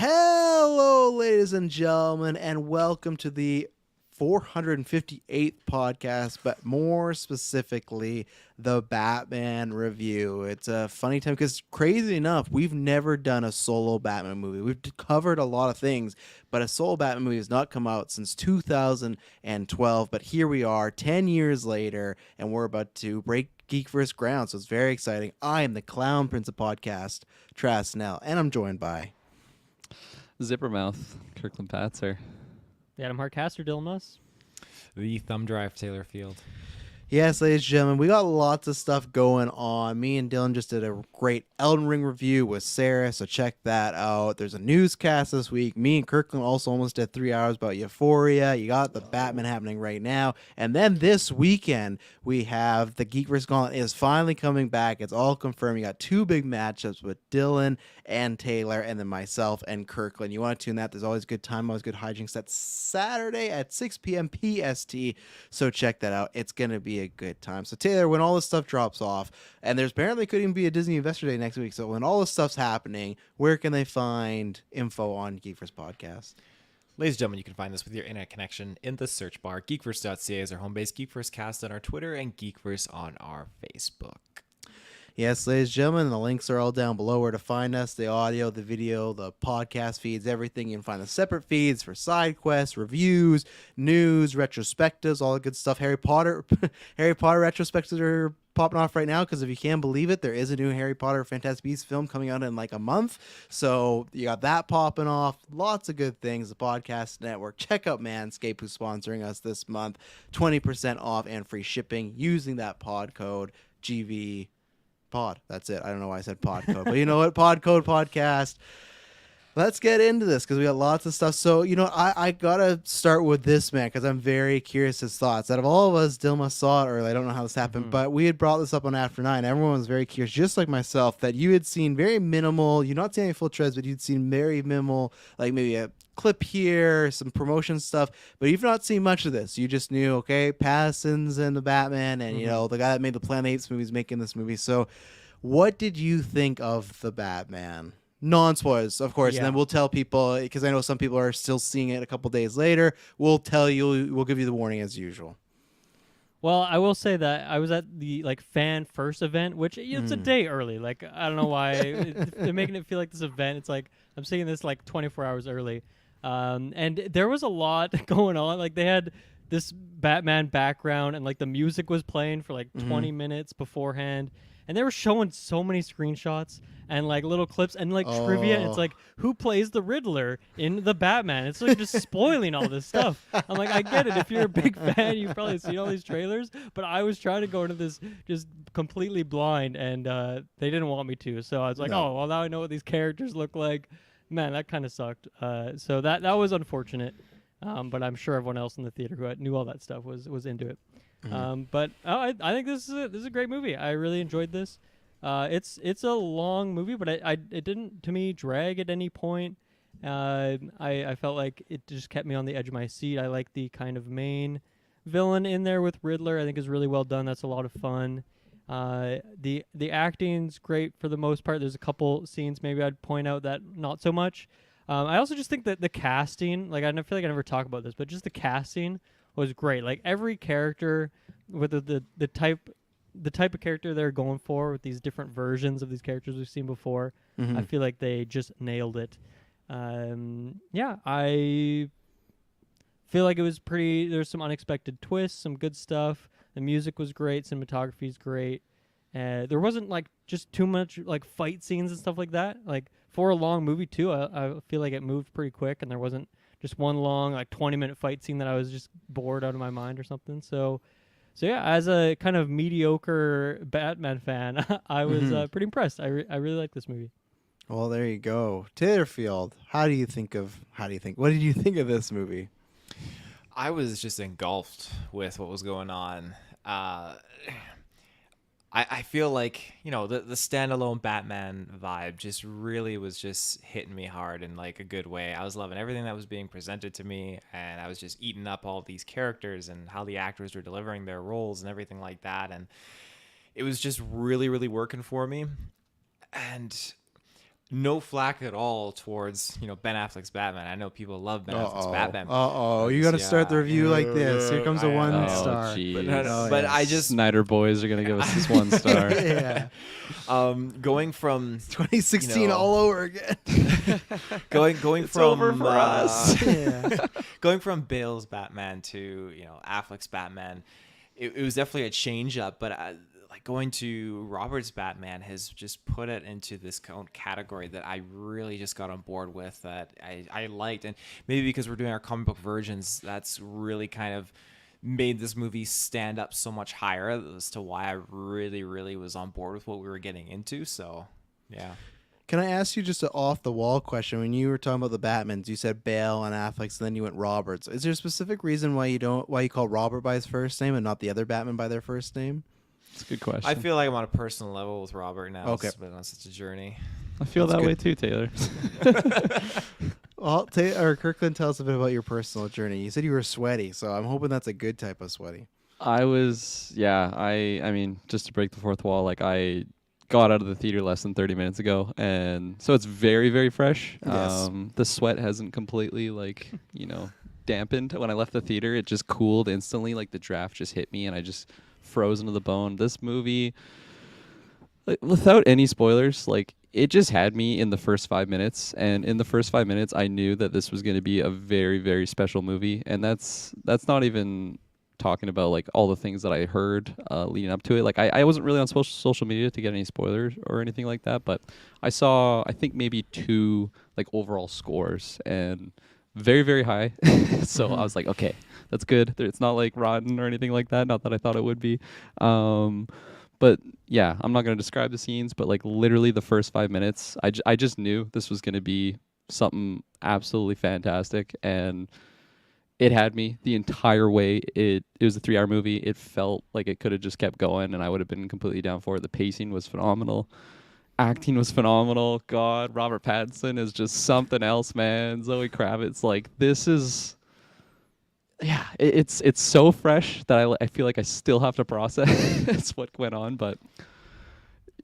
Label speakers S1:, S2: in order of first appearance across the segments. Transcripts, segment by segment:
S1: Hello, ladies and gentlemen, and welcome to the 458th podcast, but more specifically, the Batman review. It's a funny time because, crazy enough, we've never done a solo Batman movie. We've covered a lot of things, but a solo Batman movie has not come out since 2012. But here we are, 10 years later, and we're about to break GeekVerse ground, so it's very exciting. I am the Clown Prince of Podcast, Travis Snell, and I'm joined by...
S2: Zippermouth, Kirklin Patzer.
S3: The Adam Hardcaster, Dylan Nuss.
S4: The thumb drive, Taylor Field.
S1: Yes, ladies and gentlemen, we got lots of stuff going on. Me and Dylan just did a great Elden Ring review with Sarah, so check that out. There's a newscast this week. Me and Kirklin also almost did 3 hours about Euphoria. You got the Batman happening right now. And then this weekend, we have the GeekVerse Gauntlet is finally coming back. It's all confirmed. You got two big matchups with Dylan and Taylor, and then myself and Kirklin. You want to tune that. There's always good time, always good hijinks. That's Saturday at 6 p.m. PST, so check that out. It's going to be a good time. So Taylor, when all this stuff drops off, and there's apparently could even be a Disney Investor Day next week, so when all this stuff's happening, where can they find info on GeekVerse Podcast?
S4: Ladies and gentlemen, you can find us with your internet connection in the search bar. GeekVerse.ca is our home base, GeekVerse Cast on our Twitter, and GeekVerse on our Facebook.
S1: Yes, ladies and gentlemen, the links are all down below where to find us. The audio, the video, the podcast feeds, everything. You can find the separate feeds for side quests, reviews, news, retrospectives, all the good stuff. Harry Potter retrospectives are popping off right now because if you can believe it, there is a new Harry Potter Fantastic Beasts film coming out in like a month. So you got that popping off. Lots of good things. The podcast network. Check out Manscaped, who's sponsoring us this month. 20% off and free shipping using that pod code GVPOD. That's it. I don't know why I said pod code, but you know what? Pod code podcast. Let's get into this because we got lots of stuff. So, I got to start with this, man, because I'm very curious his thoughts. Out of all of us, Dilma saw it early. I don't know how this happened, but we had brought this up on After 9. Everyone was very curious, just like myself, that you had seen very minimal, you're not seeing any full treads, but you'd seen very minimal, like maybe a clip here, some promotion stuff, but you've not seen much of this. You just knew, okay, Pattinson's and the Batman, and, the guy that made the Planet Apes movies making this movie. So what did you think of the Batman? Non-spoilers, of course, and then we'll tell people, because I know some people are still seeing it a couple days later. We'll tell you, we'll give you the warning as usual.
S3: Well, I will say that I was at the fan first event, which it's a day early. I don't know why they're making it feel like this event. It's like I'm seeing this 24 hours early, and there was a lot going on. They had this Batman background, and the music was playing for 20 minutes beforehand. And they were showing so many screenshots and little clips and trivia. And it's who plays the Riddler in the Batman? It's just spoiling all this stuff. I'm I get it. If you're a big fan, you've probably seen all these trailers. But I was trying to go into this just completely blind, and they didn't want me to. So I was oh, well, now I know what these characters look like. Man, that kind of sucked. So that was unfortunate. But I'm sure everyone else in the theater who knew all that stuff was into it. But I think this is a great movie. I really enjoyed this. It's a long movie, but it didn't to me drag at any point. I felt like it just kept me on the edge of my seat. I like the kind of main villain in there with Riddler. I think is really well done. That's a lot of fun. The acting's great for the most part. There's a couple scenes maybe I'd point out that not so much. I also just think that the casting, I feel like I never talk about this, but just the casting was great. Every character with the type of character they're going for with these different versions of these characters we've seen before, I feel like they just nailed it. I feel like it was there's some unexpected twists, some good stuff. The music was great, cinematography's great. There wasn't just too much fight scenes and stuff like that. For a long movie too, I feel like it moved pretty quick, and there wasn't just one long 20-minute fight scene that I was just bored out of my mind or something. So yeah, as a kind of mediocre Batman fan, I was pretty impressed. I really like this movie.
S1: Well, there you go. Taylor Field, what did you think of this movie?
S4: I was just engulfed with what was going on. I feel like, the standalone Batman vibe just really was just hitting me hard in a good way. I was loving everything that was being presented to me, and I was just eating up all these characters and how the actors were delivering their roles and everything like that. And it was just really, really working for me. And no flack at all towards Ben Affleck's Batman. I know people love Ben Affleck's Batman.
S1: You got to start the review like this. Here comes a
S4: I
S1: one
S4: know.
S1: star.
S2: Oh, jeez.
S4: But I
S1: yes.
S4: just
S2: Snyder boys are gonna give us this 1 star.
S1: Yeah,
S4: going from
S1: 2016 all over again.
S4: going
S2: It's
S4: from
S2: over for us.
S1: Yeah.
S4: going from Bale's Batman to Affleck's Batman, it was definitely a change up. But like going to Robert's Batman has just put it into this category that I really just got on board with, that I liked, and maybe because we're doing our comic book versions, that's really kind of made this movie stand up so much higher as to why I really, really was on board with what we were getting into. So, yeah.
S1: Can I ask you just an off-the-wall question? When you were talking about the Batmans, you said Bale and Affleck, and then you went Roberts. Is there a specific reason why you call Robert by his first name and not the other Batman by their first name?
S2: It's a good question.
S4: I feel like I'm on a personal level with Robert now.
S1: Okay.
S4: It's been on such a journey.
S2: I feel
S1: That's
S2: that
S1: good.
S2: way too, Taylor.
S1: Well, Kirkland, tell us a bit about your personal journey. You said you were sweaty, so I'm hoping that's a good type of sweaty.
S2: I was, yeah. I mean, just to break the fourth wall, like I got out of the theater less than 30 minutes ago, and so it's very, very fresh.
S1: Yes.
S2: The sweat hasn't completely dampened. When I left the theater, it just cooled instantly. Like the draft just hit me, and I just froze into the bone. This movie, like, without any spoilers, like it just had me in the first 5 minutes, and in the first 5 minutes, I knew that this was going to be a very, very special movie, and that's not even talking about like all the things that I heard leading up to it. Like I wasn't really on social media to get any spoilers or anything like that, but I saw, I think, maybe 2 like overall scores, and very, very high. So I was like, okay, that's good. It's not like rotten or anything like that. Not that I thought it would be. But yeah, I'm not going to describe the scenes, but like literally the first 5 minutes, I just knew this was going to be something absolutely fantastic, and it had me the entire way. It was a 3-hour movie. It felt like it could have just kept going, and I would have been completely down for it. The pacing was phenomenal. Acting was phenomenal. God, Robert Pattinson is just something else, man. Zoe Kravitz, like this is, yeah, it's so fresh that I feel like I still have to process what went on. But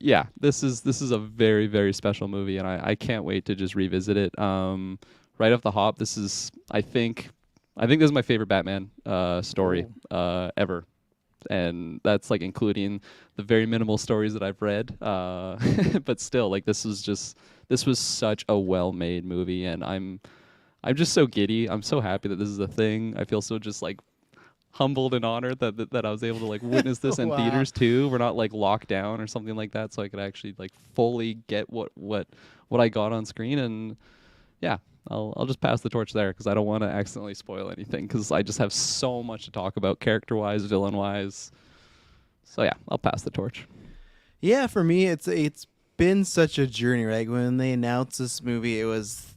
S2: yeah, this is a very, very special movie, and I can't wait to just revisit it. Right off the hop, this is I think this is my favorite Batman story ever. And that's like including the very minimal stories that I've read. But still, like this was such a well-made movie, and I'm just so giddy. I'm so happy that this is a thing. I feel so just like humbled and honored that I was able to like witness this in
S1: Wow.
S2: theaters too. We're not like locked down or something like that, so I could actually like fully get what I got on screen. And yeah, I'll just pass the torch there because I don't want to accidentally spoil anything, because I just have so much to talk about character-wise, villain-wise. So yeah, I'll pass the torch.
S1: Yeah, for me, it's been such a journey, right? When they announced this movie, it was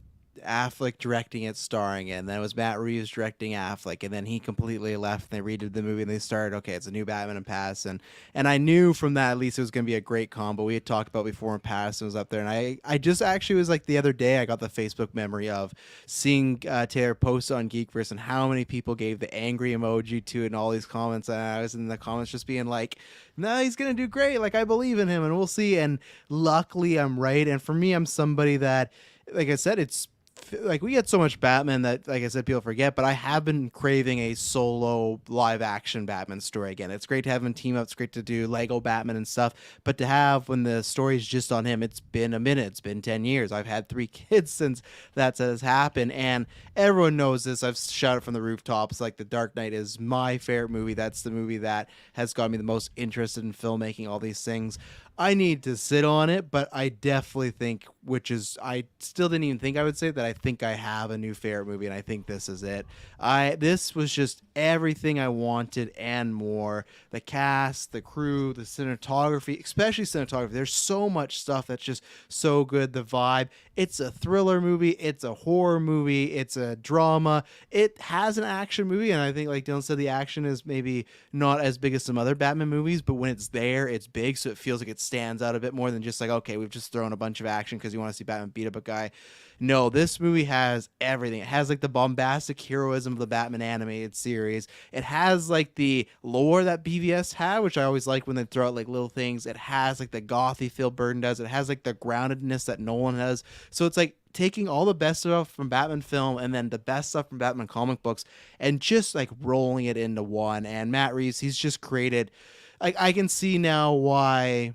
S1: Affleck directing it, starring it, and then it was Matt Reeves directing Affleck, and then he completely left, and they redid the movie, and they started, okay, it's a new Batman and Pattinson, and I knew from that at least it was going to be a great combo. We had talked about before when Pattinson was up there, and I just actually was like the other day, I got the Facebook memory of seeing Taylor post on GeekVerse and how many people gave the angry emoji to it and all these comments, and I was in the comments just being like, no, he's going to do great, like I believe in him, and we'll see. And luckily I'm right, and for me, I'm somebody that, like I said, it's like we get so much Batman that, like I said, people forget, but I have been craving a solo live action Batman story again. It's great to have him team up. It's great to do Lego Batman and stuff, but to have when the story's just on him, it's been a minute. It's been 10 years. I've had 3 kids since that has happened, and everyone knows this. I've shouted from the rooftops, like The Dark Knight is my favorite movie. That's the movie that has got me the most interested in filmmaking, all these things. I need to sit on it, but I definitely think, which is, I still didn't even think I would say that I think I have a new favorite movie, and I think this is it. This was just everything I wanted and more. The cast, the crew, the cinematography, especially cinematography. There's so much stuff that's just so good. The vibe. It's a thriller movie. It's a horror movie. It's a drama. It has an action movie, and I think, like Dylan said, the action is maybe not as big as some other Batman movies, but when it's there, it's big, so it feels like it's stands out a bit more than just like, okay, we've just thrown a bunch of action because you want to see Batman beat up a guy. No, this movie has everything. It has like the bombastic heroism of the Batman animated series. It has like the lore that BVS had, which I always like when they throw out like little things. It has like the gothy feel Burton does. It has like the groundedness that Nolan has. So it's like taking all the best stuff from Batman film and then the best stuff from Batman comic books and just like rolling it into one. And Matt Reeves, he's just created, like, I can see now why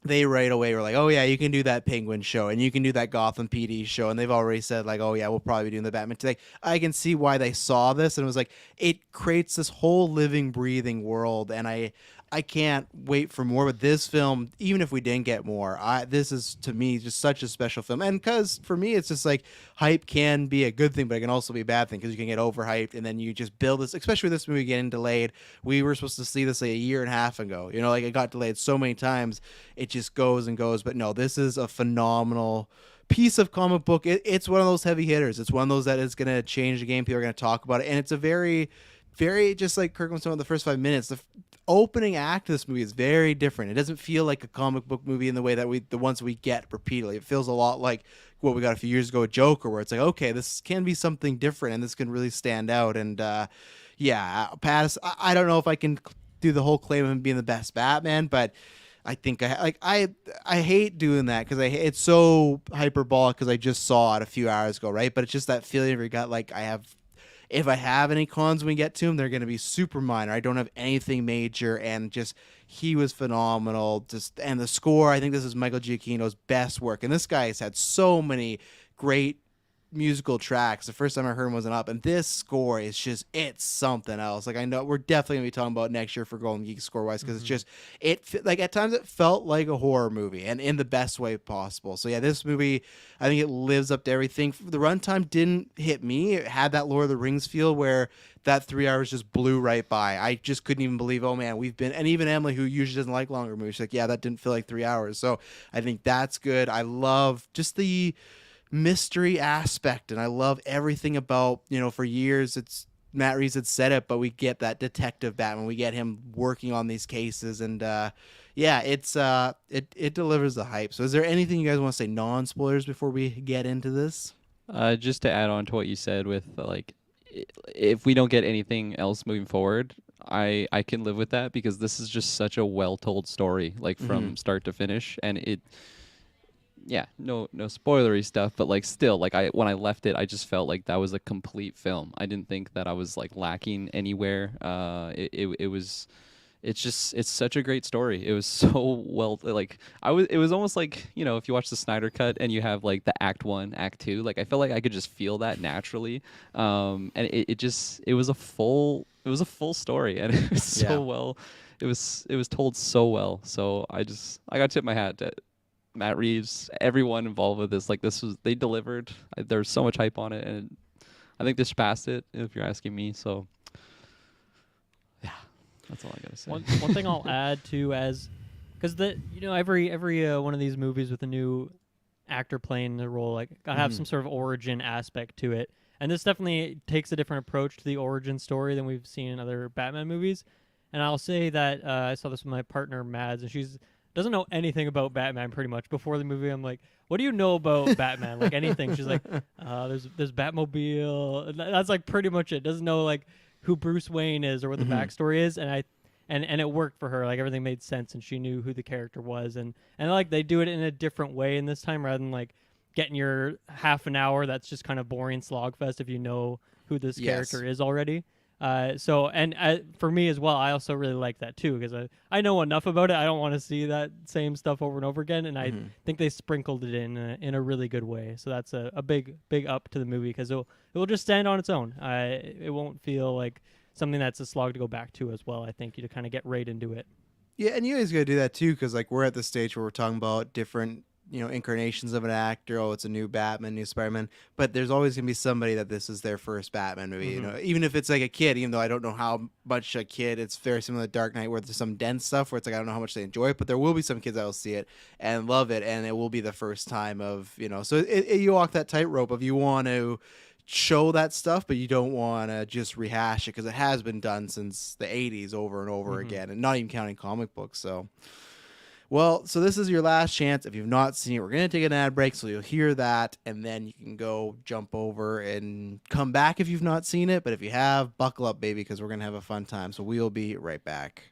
S1: they right away were like, oh yeah, you can do that Penguin show and you can do that Gotham PD show, and they've already said like, oh yeah, we'll probably be doing the Batman today. I can see why they saw this and it was like, it creates this whole living, breathing world, and I can't wait for more. But this film, even if we didn't get more, this is to me just such a special film. And because for me, it's just like hype can be a good thing, but it can also be a bad thing because you can get overhyped and then you just build this. Especially with this movie getting delayed, we were supposed to see this like a year and a half ago. You know, like it got delayed so many times, it just goes and goes. But no, this is a phenomenal piece of comic book. It's one of those heavy hitters. It's one of those that is going to change the game. People are going to talk about it, and it's a very just like Kirklin was talking about the first 5 minutes. The opening act of this movie is very different. It doesn't feel like a comic book movie in the way that the ones we get repeatedly. It feels a lot like what we got a few years ago with Joker, where it's like, okay, this can be something different and this can really stand out. And yeah, Pattis, I don't know if I can do the whole claim of him being the best Batman, but I think I hate doing that because it's so hyperbolic because I just saw it a few hours ago, right? But it's just that feeling where you got like, if I have any cons when we get to him, they're going to be super minor. I don't have anything major, and just he was phenomenal. And the score, I think this is Michael Giacchino's best work. And this guy has had so many great musical tracks. The first time I heard him wasn't up, and this score is just, it's something else. Like, I know we're definitely gonna be talking about next year for Golden Geek score wise, because it's just, like at times it felt like a horror movie, and in the best way possible. So yeah, this movie, I think it lives up to everything. The runtime didn't hit me. It had that Lord of the Rings feel where that 3 hours just blew right by. I just couldn't even believe, oh man, and even Emily, who usually doesn't like longer movies, she's like, yeah, that didn't feel like 3 hours. So I think that's good. I love just the mystery aspect, and I love everything about, for years it's Matt Reeves had said it, but we get that detective Batman, we get him working on these cases, and yeah, it delivers the hype. So is there anything you guys want to say non-spoilers before we get into this?
S2: Just to add on to what you said with like, if we don't get anything else moving forward, I can live with that, because this is just such a well-told story, like from start to finish. And yeah, no spoilery stuff, but like still, like when I left it, I just felt like that was a complete film. I didn't think that I was like lacking anywhere. It's such a great story. It was so well, like it was almost like, if you watch the Snyder cut and you have like the Act 1, Act 2, like I felt like I could just feel that naturally. And it was a full story, and it was so well, it was told so well. So I got to tip my hat to Matt Reeves, everyone involved with this. Like they delivered. There's so much hype on it, and I think they surpassed it, if you're asking me. So yeah, that's all I gotta say.
S3: One thing I'll add to, because every one of these movies with a new actor playing the role, like gotta have some sort of origin aspect to it, and this definitely takes a different approach to the origin story than we've seen in other Batman movies. And I'll say that I saw this with my partner Mads, and she's doesn't know anything about Batman pretty much. Before the movie, I'm like, what do you know about Batman? Like anything. She's like, there's Batmobile. That's like pretty much it. Doesn't know like who Bruce Wayne is or what the backstory is. And and it worked for her. Like everything made sense, and she knew who the character was. And like they do it in a different way in this time, rather than like getting your half an hour that's just kind of boring slogfest if you know who this character is already. For me as well, I also really like that too, because I know enough about it. I don't want to see that same stuff over and over again, and I think they sprinkled it in a really good way. So that's a big up to the movie, because it will just stand on its own. It won't feel like something that's a slog to go back to as well. I think you to kind of get right into it.
S1: Yeah, and you guys gotta do that too, because like we're at the stage where we're talking about different incarnations of an actor. Oh, it's a new Batman, new Spider-Man, but there's always gonna be somebody that this is their first Batman movie. Even if it's like a kid, even though I don't know how much a kid, it's very similar to Dark Knight, where there's some dense stuff where it's like I don't know how much they enjoy it, but there will be some kids that will see it and love it, and it will be the first time of so you walk that tightrope of you want to show that stuff, but you don't want to just rehash it, because it has been done since the 80s over and over again, and not even counting comic books. So Well, so this is your last chance. If you've not seen it, we're going to take an ad break, so you'll hear that, and then you can go jump over and come back if you've not seen it. But if you have, buckle up, baby, because we're going to have a fun time. So we'll be right back.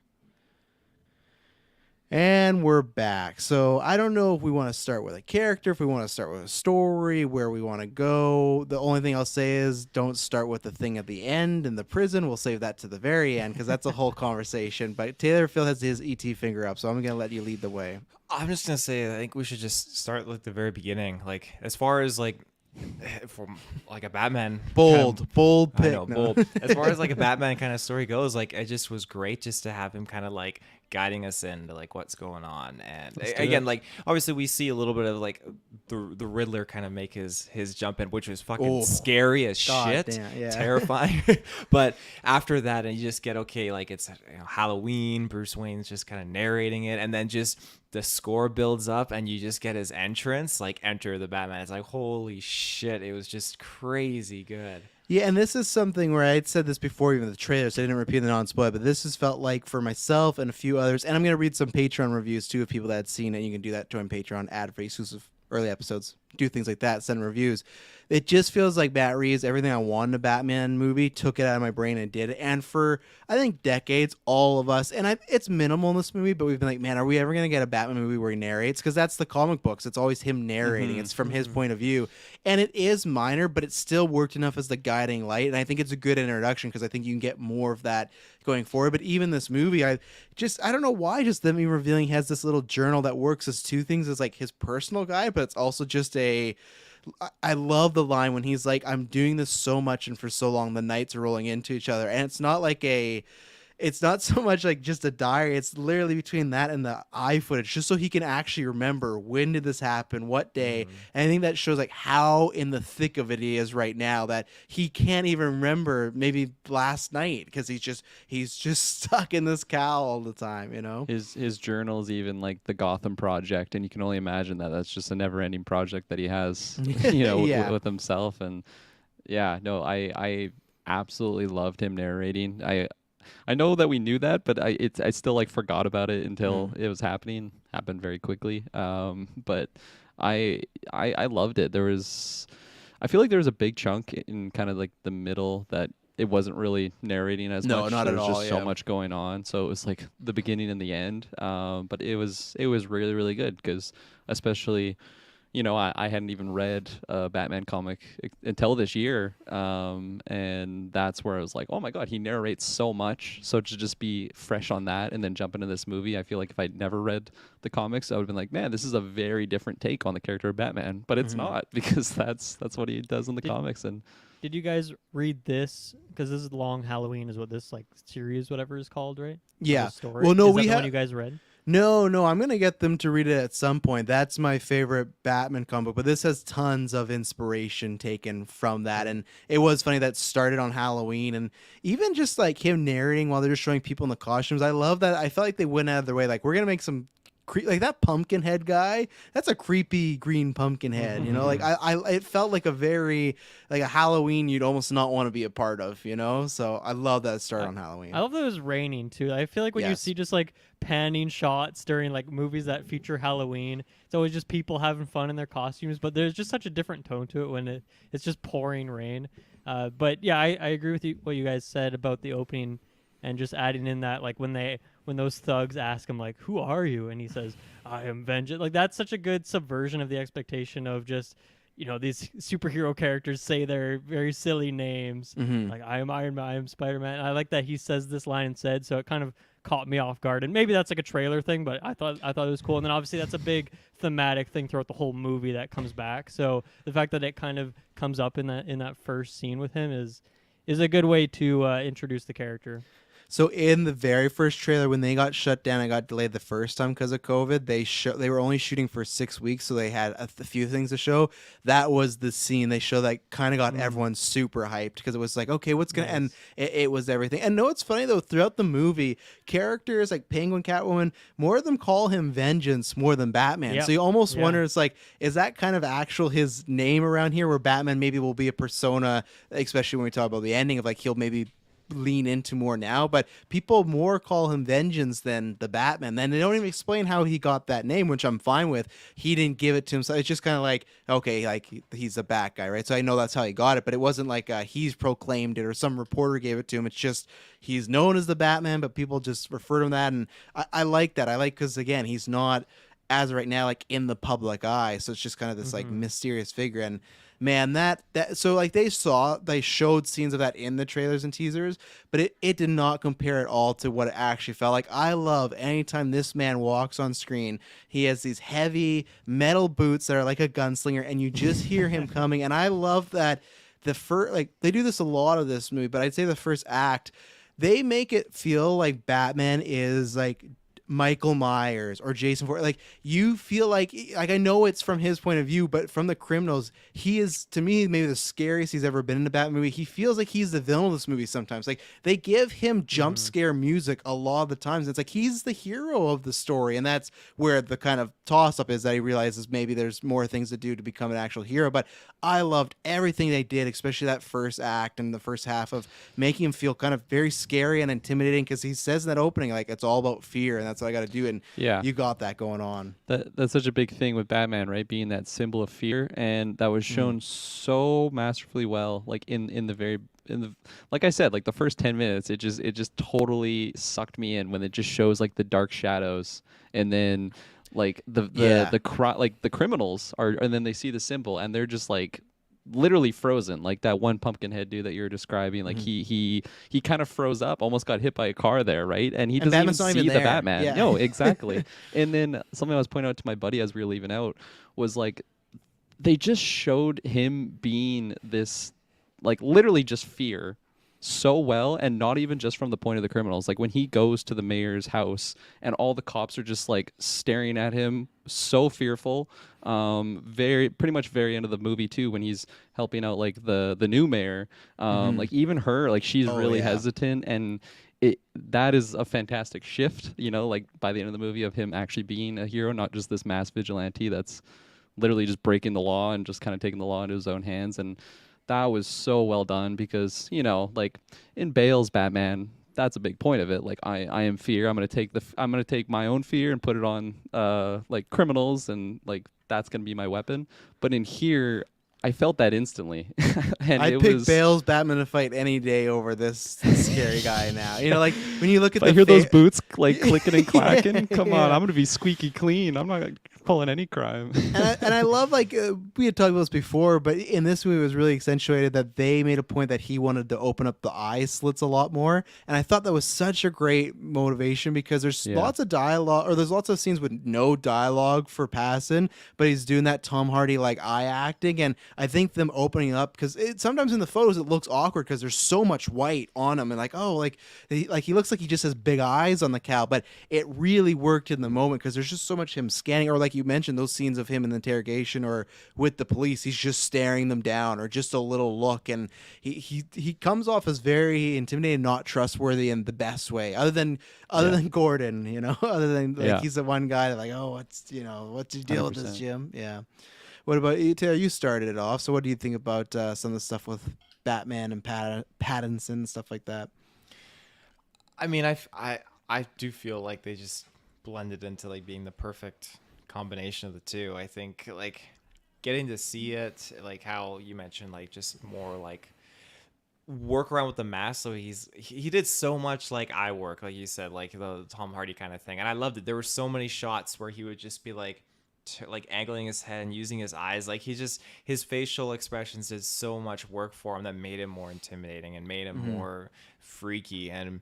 S1: And we're back. So I don't know if we want to start with a character, if we want to start with a story, where we want to go. The only thing I'll say is don't start with the thing at the end in the prison. We'll save that to the very end because that's a whole conversation. But Taylor Phil has his ET finger up, so I'm going to let you lead the way.
S4: I'm just gonna say I think we should just start like the very beginning. Like as far as like from like a Batman
S1: Bold
S4: I
S1: pick.
S4: know,
S1: No.
S4: bold. As far as like a Batman kind of story goes, like it just was great just to have him kind of like guiding us into like what's going on. And again, like obviously we see a little bit of like the Riddler kind of make his jump in, which was fucking scary as
S1: God
S4: shit,
S1: damn, yeah.
S4: terrifying. But after that, and you just get like it's Halloween. Bruce Wayne's just kind of narrating it, and then just the score builds up, and you just get his entrance, like Enter the Batman. It's like holy shit! It was just crazy good.
S1: Yeah, and this is something where I had said this before, even the trailer, so I didn't repeat the non-spoiler, but this has felt like for myself and a few others, and I'm going to read some Patreon reviews too of people that had seen it. You can do that, join Patreon, ad-free, exclusive early episodes, do things like that, send reviews. It just feels like Matt Reeves, everything I wanted in a Batman movie, took it out of my brain and did it. And for, I think, decades, all of us, and it's minimal in this movie, but we've been like, man, are we ever going to get a Batman movie where he narrates? Because that's the comic books. It's always him narrating. It's from his point of view. And it is minor, but it still worked enough as the guiding light. And I think it's a good introduction because I think you can get more of that going forward. But even this movie, I don't know why, just them even revealing he has this little journal that works as two things, as like his personal guide, but it's also just I love the line when he's like, I'm doing this so much and for so long, the nights are rolling into each other. And it's not like it's not so much like just a diary. It's literally between that and the eye footage, just so he can actually remember when did this happen, what day. And I think that shows like how in the thick of it he is right now, that he can't even remember maybe last night because he's just stuck in this cowl all the time, you know?
S2: His journal is even like the Gotham Project, and you can only imagine that that's just a never-ending project that he has,
S1: Yeah.
S2: with himself. And yeah, no, I absolutely loved him narrating. I know that we knew that, but I still like forgot about it until it was happening. Happened very quickly. But I loved it. I feel like there was a big chunk in kind of like the middle that it wasn't really narrating as
S1: No,
S2: much.
S1: not
S2: there
S1: at
S2: was
S1: all,
S2: just so
S1: yeah.
S2: much going on. So it was like the beginning and the end. But it was really, really good because especially, I hadn't even read a Batman comic until this year. And that's where I was like, oh my God, he narrates so much. So to just be fresh on that and then jump into this movie, I feel like if I'd never read the comics, I would have been like, man, this is a very different take on the character of Batman. But it's not, because that's what he does in the comics. And
S3: Did you guys read this? Because this is Long Halloween, is what this like series, whatever is called, right? Or
S1: Yeah.
S3: the story.
S1: Well, no,
S3: is that
S1: we
S3: the one
S1: have.
S3: you guys read.
S1: No, I'm going to get them to read it at some point. That's my favorite Batman comic book, but this has tons of inspiration taken from that. And it was funny that started on Halloween, and even just like him narrating while they're just showing people in the costumes. I love that. I felt like they went out of their way. Like, we're going to make some like that pumpkin head guy. That's a creepy green pumpkin head, like it felt like a very like a Halloween you'd almost not want to be a part of, so I love that it started on Halloween.
S3: I love that it was raining too. I feel like when you
S1: Yes.
S3: see just like panning shots during like movies that feature Halloween, it's always just people having fun in their costumes, but there's just such a different tone to it when it's just pouring rain. But yeah, I agree with what you guys said about the opening and just adding in that like when those thugs ask him like, who are you, and he says, I am vengeance. Like, that's such a good subversion of the expectation of just these superhero characters say their very silly names. Like, I am Iron Man, I am Spider-Man. I like that he says this line instead, so it kind of caught me off guard. And maybe that's like a trailer thing, but I thought it was cool. And then obviously that's a big thematic thing throughout the whole movie that comes back. So the fact that it kind of comes up in that first scene with him is a good way to introduce the character.
S1: So in the very first trailer, when they got shut down and got delayed the first time because of COVID, they were only shooting for 6 weeks, so they had a few things to show. That was the scene they showed that kind of got everyone super hyped because it was like, okay, what's gonna end? It was everything. And no, it's funny though. Throughout the movie, characters like Penguin, Catwoman, more of them call him Vengeance more than Batman.
S3: Yep.
S1: So you almost wonder, it's like, is that kind of his name around here, where Batman maybe will be a persona, especially when we talk about the ending of like he'll maybe lean into more now, but people more call him Vengeance than the Batman. Then they don't even explain how he got that name, which I'm fine with. He didn't give it to himself. It's just kind of like, okay, like he's a bat guy, right? So I know that's how he got it, but it wasn't like he's proclaimed it or some reporter gave it to him. It's just he's known as the Batman, but people just refer to him that, and I like that. I like because again, he's not as of right now like in the public eye, so it's just kind of this like mysterious figure. And man, that so like they showed scenes of that in the trailers and teasers, but it did not compare at all to what it actually felt like. I love anytime this man walks on screen. He has these heavy metal boots that are like a gunslinger, and you just hear him coming. And I love that the first, like, they do this a lot of this movie, but I'd say the first act, they make it feel like Batman is like Michael Myers or Jason Voorhees. Like, you feel like I know it's from his point of view, but from the criminals, he is, to me, maybe the scariest he's ever been in a Batman movie. He feels like he's the villain of this movie sometimes. Like, they give him jump scare music a lot of the times. It's like he's the hero of the story, and that's where the kind of toss-up is, that he realizes maybe there's more things to do to become an actual hero. But I loved everything they did, especially that first act and the first half of making him feel kind of very scary and intimidating, because he says in that opening, like, it's all about fear, and that's what I got to do. And you got that going on.
S2: That's such a big thing with Batman, right? Being that symbol of fear, and that was shown so masterfully well. Like like I said, like the first 10 minutes, it just totally sucked me in when it just shows like the dark shadows, and then like the criminals are, and then they see the symbol, and they're just like literally frozen, like that one pumpkinhead dude that you were describing. Like he kind of froze up, almost got hit by a car there, right? And he doesn't even see the Batman.
S1: Yeah.
S2: No, exactly. And then something I was pointing out to my buddy as we were leaving out was like, they just showed him being this, like, literally just fear so well, and not even just from the point of the criminals. Like when he goes to the mayor's house and all the cops are just like staring at him, so fearful. Pretty much very end of the movie too, when he's helping out like the new mayor, like even her, like she's really hesitant, and that is a fantastic shift, you know, like by the end of the movie, of him actually being a hero, not just this mass vigilante that's literally just breaking the law and just kind of taking the law into his own hands. And that was so well done, because, you know, like in Bale's Batman, that's a big point of it. Like I am fear. I'm gonna take my own fear and put it on like criminals, and like that's gonna be my weapon. But in here, I felt that instantly. And
S1: I'd pick Bale's Batman to fight any day over this scary guy now. You know, like when you look at
S2: I hear those boots like clicking and clacking. Come on, I'm gonna be squeaky clean. I'm not pulling any crime.
S1: And I love, like, we had talked about this before, but in this movie it was really accentuated that they made a point that he wanted to open up the eye slits a lot more. And I thought that was such a great motivation, because there's lots of dialogue, or there's lots of scenes with no dialogue for Pattinson, but he's doing that Tom Hardy like eye acting. And I think them opening up, because sometimes in the photos it looks awkward because there's so much white on him, and like, oh, like he looks like he just has big eyes on the cowl, but it really worked in the moment because there's just so much him scanning, or like you mentioned, those scenes of him in the interrogation or with the police, he's just staring them down, or just a little look, and he comes off as very intimidating, not trustworthy in the best way, other than Gordon, you know, other than like he's the one guy that like, oh, what's your deal 100%. With this, Jim? Yeah. What about you, Taylor? You started it off, so what do you think about some of the stuff with Batman and Pattinson and stuff like that?
S4: I mean, I do feel like they just blended into like being the perfect combination of the two. I think like getting to see it, like how you mentioned, like just more like work around with the mask. So he did so much like eye work, like you said, like the Tom Hardy kind of thing, and I loved it. There were so many shots where he would just be like angling his head and using his eyes, like his facial expressions did so much work for him that made him more intimidating and made him more freaky. And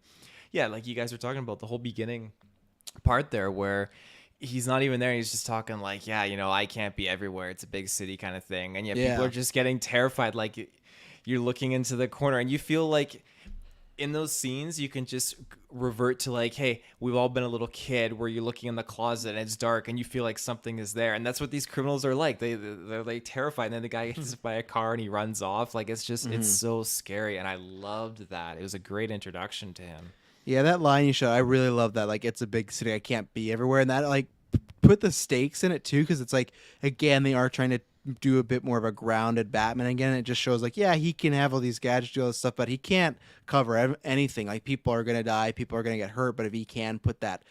S4: yeah, like you guys were talking about the whole beginning part there where he's not even there, he's just talking like, yeah, you know, I can't be everywhere, it's a big city kind of thing, and yet people are just getting terrified. Like you're looking into the corner and you feel like in those scenes you can just revert to like, hey, we've all been a little kid where you're looking in the closet and it's dark and you feel like something is there. And that's what these criminals are like. They're like terrified, and then the guy gets hit by a car and he runs off. Like it's just it's so scary, and I loved that. It was a great introduction to him.
S1: Yeah, that line you showed, I really love that. Like, it's a big city, I can't be everywhere, and that like put the stakes in it too, because it's like, again, they are trying to do a bit more of a grounded Batman again. It just shows like, yeah, he can have all these gadgets, do all this stuff, but he can't cover anything. Like people are gonna die, people are gonna get hurt, but if he can put that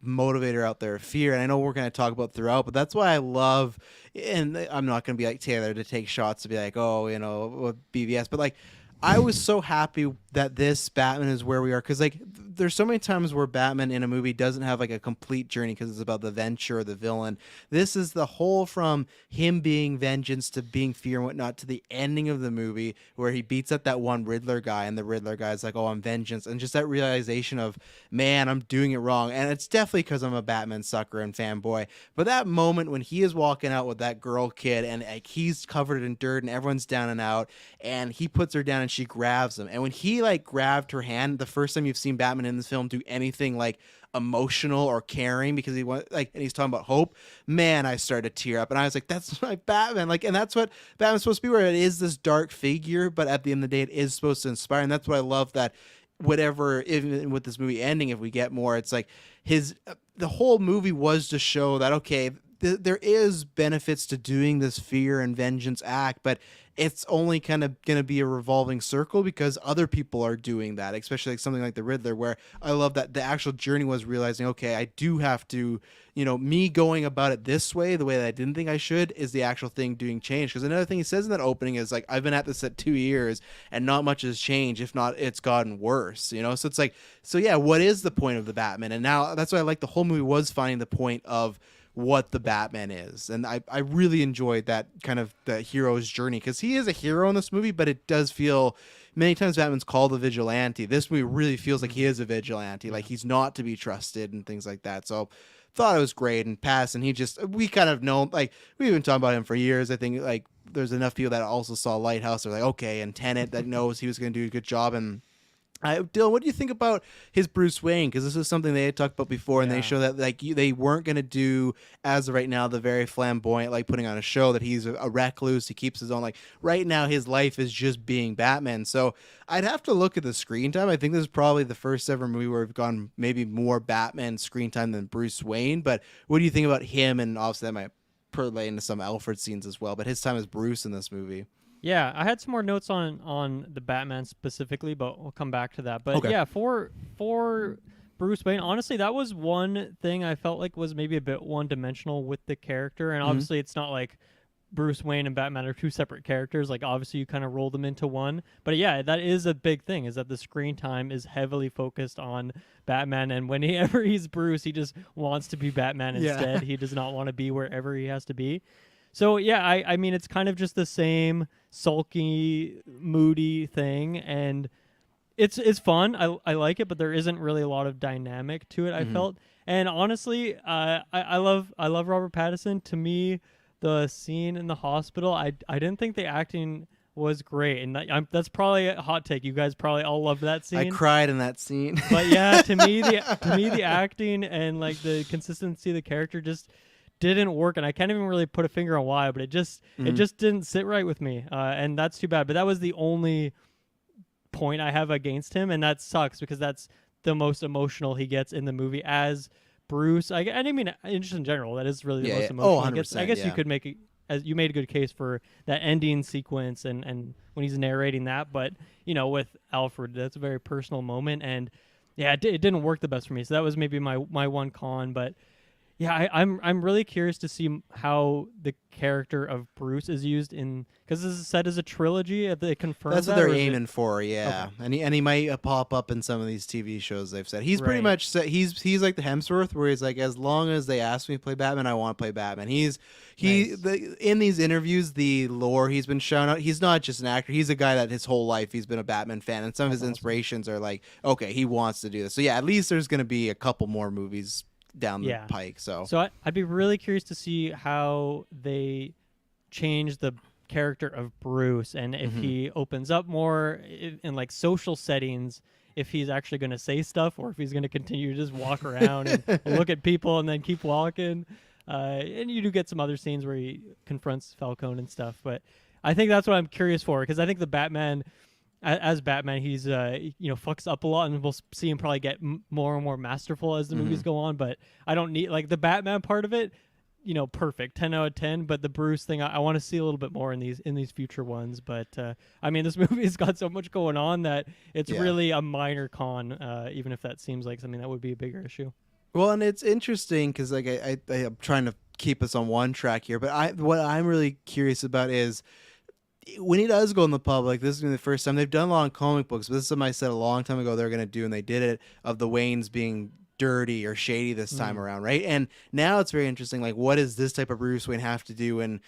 S1: motivator out there of fear, and I know we're going to talk about throughout, but that's why I love, and I'm not going to be like Taylor to take shots to be like, oh, you know, BVS, but like I was so happy that this Batman is where we are, because like there's so many times where Batman in a movie doesn't have like a complete journey because it's about the venture or the villain. This is the whole from him being vengeance to being fear and whatnot to the ending of the movie where he beats up that one Riddler guy, and the Riddler guy's like, oh, I'm vengeance, and just that realization of, man, I'm doing it wrong. And it's definitely because I'm a Batman sucker and fanboy, but that moment when he is walking out with that girl kid and like he's covered in dirt and everyone's down and out, and he puts her down and she grabs him, and when he like grabbed her hand, the first time you've seen Batman in this film do anything like emotional or caring, because he went like, and he's talking about hope, man, I started to tear up, and I was like, that's my Batman. Like, and that's what Batman's supposed to be, where it is this dark figure, but at the end of the day it is supposed to inspire. And that's what I love, that whatever, even with this movie ending, if we get more, it's like the whole movie was to show that, okay, there is benefits to doing this fear and vengeance act, but it's only kind of going to be a revolving circle because other people are doing that, especially like something like the Riddler, where I love that the actual journey was realizing, okay, I do have to, you know, me going about it this way, the way that I didn't think I should, is the actual thing doing change. Because another thing he says in that opening is like, I've been at this at 2 years and not much has changed. If not, it's gotten worse, you know? So it's like, so yeah, what is the point of the Batman? And now that's why I like the whole movie was finding the point of what the Batman is, and I really enjoyed that kind of the hero's journey, because he is a hero in this movie, but it does feel many times Batman's called a vigilante. This movie really feels like he is a vigilante, like he's not to be trusted and things like that. So thought it was great. And Pass, and we kind of know, like we've been talking about him for years. I think like there's enough people that also saw Lighthouse, they're like, okay, and Tenet, that knows he was going to do a good job. And Dylan, what do you think about his Bruce Wayne? Because this is something they had talked about before, and they show that like they weren't going to do, as of right now, the very flamboyant, like putting on a show that he's a recluse, he keeps his own. Like right now, his life is just being Batman. So I'd have to look at the screen time. I think this is probably the first ever movie where we've gone maybe more Batman screen time than Bruce Wayne. But what do you think about him? And obviously that might parlay into some Alfred scenes as well. But his time as Bruce in this movie.
S3: Yeah, I had some more notes on the Batman specifically, but we'll come back to that. But yeah, for Bruce Wayne, honestly, that was one thing I felt like was maybe a bit one-dimensional with the character. And obviously it's not like Bruce Wayne and Batman are two separate characters. Like obviously you kind of roll them into one. But yeah, that is a big thing, is that the screen time is heavily focused on Batman, and whenever he's Bruce, he just wants to be Batman instead. He does not want to be wherever he has to be. So yeah, I mean, it's kind of just the same sulky, moody thing, and it's fun. I like it, but there isn't really a lot of dynamic to it, I felt. And honestly, I love Robert Pattinson. To me, the scene in the hospital, I didn't think the acting was great, and that's probably a hot take. You guys probably all loved that scene.
S1: I cried in that scene.
S3: But yeah, to me the acting and like the consistency of the character just didn't work, and I can't even really put a finger on why, but it just didn't sit right with me, and that's too bad. But that was the only point I have against him, and that sucks because that's the most emotional he gets in the movie as Bruce. I mean, just in general, that is really the most emotional.
S1: Oh, 100%,
S3: I guess you could make as you made a good case for that ending sequence and when he's narrating that, but you know, with Alfred, that's a very personal moment, and yeah, it didn't work the best for me. So that was maybe my one con, but. Yeah, I'm really curious to see how the character of Bruce is used in, because this is said as a trilogy. If they confirm
S1: that's what they're aiming for, yeah. Okay. And he might pop up in some of these TV shows. They've said he's pretty much said he's like the Hemsworth, where he's like, as long as they ask me to play Batman, I want to play Batman. In these interviews, the lore he's been shown out. He's not just an actor. He's a guy that his whole life he's been a Batman fan, and some of his inspirations are like, okay, he wants to do this. So yeah, at least there's going to be a couple more movies down the pike. So
S3: I'd be really curious to see how they change the character of Bruce, and if he opens up more in like social settings, if he's actually going to say stuff, or if he's going to continue to just walk around and look at people and then keep walking. And you do get some other scenes where he confronts Falcone and stuff, but I think that's what I'm curious for, because I think the Batman, as Batman, he's fucks up a lot, and we'll see him probably get more and more masterful as the movies go on. But I don't need, like, the Batman part of it perfect, 10 out of 10. But the Bruce thing, I want to see a little bit more in these future ones. But I mean, this movie's got so much going on that it's really a minor con, even if that seems like something that would be a bigger issue.
S1: Well, and it's interesting because like I'm trying to keep us on one track here, but what I'm really curious about is when he does go in the public. This is gonna be the first time they've done a lot of comic books, but this is something I said a long time ago they're gonna do, and they did it, of the Waynes being dirty or shady this time around, right? And now it's very interesting, like, what does this type of Bruce Wayne have to do? And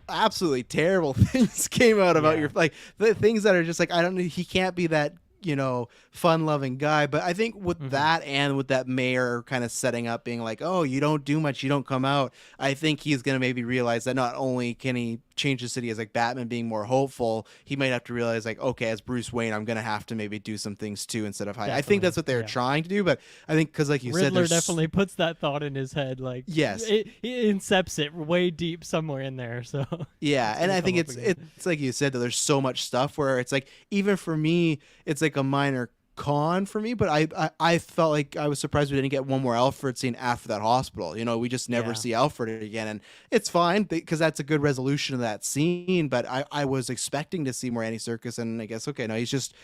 S1: absolutely terrible things came out about your, like, the things that are just like, I don't know, he can't be that fun-loving guy. But I think with that, and with that mayor kind of setting up, being like, oh, you don't do much, you don't come out, I think he's going to maybe realize that not only can he change the city as like Batman being more hopeful, he might have to realize like, okay, as Bruce Wayne, I'm going to have to maybe do some things too instead of hide. I think that's what they're trying to do, but I think because like you said,
S3: Riddler definitely puts that thought in his head, like,
S1: yes,
S3: it incepts it way deep somewhere in there. So
S1: yeah, and I think it's like you said, that there's so much stuff where it's like, even for me, it's like a minor con for me, but I felt like I was surprised we didn't get one more Alfred scene after that hospital. We just never see Alfred again, and it's fine because that's a good resolution of that scene. But I was expecting to see more Andy Serkis, and I guess okay, no, he's just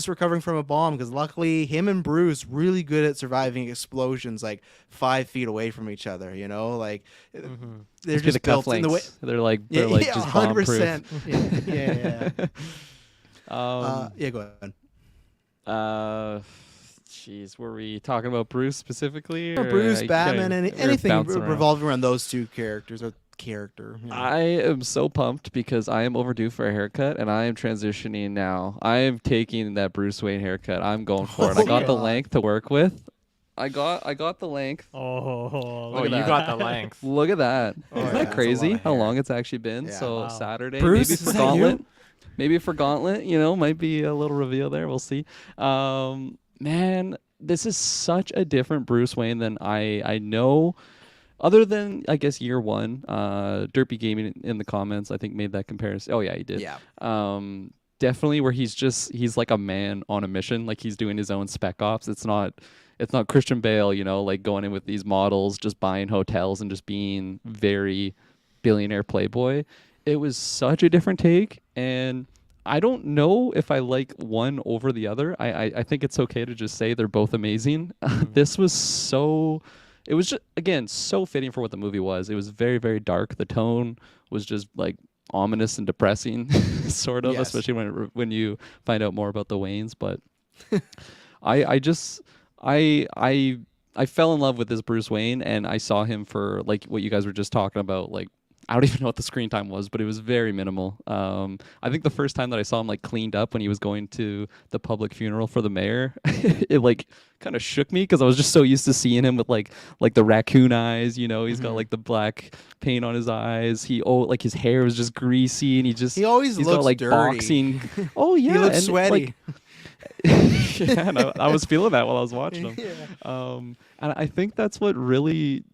S1: recovering from a bomb, because luckily him and Bruce really good at surviving explosions like 5 feet away from each other. Like they're just built in the way.
S2: They're like just
S1: 100%.
S2: bomb-proof.
S1: Yeah.
S2: Yeah,
S1: go ahead.
S2: Jeez, were we talking about Bruce specifically? Or
S1: Bruce, Batman, anything
S2: revolved
S1: revolving around those two characters or character.
S2: I am so pumped because I am overdue for a haircut, and I am transitioning now. I am taking that Bruce Wayne haircut. I'm going for it. I got the length to work with. I got the length.
S3: Oh,
S4: you got the length.
S2: Look at that.
S1: Oh,
S2: Isn't
S1: yeah,
S2: that crazy
S1: that's a lot of
S2: how
S1: hair.
S2: long it's actually been?
S1: Yeah.
S2: So
S3: Wow.
S2: Saturday,
S1: Bruce,
S2: maybe
S1: is
S2: for
S1: that
S2: Gauntlet.
S1: you?
S2: Maybe for Gauntlet, might be a little reveal there. We'll see. Man, this is such a different Bruce Wayne than I know. Other than, I guess, year one. Derpy Gaming in the comments, I think, made that comparison. Oh, yeah, he did.
S1: Yeah.
S2: Definitely where he's like a man on a mission. Like, he's doing his own spec ops. It's not Christian Bale, like going in with these models, just buying hotels and just being very billionaire playboy. It was such a different take, and I don't know if I like one over the other. I think it's okay to just say they're both amazing. This was it was just, again, so fitting for what the movie was. It was very, very dark. The tone was just like ominous and depressing, sort of,
S1: Yes.
S2: especially when you find out more about the Waynes. But I fell in love with this Bruce Wayne, and I saw him for like what you guys were just talking about, like, I don't even know what the screen time was, but it was very minimal. I think the first time that I saw him like cleaned up when he was going to the public funeral for the mayor, it like kind of shook me because I was just so used to seeing him with like the raccoon eyes. He's got like the black paint on his eyes. Like his hair was just greasy, and
S1: He always
S2: he's
S1: looks
S2: got like
S1: dirty.
S2: boxing. Oh yeah,
S1: He looks
S2: and,
S1: sweaty.
S2: yeah, no, I was feeling that while I was watching him. And I think that's what really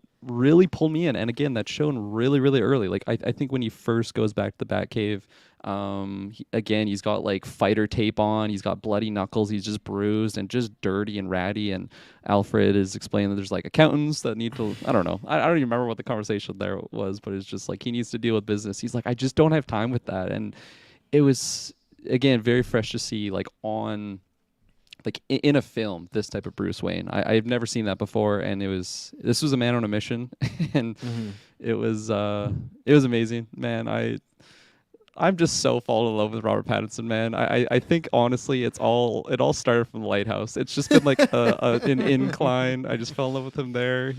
S2: pulled me in. And again, that's shown really, really early. Like I think when he first goes back to the Batcave, he's got like fighter tape on. He's got bloody knuckles. He's just bruised and just dirty and ratty. And Alfred is explaining that there's like accountants that need to. I don't know. I don't even remember what the conversation there was, but it's just like he needs to deal with business. He's like, I just don't have time with that. And it was, again, very fresh to see like on. Like in a film, this type of Bruce Wayne, I've never seen that before, and this was a man on a mission, and it was amazing, man. I'm just so falling in love with Robert Pattinson, man. I think honestly, it all started from The Lighthouse. It's just been like an incline. I just fell in love with him there.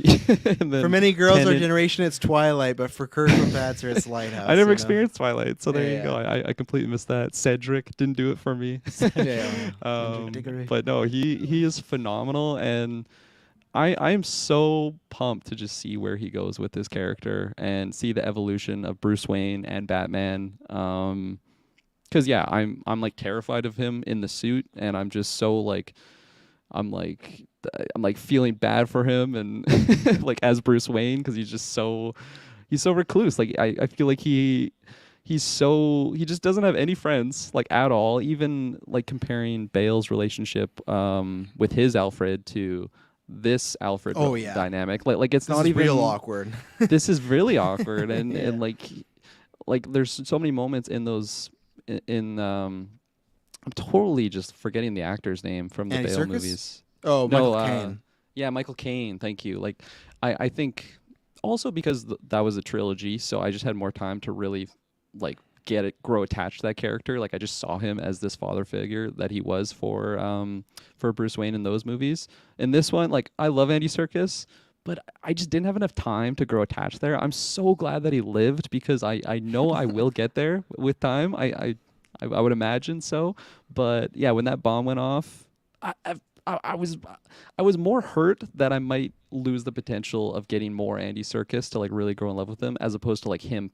S2: And then
S1: For many girls our
S2: Tenet.
S1: generation, it's Twilight, but for Kirklin Patzer, it's Lighthouse.
S2: I never experienced Twilight, so there
S1: Yeah,
S2: you go. I completely missed that. Cedric didn't do it for me. But no, he is phenomenal, and I am so pumped to just see where he goes with this character and see the evolution of Bruce Wayne and Batman. Because yeah, I'm like terrified of him in the suit, and I'm just so like I'm like feeling bad for him, and like as Bruce Wayne, because he's so recluse. Like I feel like he just doesn't have any friends, like, at all. Even like comparing Bale's relationship with his Alfred to this Alfred
S1: Oh, yeah.
S2: dynamic. Like it's
S1: This
S2: not
S1: is
S2: even
S1: real awkward.
S2: This is really awkward, and
S1: Yeah.
S2: and like there's so many moments in those in I'm totally just forgetting the actor's name from the
S1: Andy
S2: Bale
S1: Serkis?
S2: movies.
S1: Oh,
S2: No,
S1: Michael Caine.
S2: yeah, Michael Caine. Thank you. Like, I think also because that was a trilogy, so I just had more time to really like grow attached to that character. Like, I just saw him as this father figure that he was for Bruce Wayne in those movies. In this one, like, I love Andy Serkis, but I just didn't have enough time to grow attached there. I'm so glad that he lived because I know I will get there with time. I would imagine so. But yeah, when that bomb went off, I was more hurt that I might lose the potential of getting more Andy Serkis to like really grow in love with him, as opposed to like him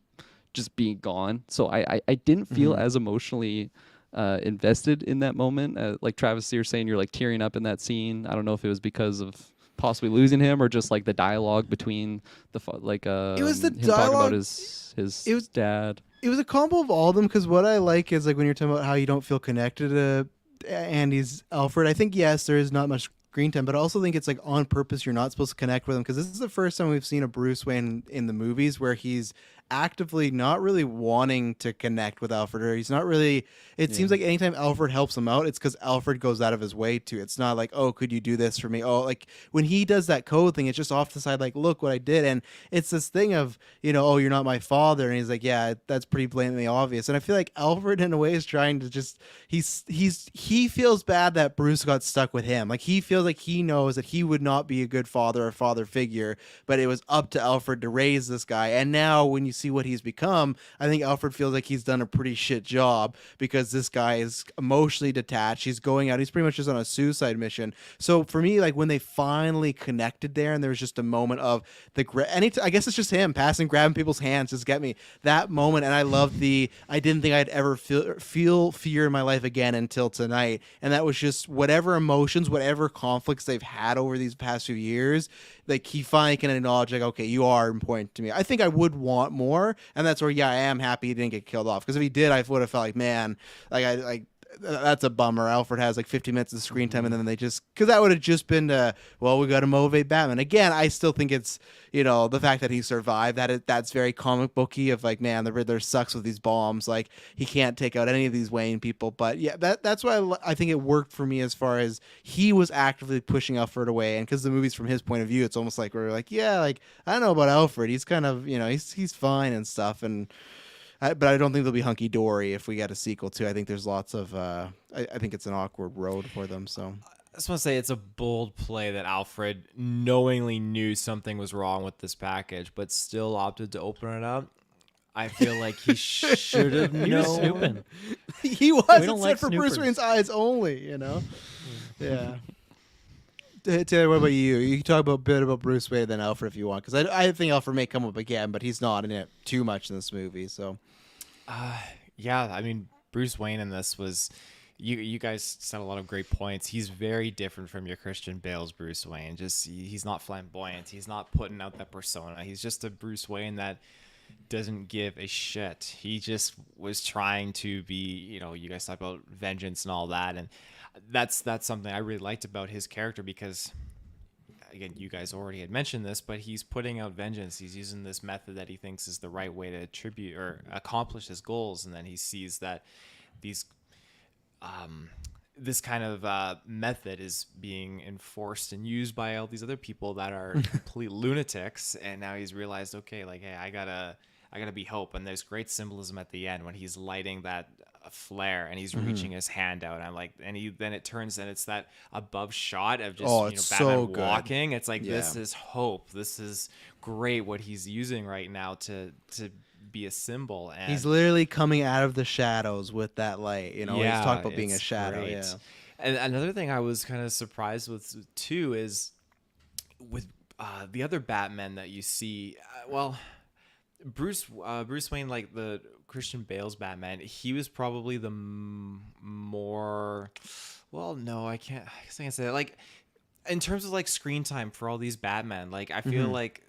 S2: just being gone. So I didn't feel as emotionally invested in that moment. Like Travis, you're saying you're like tearing up in that scene. I don't know if it was because of possibly losing him or just like the dialogue between the
S1: It was the
S2: him talking about
S1: dialogue.
S2: his dad.
S1: It was a combo of all of them because what I like is like when you're talking about how you don't feel connected to Andy's Alfred. I think yes, there is not much screen time, but I also think it's like on purpose. You're not supposed to connect with him because this is the first time we've seen a Bruce Wayne in the movies where he's actively not really wanting to connect with Alfred, or he's not really. It seems like anytime Alfred helps him out, it's because Alfred goes out of his way to. It's not like, oh, could you do this for me? Oh, like when he does that code thing, it's just off the side, like, look what I did, and it's this thing of, oh, you're not my father, and he's like, yeah, that's pretty blatantly obvious, and I feel like Alfred in a way is trying to just he feels bad that Bruce got stuck with him, like he feels like he knows that he would not be a good father or father figure, but it was up to Alfred to raise this guy, and now when you see what he's become, I think Alfred feels like he's done a pretty shit job because this guy is emotionally detached. He's going out. He's pretty much just on a suicide mission. So for me, like when they finally connected there, and there was just a moment of I guess it's just him passing, grabbing people's hands, just get me that moment. And I loved I didn't think I'd ever feel fear in my life again until tonight. And that was just whatever emotions, whatever conflicts they've had over these past few years. Like he finally can acknowledge, like, okay, you are important to me. I think I would want more, and that's where, yeah, I am happy he didn't get killed off. Because if he did, I would have felt like, man, that's a bummer. Alfred has like 50 minutes of screen time, and then because that would have just been, well, we got to motivate Batman. Again, I still think it's, the fact that he survived, that's very comic booky of like, man, the Riddler sucks with these bombs. Like he can't take out any of these Wayne people. But yeah, that's why I think it worked for me as far as he was actively pushing Alfred away. And because the movie's from his point of view, it's almost like we're like, yeah, like I don't know about Alfred. He's kind of, he's fine and stuff. But I don't think they'll be hunky dory if we get a sequel too. I think there's lots of. I think it's an awkward road for them. So
S4: I just want to say it's a bold play that Alfred knowingly knew something was wrong with this package, but still opted to open it up. I feel like he should have known.
S3: He was snooping.
S1: He was.
S3: We
S1: It
S3: don't
S1: said
S3: like
S1: for Bruce
S3: snoopers.
S1: Wayne's eyes only. Yeah. Taylor, what about you? You can talk a bit about Bruce Wayne than Alfred if you want, because I think Alfred may come up again, but he's not in it too much in this movie. So,
S4: Yeah, I mean, Bruce Wayne in this was, you guys said a lot of great points. He's very different from your Christian Bale's Bruce Wayne. Just he's not flamboyant. He's not putting out that persona. He's just a Bruce Wayne that doesn't give a shit. He just was trying to be, you guys talk about vengeance and all that, and that's something I really liked about his character because, again, you guys already had mentioned this, but he's putting out vengeance. He's using this method that he thinks is the right way to attribute or accomplish his goals, and then he sees that this kind of method is being enforced and used by all these other people that are complete lunatics, and now he's realized, okay, like, hey, I gotta be hope. And there's great symbolism at the end when he's lighting that flare and he's reaching his hand out, and I'm like, then it turns and it's that above shot of just Batman
S1: so good.
S4: walking. It's like,
S1: Yeah.
S4: this is hope. This is great what he's using right now to be a symbol. And
S1: he's literally coming out of the shadows with that light. He's talking about being a
S4: it's
S1: shadow.
S4: great.
S1: Yeah.
S4: And another thing I was kind of surprised with too is with the other Batman that you see. Bruce Wayne, like the Christian Bale's Batman, he was probably the more. Well, no, I can't. I guess I can't say that. Like in terms of like screen time for all these Batman, like I feel like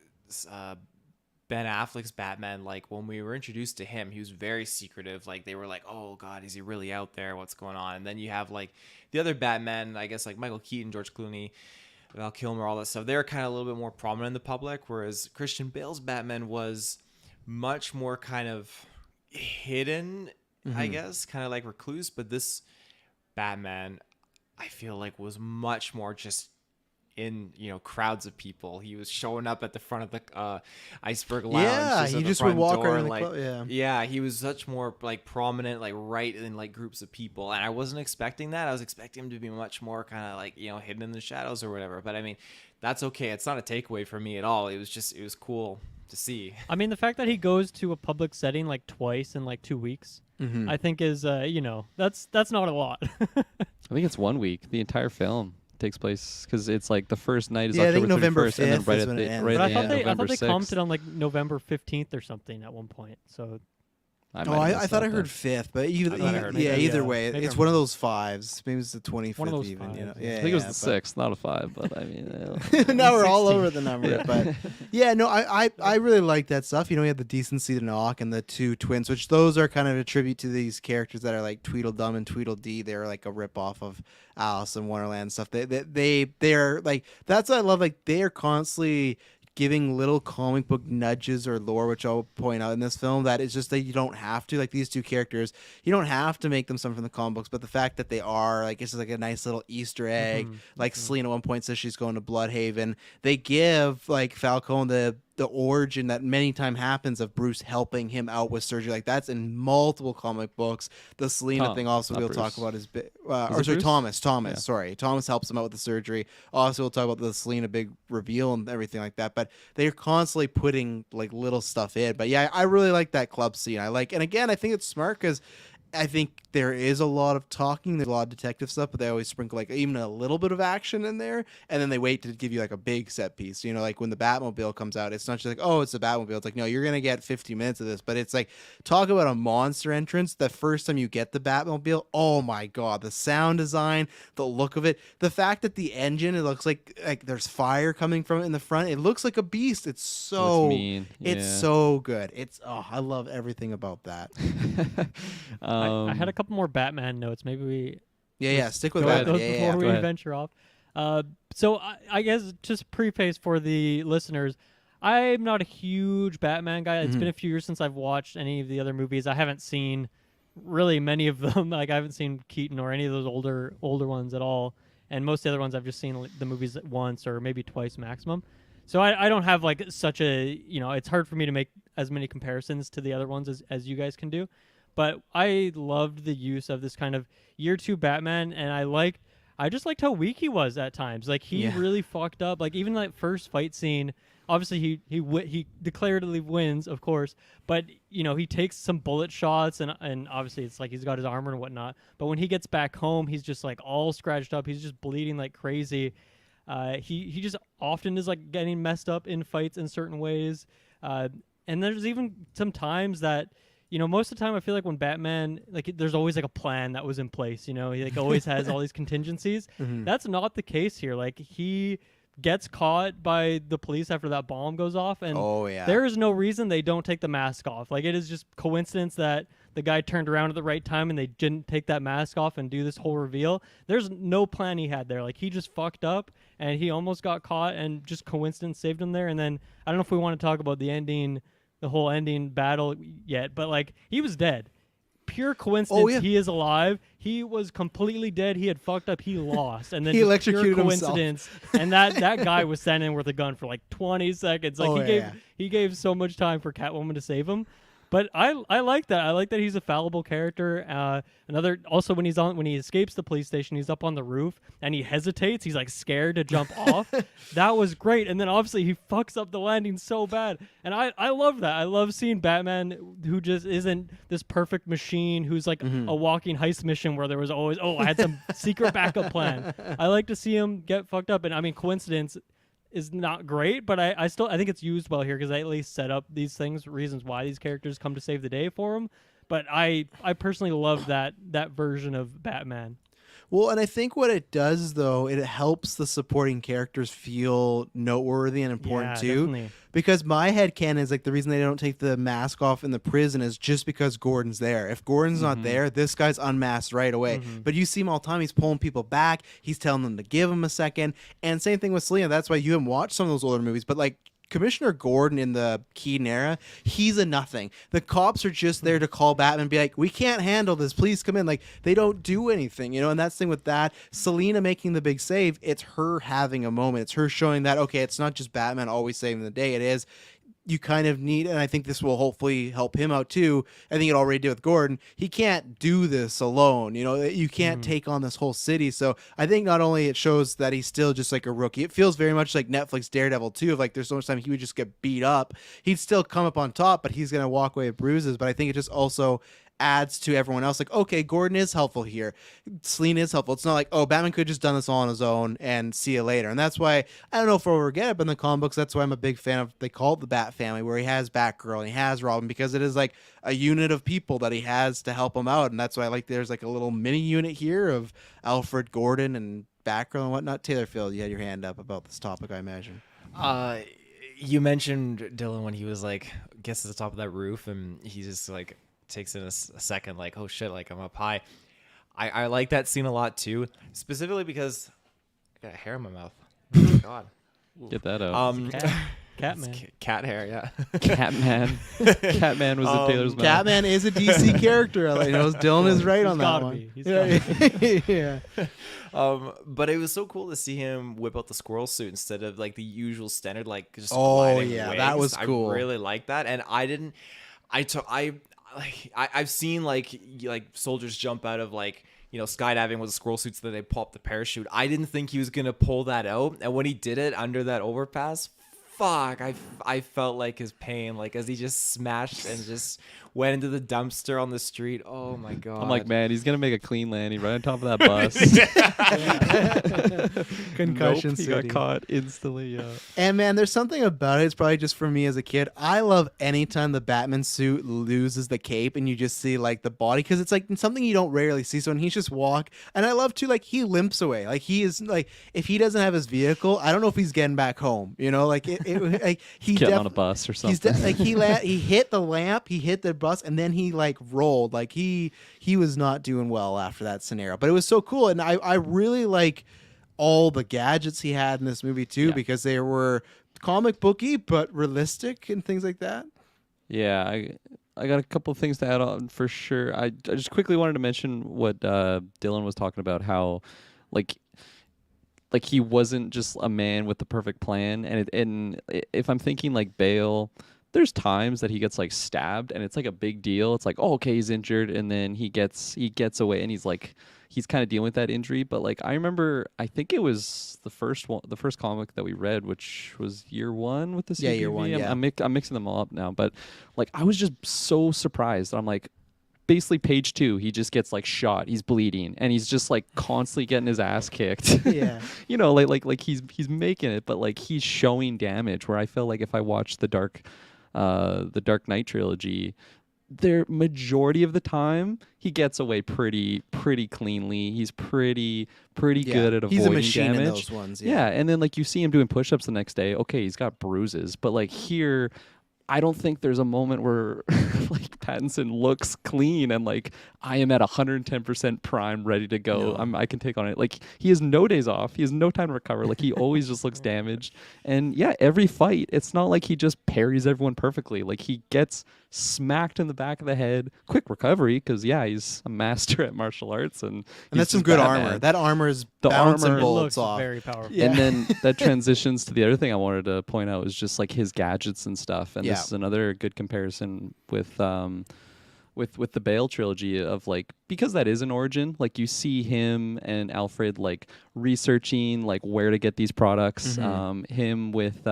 S4: Ben Affleck's Batman, like when we were introduced to him, he was very secretive. Like they were like, oh God, is he really out there? What's going on? And then you have like the other Batman, I guess like Michael Keaton, George Clooney, Val Kilmer, all that stuff. They're kind of a little bit more prominent in the public, whereas Christian Bale's Batman was much more kind of hidden, I guess, kind of like recluse. But this Batman, I feel like, was much more just in, crowds of people. He was showing up at the front of the Iceberg Lounge.
S1: Yeah,
S4: at
S1: he
S4: the
S1: just would
S4: front
S1: walk
S4: door,
S1: around the
S4: like,
S1: club.
S4: yeah, he was such more like prominent, like right in like groups of people, and I wasn't expecting that. I was expecting him to be much more kind of like hidden in the shadows or whatever. But I mean, that's okay. It's not a takeaway for me at all. It was cool to see.
S3: I mean, the fact that he goes to a public setting like twice in like 2 weeks, I think is that's not a lot.
S2: I think it's 1 week. The entire film takes place because it's like the first night is
S1: Yeah, I think
S2: October
S1: November
S2: 31st, and then
S1: 5th
S2: right
S1: is
S2: at
S1: when it
S2: the
S1: ends.
S2: right
S3: But
S2: at
S3: I
S2: the
S3: thought
S2: end,
S3: they
S2: November
S3: commented
S2: 6th.
S3: on like November 15th or something at one point. So
S2: I
S1: thought I heard 5th, but either way,
S3: Maybe
S1: it's
S3: I'm
S1: one of
S3: wrong.
S1: those 5s. Maybe it's the 25th
S3: One of those
S1: even.
S3: 5s,
S1: Yeah,
S2: I think it was the
S1: but-
S2: 6th, not a 5, but I mean,
S1: now we're all
S3: 16.
S1: over the number, but yeah, no, I really like that stuff. You have the decency to knock and the two twins, which those are kind of a tribute to these characters that are like Tweedledum and Tweedledee. They're like a rip off of Alice in Wonderland and stuff. They're like, that's what I love. Like they are constantly giving little comic book nudges or lore, which I'll point out in this film, that it's just that you don't have to, like these two characters, you don't have to make them something from the comic books, but the fact that they are, like, it's just like a nice little Easter egg. Like Selena at one point says she's going to Bloodhaven. They give like Falcone the origin that many times happens of Bruce helping him out with surgery. Like that's in multiple comic books. The Selena thing also
S2: not
S1: we'll talk
S2: Bruce.
S1: about is
S2: it Bruce?
S1: Thomas.
S2: Yeah.
S1: Sorry, Thomas helps him out with the surgery. Also, we'll talk about the Selena big reveal and everything like that. But they're constantly putting like little stuff in. But yeah, I really like that club scene. And again, I think it's smart because I think there is a lot of talking. There's a lot of detective stuff, but they always sprinkle like even a little bit of action in there, and then they wait to give you like a big set piece. Like when the Batmobile comes out, it's not just like, oh, it's the Batmobile. It's like, no, you're gonna get 50 minutes of this, but it's like, talk about a monster entrance. The first time you get the Batmobile, oh my god, the sound design, the look of it, the fact that the engine, it looks like there's fire coming from it in the front. It looks like a beast. It's so
S2: It's mean.
S1: It's
S2: Yeah.
S1: so good. I love everything about that.
S3: I had a couple more Batman notes. Maybe we
S1: Yeah, stick with
S3: go
S1: that.
S3: with those
S1: Yeah,
S3: before
S1: yeah.
S3: we
S2: Go ahead.
S3: venture off. So I guess just preface for the listeners, I'm not a huge Batman guy. It's been a few years since I've watched any of the other movies. I haven't seen really many of them. Like I haven't seen Keaton or any of those older ones at all. And most of the other ones I've just seen the movies once or maybe twice maximum. So I don't have like such a, it's hard for me to make as many comparisons to the other ones as you guys can do. But I loved the use of this kind of year 2 Batman, and I just liked how weak he was at times. Like he really fucked up. Like even that first fight scene, obviously he declaratively wins, of course, but he takes some bullet shots and obviously it's like he's got his armor and whatnot. But when he gets back home, he's just like all scratched up. He's just bleeding like crazy. He just often is like getting messed up in fights in certain ways. And there's even some times that, most of the time I feel like when Batman, like there's always like a plan that was in place, he like always has all these contingencies. That's not the case here. Like he gets caught by the police after that bomb goes off, and there is no reason they don't take the mask off. Like it is just coincidence that the guy turned around at the right time and they didn't take that mask off and do this whole reveal. There's no plan he had there. Like he just fucked up and he almost got caught, and just coincidence saved him there. And then I don't know if we want to talk about the whole ending battle yet, but like he was dead. Pure coincidence. He is alive. He was completely dead. He had fucked up. He lost, and then
S1: He
S3: just
S1: electrocuted
S3: pure
S1: himself.
S3: coincidence. And that guy was standing with a gun for like 20 seconds. Like he gave so much time for Catwoman to save him. But I like that. I like that he's a fallible character. Also when he escapes the police station, he's up on the roof and he hesitates. He's like scared to jump off. That was great. And then obviously he fucks up the landing so bad. And I love that. I love seeing Batman who just isn't this perfect machine who's like a walking heist mission where there was always, I had some secret backup plan. I like to see him get fucked up. And I mean, coincidence is not great, but I think it's used well here because I at least set up these reasons why these characters come to save the day for him. But I personally love that version of Batman.
S1: Well, and I think what it does, though, it helps the supporting characters feel noteworthy and important
S3: Yeah,
S1: too.
S3: definitely.
S1: Because my headcanon is like the reason they don't take the mask off in the prison is just because Gordon's there. If Gordon's not there, this guy's unmasked right away. But you see him all the time. He's pulling people back. He's telling them to give him a second. And same thing with Selena. That's why you haven't watched some of those older movies. But like Commissioner Gordon in the Keaton era, he's a nothing. The cops are just there to call Batman and be like, we can't handle this. Please come in. Like, they don't do anything, you know? And that's the thing with that. Selena making the big save, it's her having a moment. It's her showing that, okay, it's not just Batman always saving the day. It is, you kind of need, and I think this will hopefully help him out too. I think it already did with Gordon. He can't do this alone. You know, you can't take on this whole city. So I think not only it shows that he's still just like a rookie, it feels very much like Netflix Daredevil too. Of like, there's so much time he would just get beat up. He'd still come up on top, but he's going to walk away with bruises. But I think it just also adds to everyone else. Like, okay, Gordon is helpful here. Selena is helpful. It's not like, oh, Batman could have just done this all on his own and see you later. And that's why, I don't know if we'll ever get it, but in the comic books, that's why I'm a big fan of, they call it the Bat Family, where he has Batgirl and he has Robin, because it is like a unit of people that he has to help him out. And that's why I like there's like a little mini unit here of Alfred, Gordon, and Batgirl and whatnot. Taylor Field, you had your hand up about this topic, I imagine.
S4: You mentioned Dylan when he was like, gets to the top of that roof and he just like takes in a second, like, oh shit, like I'm up high. I like that scene a lot too, specifically because I got a hair in my mouth. Oh my god.
S2: Get that out.
S3: Catman.
S4: Cat hair, yeah.
S2: Catman. Catman was in Taylor's mouth.
S1: Catman is a DC character. I know Dylan is right on that
S3: gotta
S1: one.
S3: be. He's gotta
S1: Yeah.
S4: But it was so cool to see him whip out the squirrel suit instead of like the usual standard, like just
S1: Oh,
S4: gliding
S1: yeah,
S4: wings.
S1: that was cool.
S4: I really liked that, and I've seen like soldiers jump out of like, you know, skydiving with the squirrel suits, that they pop the parachute. I didn't think he was gonna pull that out, and when he did it under that overpass, fuck, I felt like his pain, like as he just smashed and just went into the dumpster on the street. Oh my god!
S2: I'm like, man, he's gonna make a clean landing right on top of that bus.
S1: Concussion
S2: Nope, he
S1: City.
S2: got caught instantly. Yeah.
S1: And man, there's something about it. It's probably just for me as a kid. I love anytime the Batman suit loses the cape and you just see like the body, because it's like something you don't rarely see. So when he's just walk, and I love too, like he limps away. Like he is like, if he doesn't have his vehicle, I don't know if he's getting back home. You know, like like he
S2: Getting on a bus or something.
S1: He's like he hit the lamp, he hit the bus, and then he like rolled. Like he was not doing well after that scenario. But it was so cool, and I really like all the gadgets he had in this movie too,
S2: Yeah.
S1: because they were comic booky but realistic and things like that.
S2: Yeah, I got a couple of things to add on for sure. I just quickly wanted to mention what Dylan was talking about, how like he wasn't just a man with the perfect plan, and if I'm thinking like Bale, there's times that he gets like stabbed and it's like a big deal. It's like, oh, okay, he's injured, and then he gets away and he's kind of dealing with that injury. But like I remember, I think it was the first comic that we read, which was year one with the CPV.
S1: Yeah, year one, yeah.
S2: I'm mixing them all up now, but like I was just so surprised. I'm like, basically page 2, he just gets like shot, he's bleeding, and he's just like constantly getting his ass kicked.
S1: Yeah.
S2: You know, like he's making it, but like he's showing damage, where I feel like if I watched the Dark Knight trilogy, the majority of the time he gets away pretty cleanly. He's pretty good at avoiding
S1: He's a machine
S2: damage.
S1: in those ones.
S2: Yeah, and then like you see him doing push-ups the next day. Okay, he's got bruises, but like here, I don't think there's a moment where like Pattinson looks clean and like I am at 110% prime, ready to go.
S1: No.
S2: I can take on it. Like he has no days off. He has no time to recover. Like he always just looks damaged. And yeah, every fight, it's not like he just parries everyone perfectly. Like he gets smacked in the back of the head. Quick recovery, because yeah, he's a master at martial arts, and
S1: that's some good armor. That armor is
S2: The
S1: bouncing
S2: armor
S1: bullets
S3: looks
S1: off.
S3: very powerful.
S1: Yeah.
S2: And then that transitions to the other thing I wanted to point out, is just like his gadgets and stuff. And this is another good comparison with the Bale trilogy of like, because that is an origin, like you see him and Alfred like researching like where to get these products. Him with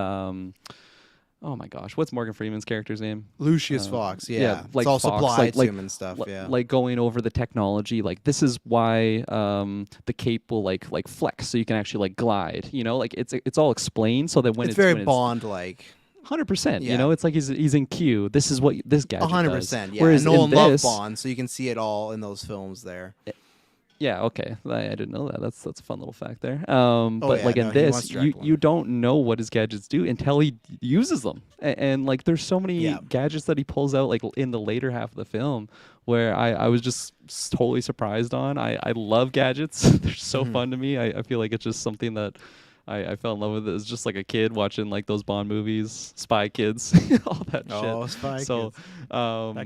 S2: oh my gosh, what's Morgan Freeman's character's name?
S1: Lucius Fox,
S2: like
S1: it's all
S2: Fox,
S1: supplied to
S2: like
S1: him and stuff, yeah.
S2: Like going over the technology, like this is why the cape will like flex, so you can actually like glide. You know, like it's all explained, so that when
S1: it's very Bond-like.
S2: 100%.
S1: Yeah.
S2: You know, it's like he's in Q. This is what this gadget
S1: 100%,
S2: does.
S1: yeah.
S2: Whereas
S1: and Nolan
S2: in
S1: loved
S2: this,
S1: Bond, so you can see it all in those films there.
S2: Yeah, okay. I didn't know that. That's a fun little fact there.
S1: Oh,
S2: But
S1: yeah,
S2: like
S1: no,
S2: in
S1: he wants
S2: this, you
S1: Kirklin.
S2: you don't know what his gadgets do until he uses them. And like there's so many
S1: Yeah.
S2: gadgets that he pulls out like in the later half of the film where I was just totally surprised on. I love gadgets. They're so
S1: Mhm.
S2: fun to me. I feel like it's just something that I fell in love with it as just like a kid watching like those Bond movies, Spy Kids, all that
S1: Oh,
S2: shit.
S1: Spy
S2: So
S1: Kids.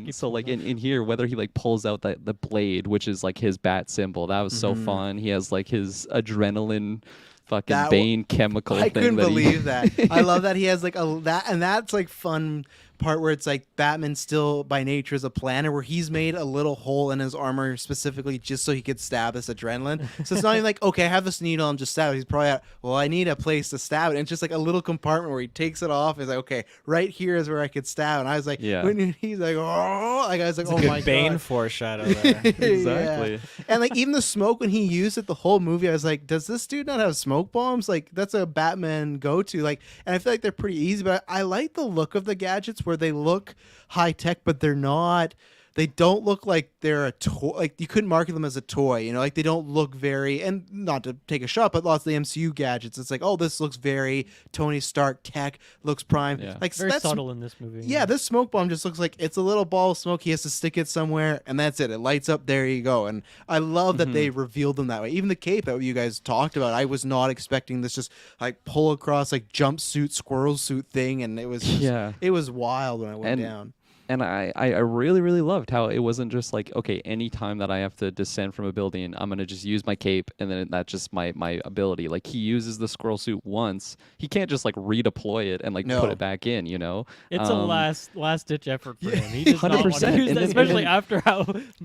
S3: keeps
S2: so
S3: coming
S2: like
S3: up.
S2: in here, whether he like pulls out the blade, which is like his bat symbol, that was so
S1: Mhm.
S2: fun. He has like his adrenaline fucking
S1: That w-
S2: Bane chemical
S1: I
S2: thing
S1: couldn't
S2: that
S1: believe that.
S2: he
S1: I love that he has like a that, and that's like fun part where it's like Batman still by nature is a planner, where he's made a little hole in his armor specifically just so he could stab this adrenaline. So it's not even like, okay, I have this needle, I'm just stab it. He's probably at, well, I need a place to stab it. And it's just like a little compartment where he takes it off. He's like, okay, right here is where I could stab. And I was like,
S2: Yeah.
S1: when he's like, oh, like I was like,
S4: It's a
S1: oh
S4: good
S1: my
S4: Bane
S1: god.
S4: foreshadow there.
S2: Exactly.
S1: Yeah. And like even the smoke when he used it the whole movie, I was like, does this dude not have smoke bombs? Like that's a Batman go to. Like, and I feel like they're pretty easy, but I like the look of the gadgets where they look high tech, but they're not. They don't look like they're a toy. Like you couldn't market them as a toy, you know. Like they don't look very, and not to take a shot, but lots of the MCU gadgets. It's like, oh, this looks very Tony Stark tech. Looks prime.
S2: Yeah.
S1: Like
S3: Very
S1: that's
S3: subtle in this movie.
S1: yeah, this smoke bomb just looks like it's a little ball of smoke. He has to stick it somewhere, and that's it. It lights up. There you go. And I love that they revealed them that way. Even the cape that you guys talked about, I was not expecting this just like pull across like jumpsuit, squirrel suit thing, and it was just,
S2: Yeah.
S1: it was wild when I went
S2: And
S1: down.
S2: And I really, really loved how it wasn't just like, okay, any time that I have to descend from a building, I'm going to just use my cape and then that's just my ability. Like he uses the squirrel suit once. He can't just like redeploy it and like
S1: No.
S2: put it back in, you know?
S3: It's a last ditch effort for him. He does not want to
S2: 100%.
S3: use
S2: And
S3: that,
S2: then-
S3: especially
S2: and
S3: after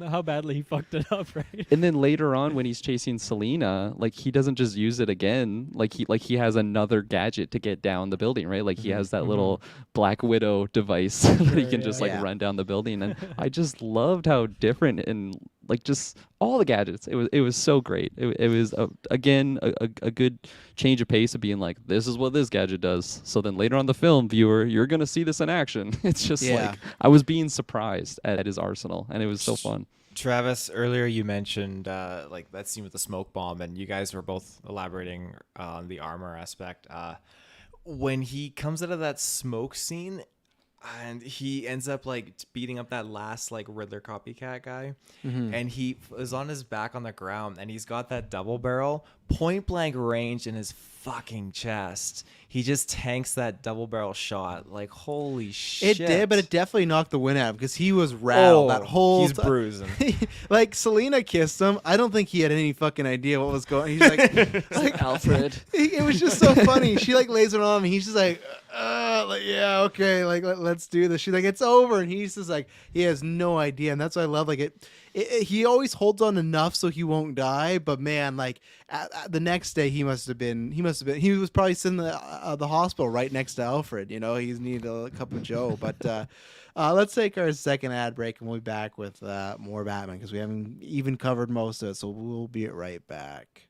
S3: how badly he fucked it up, right?
S2: And then later on when he's chasing Selena, like he doesn't just use it again. Like he has another gadget to get down the building, right? Like he has that little Black Widow device that he can
S3: yeah.
S2: just like
S1: Yeah.
S2: run down the building. And I just loved how different and like just all the gadgets. It was so great. It was again a good change of pace of being like, this is what this gadget does. So then later on the film, viewer, you're gonna see this in action. It's just
S1: Yeah.
S2: like I was being surprised at his arsenal, and it was so fun.
S4: Travis, earlier you mentioned like that scene with the smoke bomb, and you guys were both elaborating on the armor aspect. When he comes out of that smoke scene, and he ends up like beating up that last like Riddler copycat guy, and he is on his back on the ground, and he's got that double barrel point blank range in his fucking chest. He just tanks that double barrel shot. Like holy shit!
S1: It did, but it definitely knocked the wind out of him because he was rattled that whole
S4: he's
S1: ti-
S4: bruising.
S1: Like Selena kissed him. I don't think he had any fucking idea what was going. He's like,
S2: Alfred.
S1: it was just so funny. She like lays it on him. And he's just like yeah, okay, like let's do this. She's like, it's over, and he's just like, he has no idea, and that's why I love like it. He always holds on enough so he won't die, but man, like the next day he was probably sitting in the hospital right next to Alfred. You know, he's needed a cup of Joe. But let's take our second ad break, and we'll be back with more Batman because we haven't even covered most of it. So we'll be right back.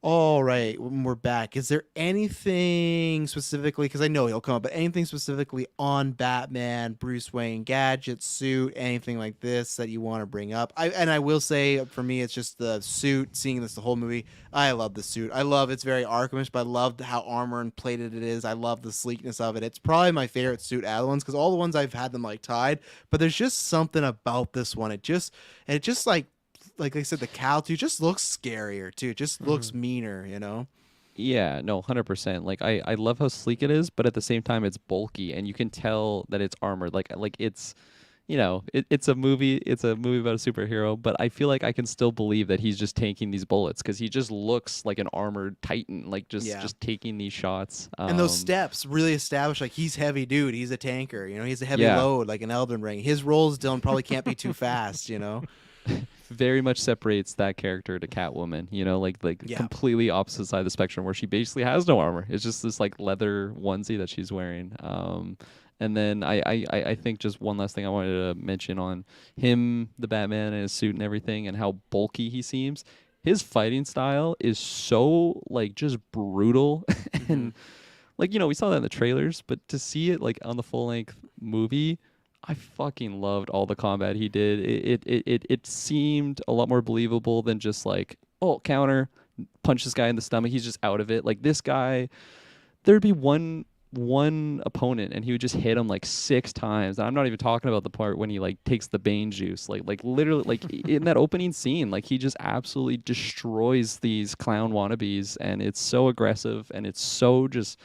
S1: All right, we're back. Is there anything specifically, because I know he'll come up, but anything specifically on Batman, Bruce Wayne, gadget, suit, anything like this that you want to bring up? I will say, for me, it's just the suit, seeing this the whole movie. I love the suit. I love it's very Arkhamish, but I love how armor and plated it is. I love the sleekness of it. It's probably my favorite suit out of the ones, because all the ones I've had them like tied, but there's just something about this one. It just like I said, the cowl too just looks scarier too. It just looks meaner, you know.
S2: Yeah, no, 100%. Like I love how sleek it is, but at the same time it's bulky and you can tell that it's armored. Like it's you know, it's a movie about a superhero, but I feel like I can still believe that he's just tanking these bullets because he just looks like an armored titan, like just taking these shots.
S1: And those steps really establish like he's heavy dude. He's a tanker, you know. He's a heavy
S2: Yeah.
S1: load like an Elden Ring. His rolls Dylan probably can't be too fast, you know.
S2: very much separates that character to Catwoman, you know, like
S1: Yeah.
S2: completely opposite side of the spectrum where she basically has no armor. It's just this like leather onesie that she's wearing. And then I think just one last thing I wanted to mention on him, the Batman and his suit and everything and how bulky he seems. His fighting style is so like just brutal and like, you know, we saw that in the trailers, but to see it like on the full length movie, I fucking loved all the combat he did. It seemed a lot more believable than just like, oh, counter, punch this guy in the stomach, he's just out of it. Like this guy, there'd be one opponent and he would just hit him like 6 times. And I'm not even talking about the part when he like takes the Bane juice. Like literally like in that opening scene, like he just absolutely destroys these clown wannabes, and it's so aggressive and it's so just,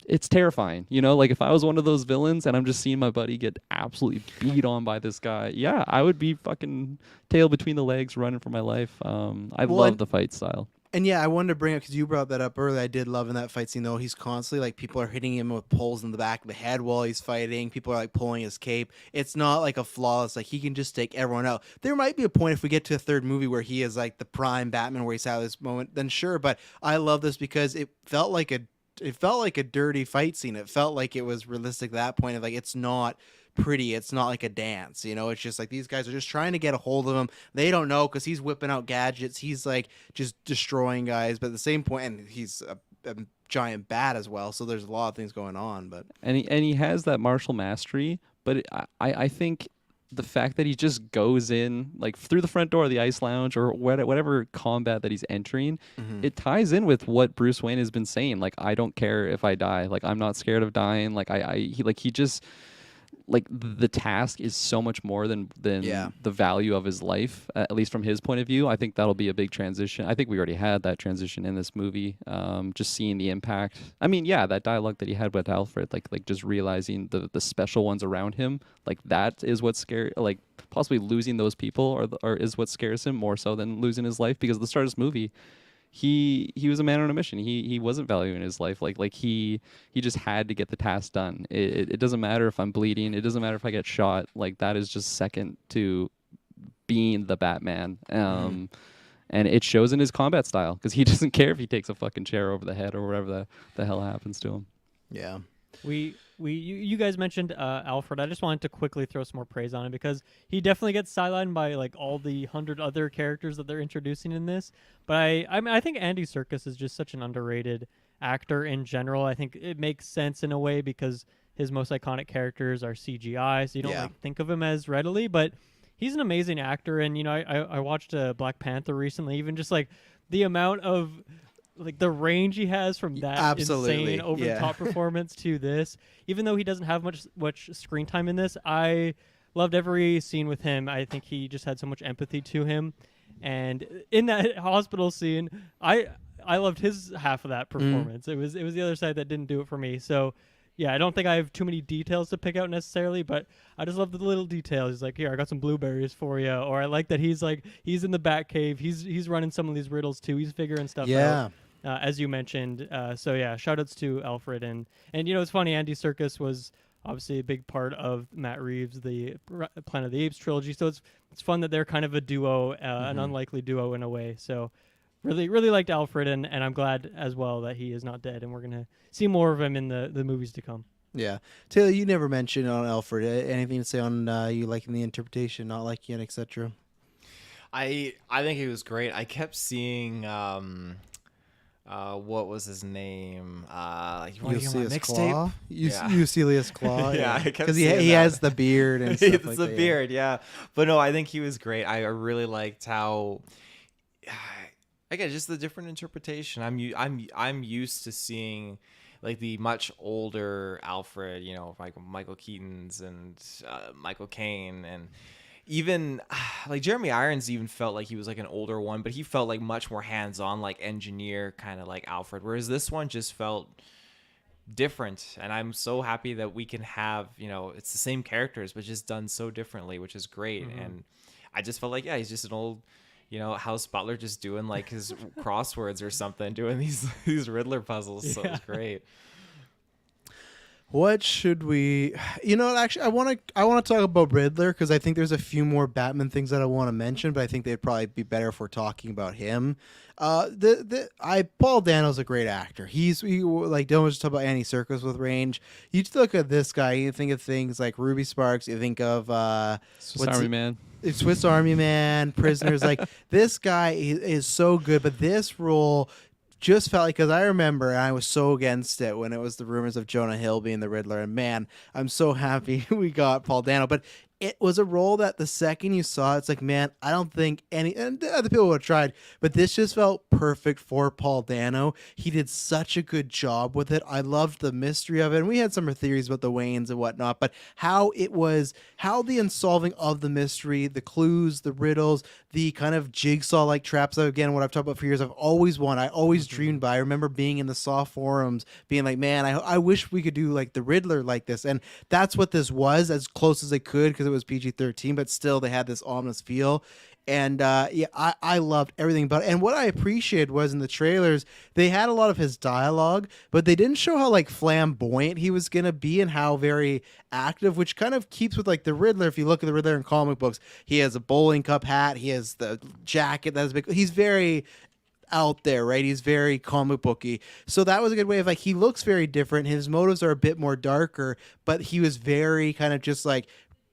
S2: it's terrifying, you know? Like if I was one of those villains and I'm just seeing my buddy get absolutely beat on by this guy, yeah, I would be fucking tail between the legs running for my life. I love the fight style.
S1: And yeah, I wanted to bring up, because you brought that up earlier. I did love in that fight scene, though, he's constantly like, people are hitting him with poles in the back of the head while he's fighting. People are like pulling his cape. It's not like a flawless, like he can just take everyone out. There might be a point if we get to a third movie where he is like the prime Batman, where he's had this moment, then sure. But I love this because it felt like a dirty fight scene. It felt like it was realistic at that point of like, it's not pretty, it's not like a dance, you know, it's just like these guys are just trying to get a hold of him. They don't know, because he's whipping out gadgets, he's like just destroying guys, but at the same point, and he's a giant bat as well, so there's a lot of things going on. But
S2: And he has that martial mastery, but I think the fact that he just goes in like through the front door of the ice lounge or whatever combat that he's entering, it ties in with what Bruce Wayne has been saying. Like, I don't care if I die. Like, I'm not scared of dying. Like he just, like the task is so much more than the value of his life, at least from his point of view. I think that'll be a big transition. I think we already had that transition in this movie. Just seeing the impact. I mean, yeah, that dialogue that he had with Alfred, like just realizing the special ones around him, like that is what's scary. Like possibly losing those people or is what scares him more so than losing his life, because at the start of this movie, he was a man on a mission. He wasn't valuing his life. Like he just had to get the task done. It doesn't matter if I'm bleeding. It doesn't matter if I get shot. Like that is just second to being the Batman. And it shows in his combat style, because he doesn't care if he takes a fucking chair over the head or whatever the hell happens to him.
S1: yeah.
S3: You guys mentioned Alfred. I just wanted to quickly throw some more praise on him, because he definitely gets sidelined by like all the 100 other characters that they're introducing in this. But I mean, I think Andy Serkis is just such an underrated actor in general. I think it makes sense in a way because his most iconic characters are CGI, so you don't like think of him as readily. But he's an amazing actor, and you know, I watched Black Panther recently. Even just like the amount of like the range he has from that insane over the top performance to this, even though he doesn't have much screen time in this, I loved every scene with him. I think he just had so much empathy to him, and in that hospital scene, I loved his half of that performance. It was the other side that didn't do it for me. So yeah, I don't think I have too many details to pick out necessarily, but I just love the little details. He's like, here, I got some blueberries for you. Or I like that he's in the Batcave. He's running some of these riddles too. He's figuring stuff out. As you mentioned. So yeah, shoutouts to Alfred. And you know, it's funny, Andy Serkis was obviously a big part of Matt Reeves' the Planet of the Apes trilogy. So it's fun that they're kind of a duo, an unlikely duo in a way. So really liked Alfred, and I'm glad as well that he is not dead, and we're going to see more of him in the movies to come.
S1: Yeah. Taylor, you never mentioned on Alfred. Anything to say on you liking the interpretation, not liking it, etc.?
S4: I think he was great. I kept seeing what was his name?
S1: Eusebius Claw? Eusebius Claw.
S4: Yeah,
S1: because he has the beard and stuff
S4: it's the beard, yeah. But no, I think he was great. I really liked how, again, just the different interpretation. I'm used to seeing like the much older Alfred, you know, like Michael Keaton's and Michael Caine, and even like Jeremy Irons even felt like he was like an older one, but he felt like much more hands-on, like engineer kind of like Alfred, whereas this one just felt different. And I'm so happy that we can have, you know, it's the same characters but just done so differently, which is great. And I just felt like, yeah, he's just an old, you know, house butler just doing like his crosswords or something, doing these Riddler puzzles. So it was great.
S1: What should we? You know, actually, I want to talk about Riddler, because I think there's a few more Batman things that I want to mention, but I think they'd probably be better if we're talking about him. Paul Dano's a great actor. Like Dylan was just talking about Andy Serkis with range. You just look at this guy, you think of things like Ruby Sparks. You think of
S2: Swiss Army Man.
S1: Swiss Army Man, Prisoners. Like this guy is so good, but this role just felt like, because I remember I was so against it when it was the rumors of Jonah Hill being the Riddler, and man, I'm so happy we got Paul Dano. But it was a role that the second you saw, it's like, man, I don't think any, and the other people would have tried, but this just felt perfect for Paul Dano. He did such a good job with it. I loved the mystery of it, and we had some theories about the Waynes and whatnot, but how the unsolving of the mystery, the clues, the riddles, the kind of jigsaw-like traps, again, what I've talked about for years, I've always wanted, I always dreamed by. I remember being in the Saw forums, being like, man, I wish we could do like the Riddler like this, and that's what this was, as close as they could, because it was PG-13, but still they had this ominous feel. And I loved everything about it. And what I appreciated was in the trailers, they had a lot of his dialogue, but they didn't show how like flamboyant he was going to be and how very active, which kind of keeps with like the Riddler. If you look at the Riddler in comic books, he has a bowling cup hat, he has the jacket that's big. He's very out there, right? He's very comic booky. So that was a good way of like, he looks very different. His motives are a bit more darker, but he was very kind of just like,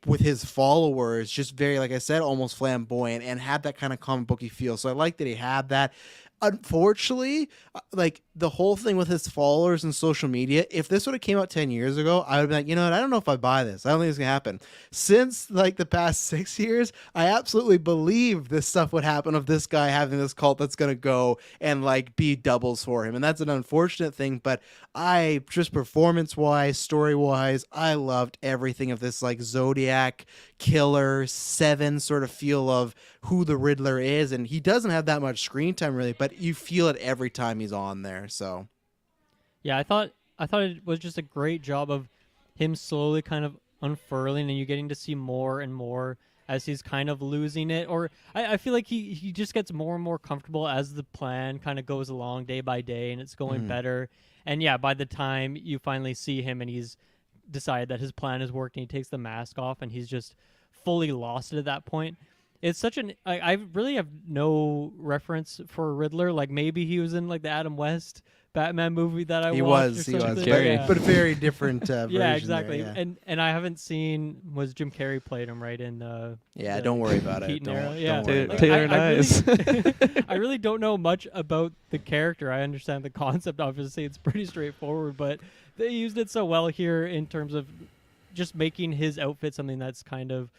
S1: with his followers, just very, like I said, almost flamboyant and had that kind of comic booky feel. So I like that he had that. Unfortunately, like the whole thing with his followers and social media, if this would have came out 10 years ago, I would be like, you know what, I don't know if I buy this. I don't think it's gonna happen. Since like the past 6 years, I absolutely believe this stuff would happen of this guy having this cult that's gonna go and like be doubles for him. And that's an unfortunate thing, but I just performance wise, story wise, I loved everything of this like Zodiac killer 7 sort of feel of who the Riddler is. And he doesn't have that much screen time really, but you feel it every time he's on there. So
S3: Yeah, I thought it was just a great job of him slowly kind of unfurling, and you getting to see more and more as he's kind of losing it. Or I feel like he just gets more and more comfortable as the plan kind of goes along day by day, and it's going better. And yeah, by the time you finally see him and he's decided that his plan has worked and he takes the mask off and he's just fully lost it at that point. It's such an I really have no reference for Riddler. Like maybe he was in like the Adam West Batman movie that I watched.
S1: He was,
S2: Scary.
S1: but a very different version.
S3: Yeah, exactly.
S1: There, yeah.
S3: And I haven't seen, was Jim Carrey played him right in
S1: Yeah,
S3: the
S1: don't worry about it.
S3: Keaton
S1: Don't,
S3: era?
S1: don't
S3: Yeah.
S1: worry about
S2: Taylor
S1: it.
S2: Nice.
S3: I really don't know much about the character. I understand the concept, obviously. It's pretty straightforward, but they used it so well here in terms of just making his outfit something that's kind of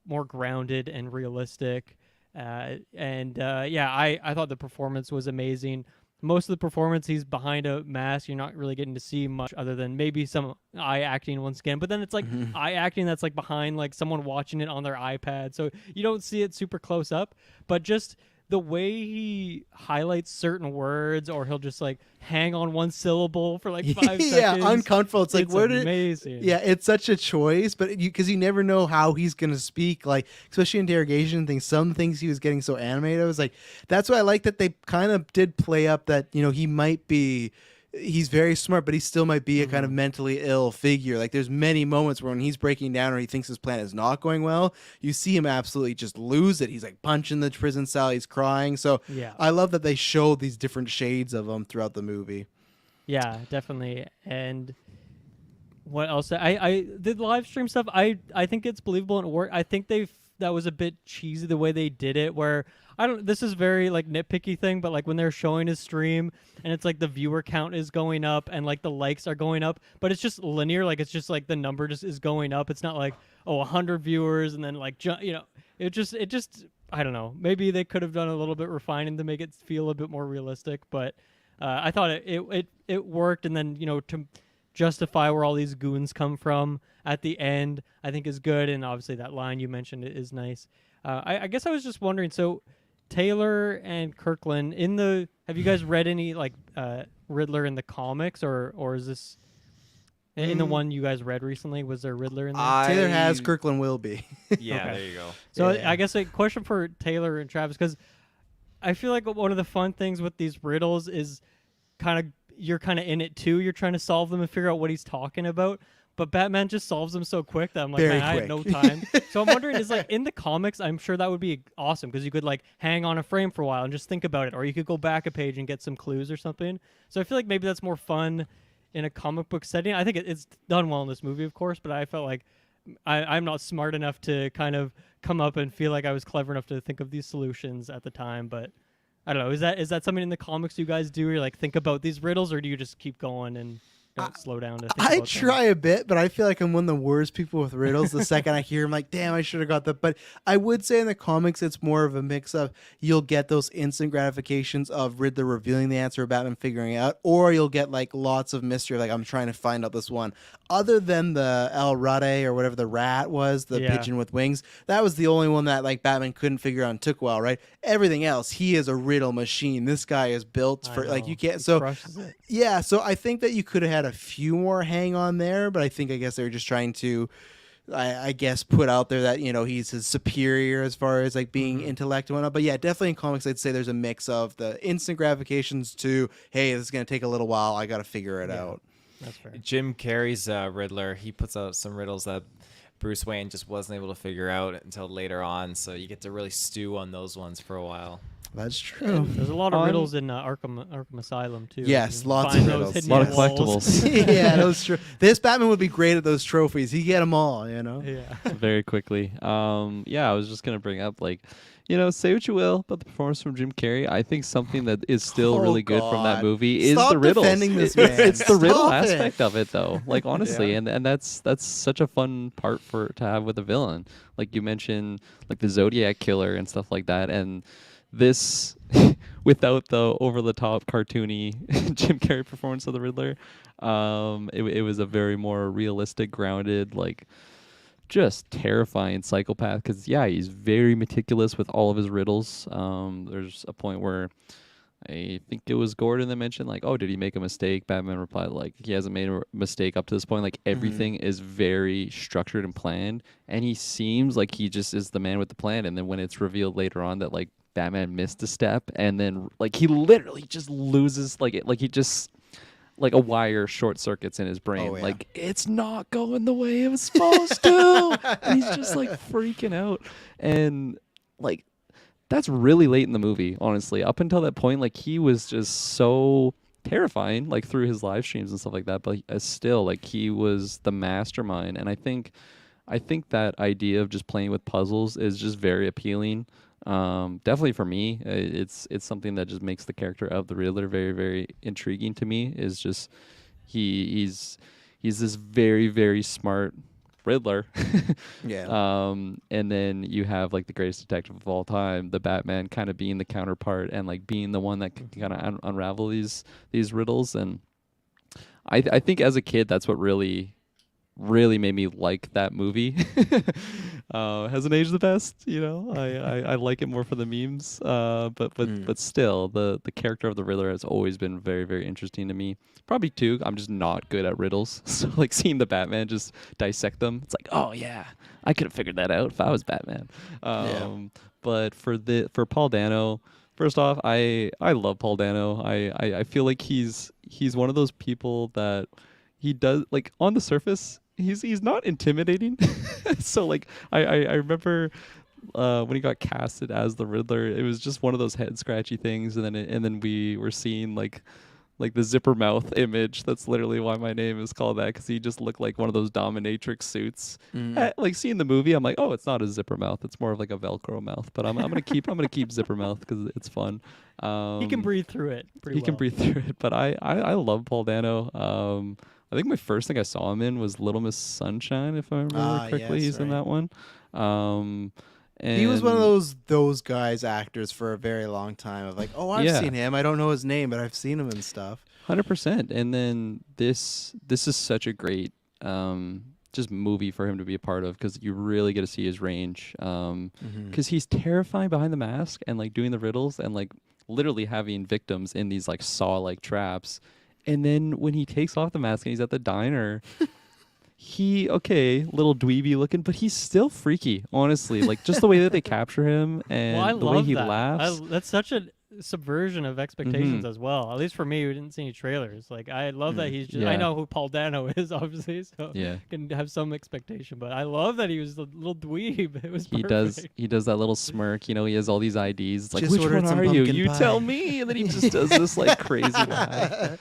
S3: more grounded and realistic. I thought the performance was amazing. Most of the performance, he's behind a mask. You're not really getting to see much other than maybe some eye acting once again. But then it's like eye acting that's like behind like someone watching it on their iPad. So you don't see it super close up. But just the way he highlights certain words, or he'll just like hang on one syllable for like 5 seconds.
S1: Yeah, uncomfortable. It's like, where did
S3: amazing.
S1: Yeah, it's such a choice, but because you never know how he's gonna speak. Like, especially interrogation things. Some things he was getting so animated. I was like, that's why I like that they kind of did play up that, you know, he might be. He's very smart, but he still might be a kind of mentally ill figure. Like there's many moments where when he's breaking down or he thinks his plan is not going well, you see him absolutely just lose it. He's like punching the prison cell. He's crying. So
S3: Yeah.
S1: I love that they show these different shades of him throughout the movie.
S3: Yeah, definitely. And what else? I did live stream stuff. I think it's believable and it worked. I think that was a bit cheesy the way they did it, where this is very like nitpicky thing, but like when they're showing his stream and it's like the viewer count is going up and like the likes are going up, but it's just linear. Like it's just like the number just is going up. It's not like, 100 viewers and then like, it just, I don't know. Maybe they could have done a little bit refining to make it feel a bit more realistic, but I thought it worked. And then, to justify where all these goons come from at the end, I think is good. And obviously that line you mentioned is nice. I guess I was just wondering, so Taylor and Kirklin, have you guys read any like Riddler in the comics, or is this in the one you guys read recently? Was there Riddler in there?
S1: Taylor has, Kirkland will be.
S4: Yeah,
S3: Okay.
S4: there you go.
S3: So
S1: Yeah.
S3: I guess a question for Taylor and Travis, because I feel like one of the fun things with these riddles is you're kind of in it too. You're trying to solve them and figure out what he's talking about. But Batman just solves them so quick that I'm like,
S1: Very
S3: man, I had no
S1: quick.
S3: time. So I'm wondering, is like in the comics, I'm sure that would be awesome because you could like hang on a frame for a while and just think about it, or you could go back a page and get some clues or something. So I feel like maybe that's more fun in a comic book setting. I think it's done well in this movie, of course, but I felt like I'm not smart enough to kind of come up and feel like I was clever enough to think of these solutions at the time. But I don't know. Is that something in the comics you guys do? Or like think about these riddles, or do you just keep going and don't slow down to think
S1: I
S3: about
S1: try a bit, but I feel like I'm one of the worst people with riddles. The second I hear, I'm like, damn, I should have got that. But I would say in the comics, it's more of a mix of you'll get those instant gratifications of Riddler revealing the answer, or Batman figuring it out, or you'll get like lots of mystery. Like I'm trying to find out this one. Other than the El Rade or whatever the rat was, the
S3: Yeah.
S1: pigeon with wings, that was the only one that like Batman couldn't figure out and took a while, right? Everything else, he is a riddle machine. This guy is built
S3: I
S1: for like
S3: know.
S1: you can't.
S3: He
S1: So
S3: crushes it.
S1: yeah, so I think that you could have had a few more hang on there, but I guess they were just trying to, I guess, put out there that he's his superior as far as like being intellect and whatnot. But yeah, definitely in comics, I'd say there's a mix of the instant gratifications to, hey, this is gonna take a little while, I got to figure it out.
S3: That's fair.
S4: Jim Carrey's Riddler, he puts out some riddles that Bruce Wayne just wasn't able to figure out until later on, so you get to really stew on those ones for a while.
S1: That's true.
S3: There's a lot of riddles in Arkham Asylum too.
S1: Yes,
S3: You can
S1: lots
S3: find
S1: of
S3: those
S1: riddles.
S3: hidden
S2: A lot of
S3: in walls.
S2: collectibles.
S1: Yeah, those true. This Batman would be great at those trophies. He'd get them all.
S3: Yeah.
S2: Very quickly. I was just gonna bring up say what you will about the performance from Jim Carrey. I think something that is still
S1: Oh,
S2: really good from that
S1: God.
S2: movie is
S1: Stop
S2: the riddles.
S1: defending this man.
S2: It's the riddle
S1: Stop it.
S2: aspect of it, though. Like honestly,
S1: Yeah.
S2: and that's such a fun part to have with a villain. Like you mentioned, like the Zodiac killer and stuff like that, and this without the over the top cartoony Jim Carrey performance of the Riddler, it was a very more realistic, grounded, like just terrifying psychopath. Because he's very meticulous with all of his riddles. There's a point where I think it was Gordon that mentioned like, oh, did he make a mistake? Batman replied like, he hasn't made a mistake up to this point. Like everything is very structured and planned, and he seems like he just is the man with the plan. And then when it's revealed later on that like Batman missed a step, and then like he literally just loses like he just like a wire short circuits in his brain.
S1: Oh, yeah.
S2: Like it's not going the way it was supposed to. And he's just like freaking out, and like that's really late in the movie, honestly. Up until that point, like he was just so terrifying, like through his live streams and stuff like that. But still, like he was the mastermind, and I think that idea of just playing with puzzles is just very appealing. Definitely for me, it's something that just makes the character of the Riddler very, very intriguing to me. Is just he's this very, very smart Riddler.
S1: Yeah.
S2: And then you have like the greatest detective of all time, the Batman, kind of being the counterpart and like being the one that can kind of unravel these riddles. And I think as a kid, that's what really made me like that movie. Hasn't aged the best, I like it more for the memes. But still, the character of the Riddler has always been very, very interesting to me. Probably too, I'm just not good at riddles. So like seeing the Batman just dissect them, it's like, oh yeah, I could have figured that out if I was Batman. But for Paul Dano, first off, I love Paul Dano. I feel like he's one of those people that he does like on the surface. He's not intimidating. So like I remember when he got casted as the Riddler, it was just one of those head scratchy things, and then we were seeing like the zipper mouth image. That's literally why my name is called that, because he just looked like one of those dominatrix suits. Like seeing the movie, I'm like, oh, it's not a zipper mouth. It's more of like a Velcro mouth. But I'm gonna keep zipper mouth because it's fun.
S3: He can breathe through it.
S2: He can breathe through it. But I love Paul Dano. I think my first thing I saw him in was Little Miss Sunshine, if I remember correctly.
S1: Yes,
S2: He's in
S1: right.
S2: that one. And
S1: He was one of those guys actors for a very long time. Of like, oh, I've
S2: Yeah.
S1: seen him. I don't know his name, but I've seen him and stuff.
S2: 100%. And then this is such a great just movie for him to be a part of, because you really get to see his range. Because he's terrifying behind the mask and like doing the riddles and like literally having victims in these like saw-like traps. And then when he takes off the mask and he's at the diner, little dweeby looking, but he's still freaky, honestly. Like just the way that they capture him and
S3: I
S2: the way
S3: love
S2: he
S3: that.
S2: laughs.
S3: That's such a subversion of expectations as well. At least for me, we didn't see any trailers. Like I love that he's just. I
S2: Yeah.
S3: know who Paul Dano is, obviously, so
S2: Yeah.
S3: can have some expectation. But I love that he was a little dweeb. It was
S2: He
S3: perfect.
S2: does that little smirk, he has all these IDs. It's like,
S1: Just
S2: which
S1: ordered
S2: one
S1: some
S2: are you?
S1: pumpkin
S2: You
S1: pie.
S2: tell me. And then he just does this like crazy laugh.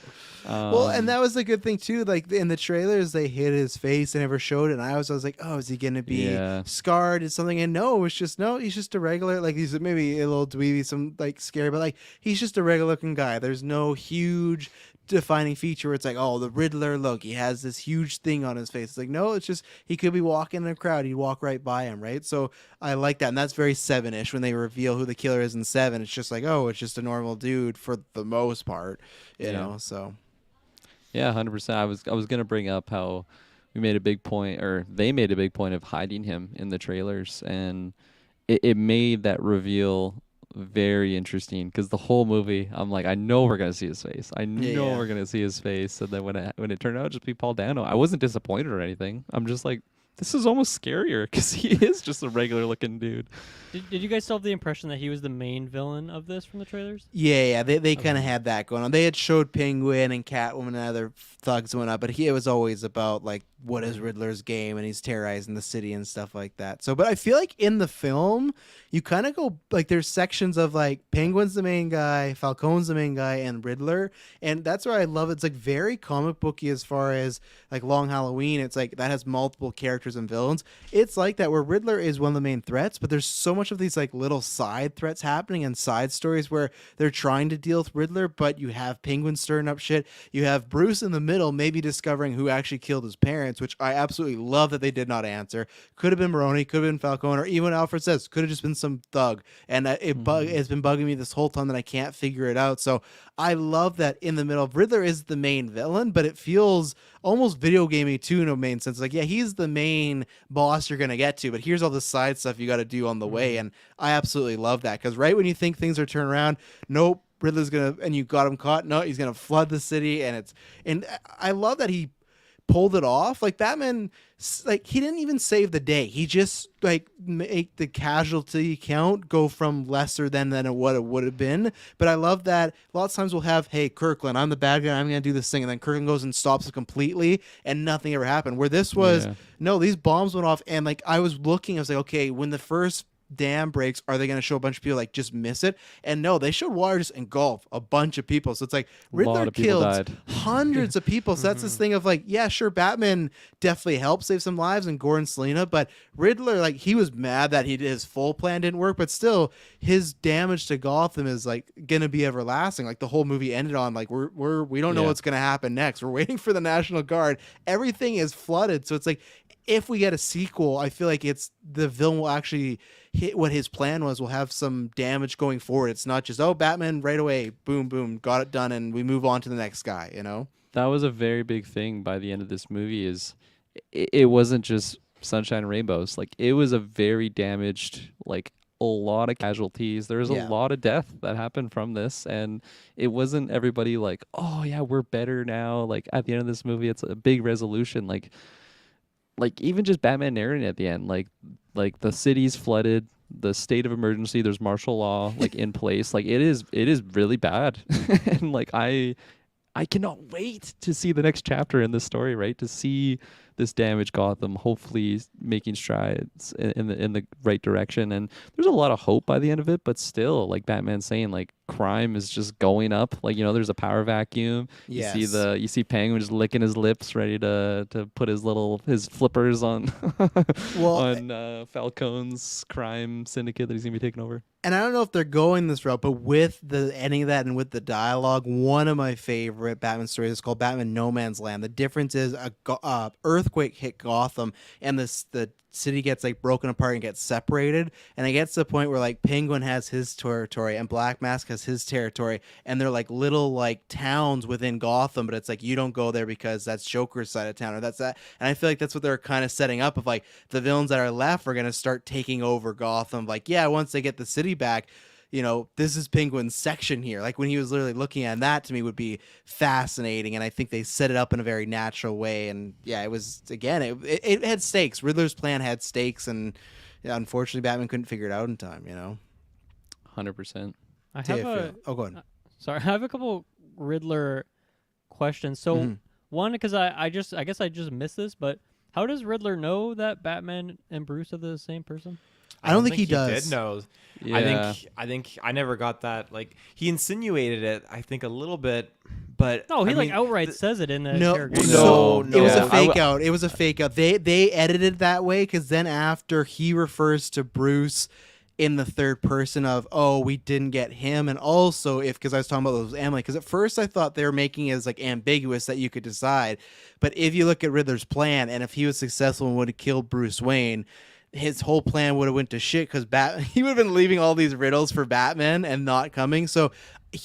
S1: Well, and that was the good thing too. Like in the trailers, they hid his face and never showed it. And I was like, oh, is he gonna be
S2: Yeah.
S1: scarred? Is something? And no, it's just no. He's just a regular. Like he's maybe a little dweeby, some like scary, but like he's just a regular looking guy. There's no huge defining feature where it's like, oh, the Riddler, look, he has this huge thing on his face. It's like, no, it's just he could be walking in a crowd, he'd walk right by him, right? So I like that, and that's very Seven-ish when they reveal who the killer is in Seven. It's just like, oh, it's just a normal dude for the most part, you know. So
S2: Yeah, 100%. I was gonna bring up how we made a big point, or they made a big point of hiding him in the trailers, and it made that reveal very interesting because the whole movie, I'm like, I know we're gonna see his face. I know we're gonna see his face. And then when it turned out to just be Paul Dano, I wasn't disappointed or anything. I'm just like, this is almost scarier because he is just a regular looking dude.
S3: Did you guys still have the impression that he was the main villain of this from the trailers?
S1: yeah, they kind of had that going on. They had showed Penguin and Catwoman and other thugs went up, but it was always about like what is Riddler's game, and he's terrorizing the city and stuff like that. So, but I feel like in the film, you kind of go like there's sections of like Penguin's the main guy, Falcone's the main guy, and Riddler, and that's where I love it. It's like very comic booky as far as like Long Halloween. It's like that has multiple characters and villains. It's like that where Riddler is one of the main threats, but there's so much of these like little side threats happening and side stories where they're trying to deal with Riddler, but you have Penguin stirring up shit. You have Bruce in the middle, maybe discovering who actually killed his parents, which I absolutely love that they did not answer. Could have been Maroni, could have been Falcone, or even Alfred says, could have just been some thug. And it's been bugging me this whole time that I can't figure it out. So I love that in the middle, Riddler is the main villain, but it feels almost video gamey too in a main sense. Like, yeah, he's the main boss you're going to get to, but here's all the side stuff you got to do on the way. And I absolutely love that because right when you think things are turned around, nope, Riddler's going to, and you got him caught. No, he's going to flood the city. And I love that he pulled it off. Like Batman, like he didn't even save the day. He just like make the casualty count go from lesser than what it would have been. But I love that a lot of times we'll have, hey, Kirklin, I'm the bad guy, I'm gonna do this thing, and then Kirklin goes and stops it completely and nothing ever happened. Where this was no, these bombs went off, and like I was looking, I was like, okay, when the first dam breaks, are they going to show a bunch of people like just miss it? And no, they showed water just engulf a bunch of people. So it's like Riddler killed hundreds of people. So that's this thing of like, yeah, sure, Batman definitely helped save some lives and Gordon Selina, but Riddler, like, he was mad that his full plan didn't work, but still his damage to Gotham is like gonna be everlasting. Like the whole movie ended on like we don't know what's gonna happen next. We're waiting for the National Guard. Everything is flooded. So it's like if we get a sequel, I feel like it's the villain will actually hit what his plan was. Will have some damage going forward. It's not just, oh, Batman right away, boom, boom, got it done, and we move on to the next guy, you know?
S2: That was a very big thing by the end of this movie is it wasn't just sunshine and rainbows. Like it was a very damaged, like a lot of casualties. There was a lot of death that happened from this, and it wasn't everybody like, oh yeah, we're better now. Like at the end of this movie, it's a big resolution. Like even just Batman narrating at the end, like the city's flooded, the state of emergency, there's martial law like in place. Like it is really bad. And like I cannot wait to see the next chapter in this story, right? To see this damaged Gotham hopefully making strides in the right direction. And there's a lot of hope by the end of it, but still, like Batman's saying, like crime is just going up. Like, you know, there's a power vacuum.
S1: Yes.
S2: You see Penguin just licking his lips, ready to put his flippers on on Falcone's crime syndicate that he's gonna be taking over.
S1: And I don't know if they're going this route, but with the ending of that and with the dialogue, one of my favorite Batman stories is called Batman No Man's Land. The difference is a earthquake hit Gotham, and the city gets like broken apart and gets separated, and it gets to the point where like Penguin has his territory and Black Mask has his territory, and they're like little like towns within Gotham, but it's like you don't go there because that's Joker's side of town or that's that. And I feel like that's what they're kind of setting up of like the villains that are left are going to start taking over Gotham. Like, yeah, once they get the city back, you know, this is Penguin's section here. Like when he was literally looking at that, to me would be fascinating. And I think they set it up in a very natural way. And yeah, it was, again, it had stakes. Riddler's plan had stakes, and unfortunately Batman couldn't figure it out in time, you know?
S2: 100%.
S3: I have
S1: go ahead.
S3: Sorry, I have a couple Riddler questions. So one, because I guess I just missed this, but how does Riddler know that Batman and Bruce are the same person?
S1: I don't think he does.
S4: Did know.
S2: Yeah.
S4: I think I never got that. Like he insinuated it, I think a little bit, But
S3: No, he
S4: I
S3: like
S4: mean,
S3: outright says it in the
S1: No,
S3: interrogation.
S1: so
S2: No,
S1: it was
S2: yeah.
S1: a fake out. It was a fake out. They edited that way because then after he refers to Bruce in the third person of, oh, we didn't get him, and also if because I was talking about those Emily, because at first I thought they were making it as like ambiguous that you could decide, but if you look at Riddler's plan and if he was successful and would have killed Bruce Wayne, his whole plan would have went to shit because he would have been leaving all these riddles for Batman and not coming. So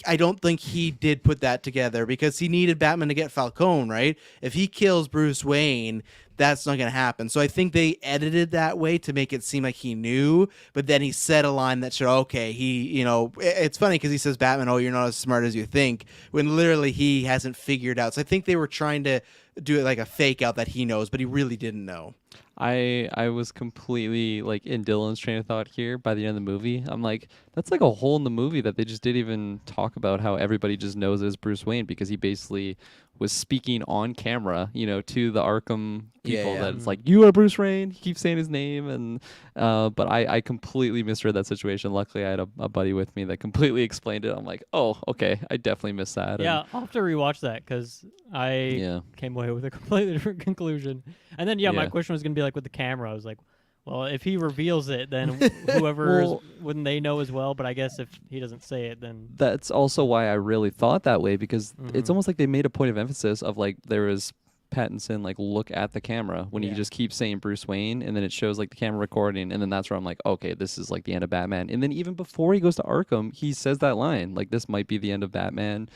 S1: I don't think he did put that together because he needed Batman to get Falcone, right? If he kills Bruce Wayne, that's not going to happen. So I think they edited that way to make it seem like he knew, but then he said a line that showed, okay, it's funny because he says, Batman, oh, you're not as smart as you think, when literally he hasn't figured out. So I think they were trying to do it like a fake out that he knows, but he really didn't know.
S2: I was completely like in Dylan's train of thought here by the end of the movie. I'm like, that's like a hole in the movie that they just didn't even talk about how everybody just knows as Bruce Wayne because he basically was speaking on camera, to the Arkham people
S1: Yeah.
S2: that it's like, you are Bruce Wayne. He keeps saying his name. And but I completely misread that situation. Luckily, I had a buddy with me that completely explained it. I'm like, oh, okay. I definitely missed that.
S3: Yeah, I'll have to rewatch that because I came away with a completely different conclusion. And then, my
S2: Yeah.
S3: question was going to be like with the camera. I was like, well, if he reveals it, then whoever wouldn't they know as well? But I guess if he doesn't say it, then
S2: That's also why I really thought that way because it's
S3: Mhm.
S2: almost like they made a point of emphasis of like there was Pattinson like look at the camera when he
S3: Yeah.
S2: just keeps saying Bruce Wayne and then it shows like the camera recording and then that's where I'm like, okay, this is like the end of Batman. And then even before he goes to Arkham, he says that line like this might be the end of Batman.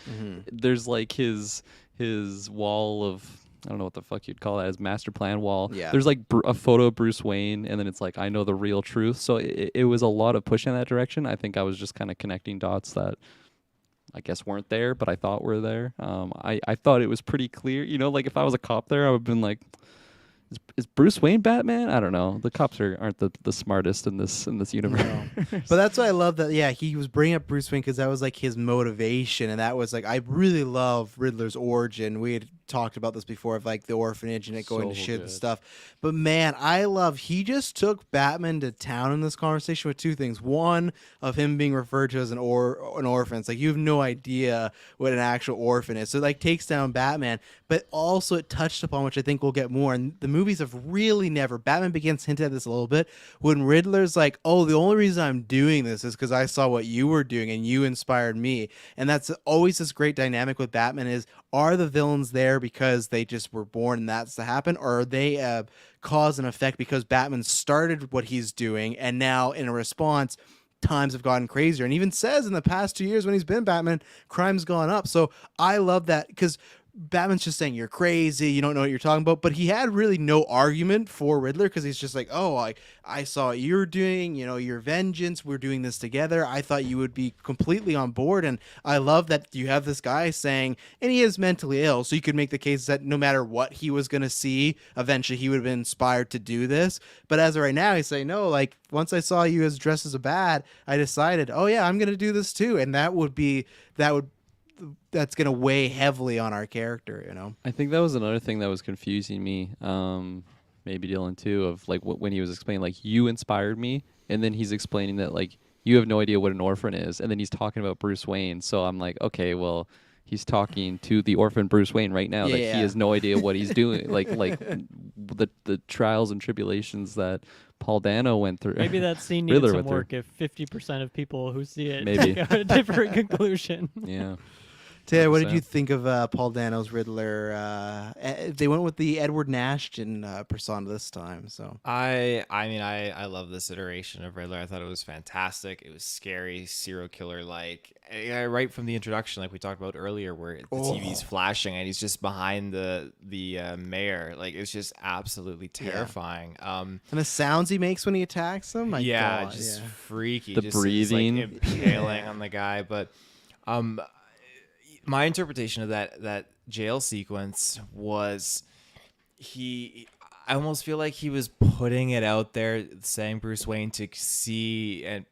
S2: There's like his wall of, I don't know what the fuck you'd call that, his master plan wall.
S1: Yeah.
S2: There's like a photo of Bruce Wayne and then it's like I know the real truth. So it was a lot of push in that direction. I think I was just kind of connecting dots that I guess weren't there, but I thought were there. I thought it was pretty clear. Like if I was a cop there, I would have been like, is Bruce Wayne Batman? I don't know. The cops aren't the smartest in this universe.
S1: No. But that's why I love that. Yeah, he was bringing up Bruce Wayne because that was like his motivation, and that was like I really love Riddler's origin. We had talked about this before of like the orphanage and it going to
S2: So
S1: shit and
S2: good.
S1: stuff. But man, I love he just took Batman to town in this conversation with two things. One of him being referred to as an orphan. It's like you have no idea what an actual orphan is. So it like takes down Batman, but also it touched upon, which I think we'll get more. And the movies have really never. Batman Begins hinted at this a little bit when Riddler's like, "Oh, the only reason I'm doing this is because I saw what you were doing and you inspired me." And that's always this great dynamic with Batman is, are the villains there because they just were born and that's to happen, or are they cause and effect because Batman started what he's doing and now in a response times have gotten crazier, and even says in the past 2 years when he's been Batman, crime's gone up. So I love that because Batman's just saying you're crazy, you don't know what you're talking about, but he had really no argument for Riddler because he's just like, oh, I saw what you're doing, your vengeance, we're doing this together. I thought you would be completely on board, and I love that you have this guy saying, and he is mentally ill, so you could make the case that no matter what he was going to see, eventually he would have been inspired to do this. But as of right now, he's saying, no, like once I saw you as dressed as a bat, I decided, oh yeah, I'm going to do this too, and that's going to weigh heavily on our character,
S2: I think that was another thing that was confusing me. Maybe Dylan too, of like when he was explaining like you inspired me, and then he's explaining that like you have no idea what an orphan is, and then he's talking about Bruce Wayne. So I'm like, okay, well, he's talking to the orphan Bruce Wayne right now that he has no idea what he's doing, like the trials and tribulations that Paul Dano went through.
S3: maybe that scene needed
S2: Riddler
S3: some
S2: went through.
S3: work if 50% of people who see it
S2: Maybe.
S3: got a different conclusion.
S2: Yeah.
S1: Taylor, what did
S2: 100%.
S1: you think of Paul Dano's Riddler? They went with the Edward Nashton persona this time. So
S4: I mean, I love this iteration of Riddler. I thought it was fantastic. It was scary, serial killer like. Right from the introduction, like we talked about earlier, where the TV's flashing and he's just behind the mayor. Like it's just absolutely terrifying.
S1: and the sounds he makes when he attacks him,
S4: Just freaky.
S2: The
S4: just
S2: breathing.
S4: like impaling on the guy. But my interpretation of that jail sequence was I almost feel like he was putting it out there, saying Bruce Wayne to see, and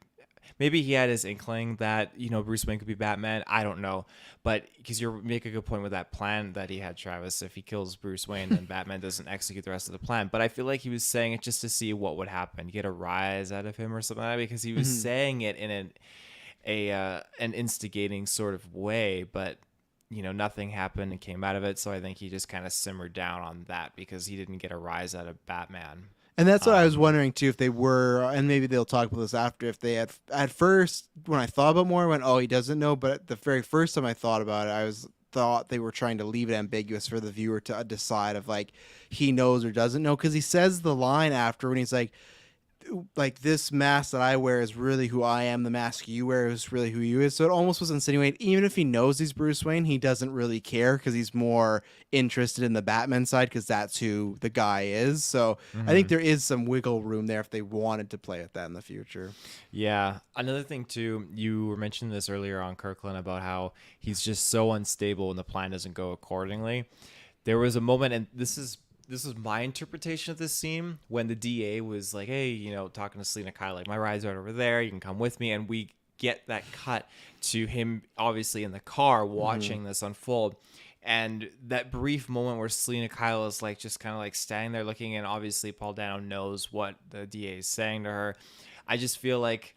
S4: maybe he had his inkling that Bruce Wayne could be Batman. I don't know, but because you make a good point with that plan that he had, Travis. If he kills Bruce Wayne, then Batman doesn't execute the rest of the plan. But I feel like he was saying it just to see what would happen, get a rise out of him or something like that, because he was saying it in an instigating sort of way. But nothing happened and came out of it. So I think he just kind of simmered down on that because he didn't get a rise out of Batman.
S1: And that's what I was wondering too, if they were, and maybe they'll talk about this after, if they had, at first, when I thought about more, I went, oh, he doesn't know. But the very first time I thought about it, thought they were trying to leave it ambiguous for the viewer to decide if like he knows or doesn't know. Because he says the line after when he's like this mask that I wear is really who I am. The mask you wear is really who you is. So it almost was insinuating, even if he knows he's Bruce Wayne, he doesn't really care because he's more interested in the Batman side because that's who the guy is. So I think there is some wiggle room there if they wanted to play with that in the future.
S4: Yeah. Another thing too, you were mentioning this earlier on Kirklin about how he's just so unstable and the plan doesn't go accordingly. There was a moment, and this is my interpretation of this scene, when the DA was like, hey, talking to Selena Kyle, like, my ride's right over there, you can come with me. And we get that cut to him obviously in the car watching this unfold. And that brief moment where Selena Kyle is like just kind of like standing there looking, and obviously Paul Dano knows what the DA is saying to her. I just feel like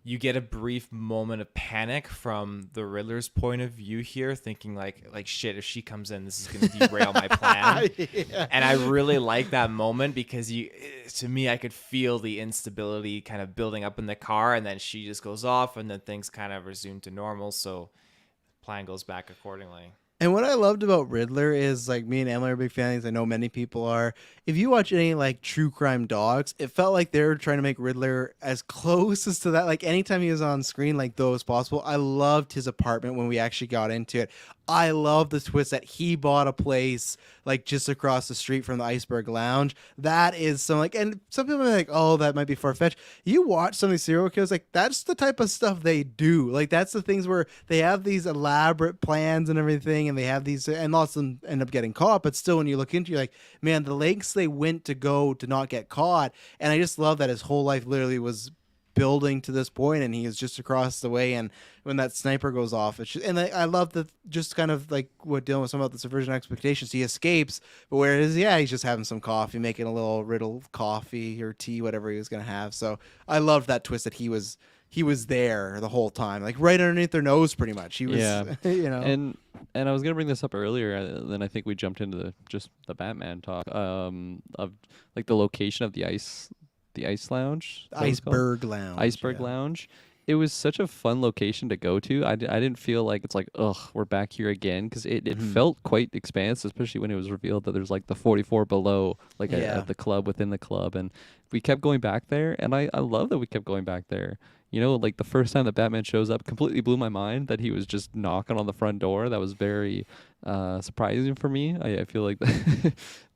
S4: you get a brief moment of panic from the Riddler's point of view here, thinking like shit, if she comes in, this is going to derail my plan. Yeah. And I really like that moment because to me, I could feel the instability kind of building up in the car, and then she just goes off, and then things kind of resume to normal. So the plan goes back accordingly.
S1: And what I loved about Riddler is, like, me and Emily are big fans. I know many people are. If you watch any, like, true crime docs, it felt like they were trying to make Riddler as close as to that. Like, anytime he was on screen, like, though as possible. I loved his apartment when we actually got into it. I love the twist that he bought a place, like, just across the street from the Iceberg Lounge. That is some, like, and some people are like, oh, that might be far-fetched. You watch some of these serial killers, like, that's the type of stuff they do. Like, that's the things where they have these elaborate plans and everything, and they have these, and lots of them end up getting caught, but still when you look into it, you're like, man, the lengths they went to go to not get caught. And I just love that his whole life literally was building to this point, and he is just across the way, and when that sniper goes off, it's just, and I love that, just kind of like what Dylan was talking about, the subversion of expectations. He escapes, but whereas he's just having some coffee, making a little Riddle coffee or tea, whatever he was gonna have. So I loved that twist that he was there the whole time, like right underneath their nose, pretty much. He was,
S2: And I was gonna bring this up earlier, then I think we jumped into the Batman talk of like the location of the ice lounge,
S1: Iceberg
S2: Lounge. It was such a fun location to go to. I didn't feel like it's like, ugh, we're back here again, because it felt quite expansive, especially when it was revealed that there's like the 44 below, like at the club within the club, and we kept going back there, and I love that we kept going back there. Like the first time that Batman shows up completely blew my mind, that he was just knocking on the front door. That was very surprising for me. I feel like that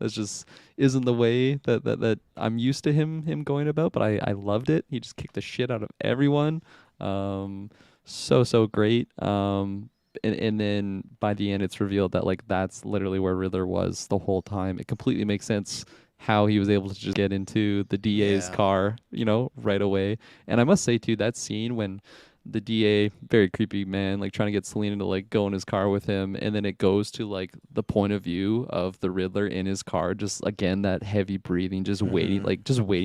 S2: just isn't the way that I'm used to him going about, but I loved it. He just kicked the shit out of everyone. So great. And then by the end, it's revealed that like that's literally where Riddler was the whole time. It completely makes sense how he was able to just get into the DA's car, right away. And I must say too, that scene when the DA, very creepy man, like trying to get Selena to like go in his car with him, and then it goes to like the point of view of the Riddler in his car, just again that heavy breathing, just waiting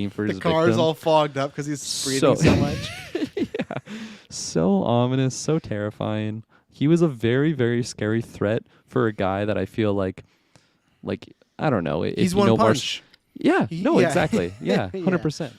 S2: for his
S1: the car's
S2: victim.
S1: all fogged up because he's breathing so much.
S2: Yeah, so ominous, so terrifying. He was a very, very scary threat for a guy that I feel like I don't know.
S1: He's one punch.
S2: Exactly. Yeah, 100%.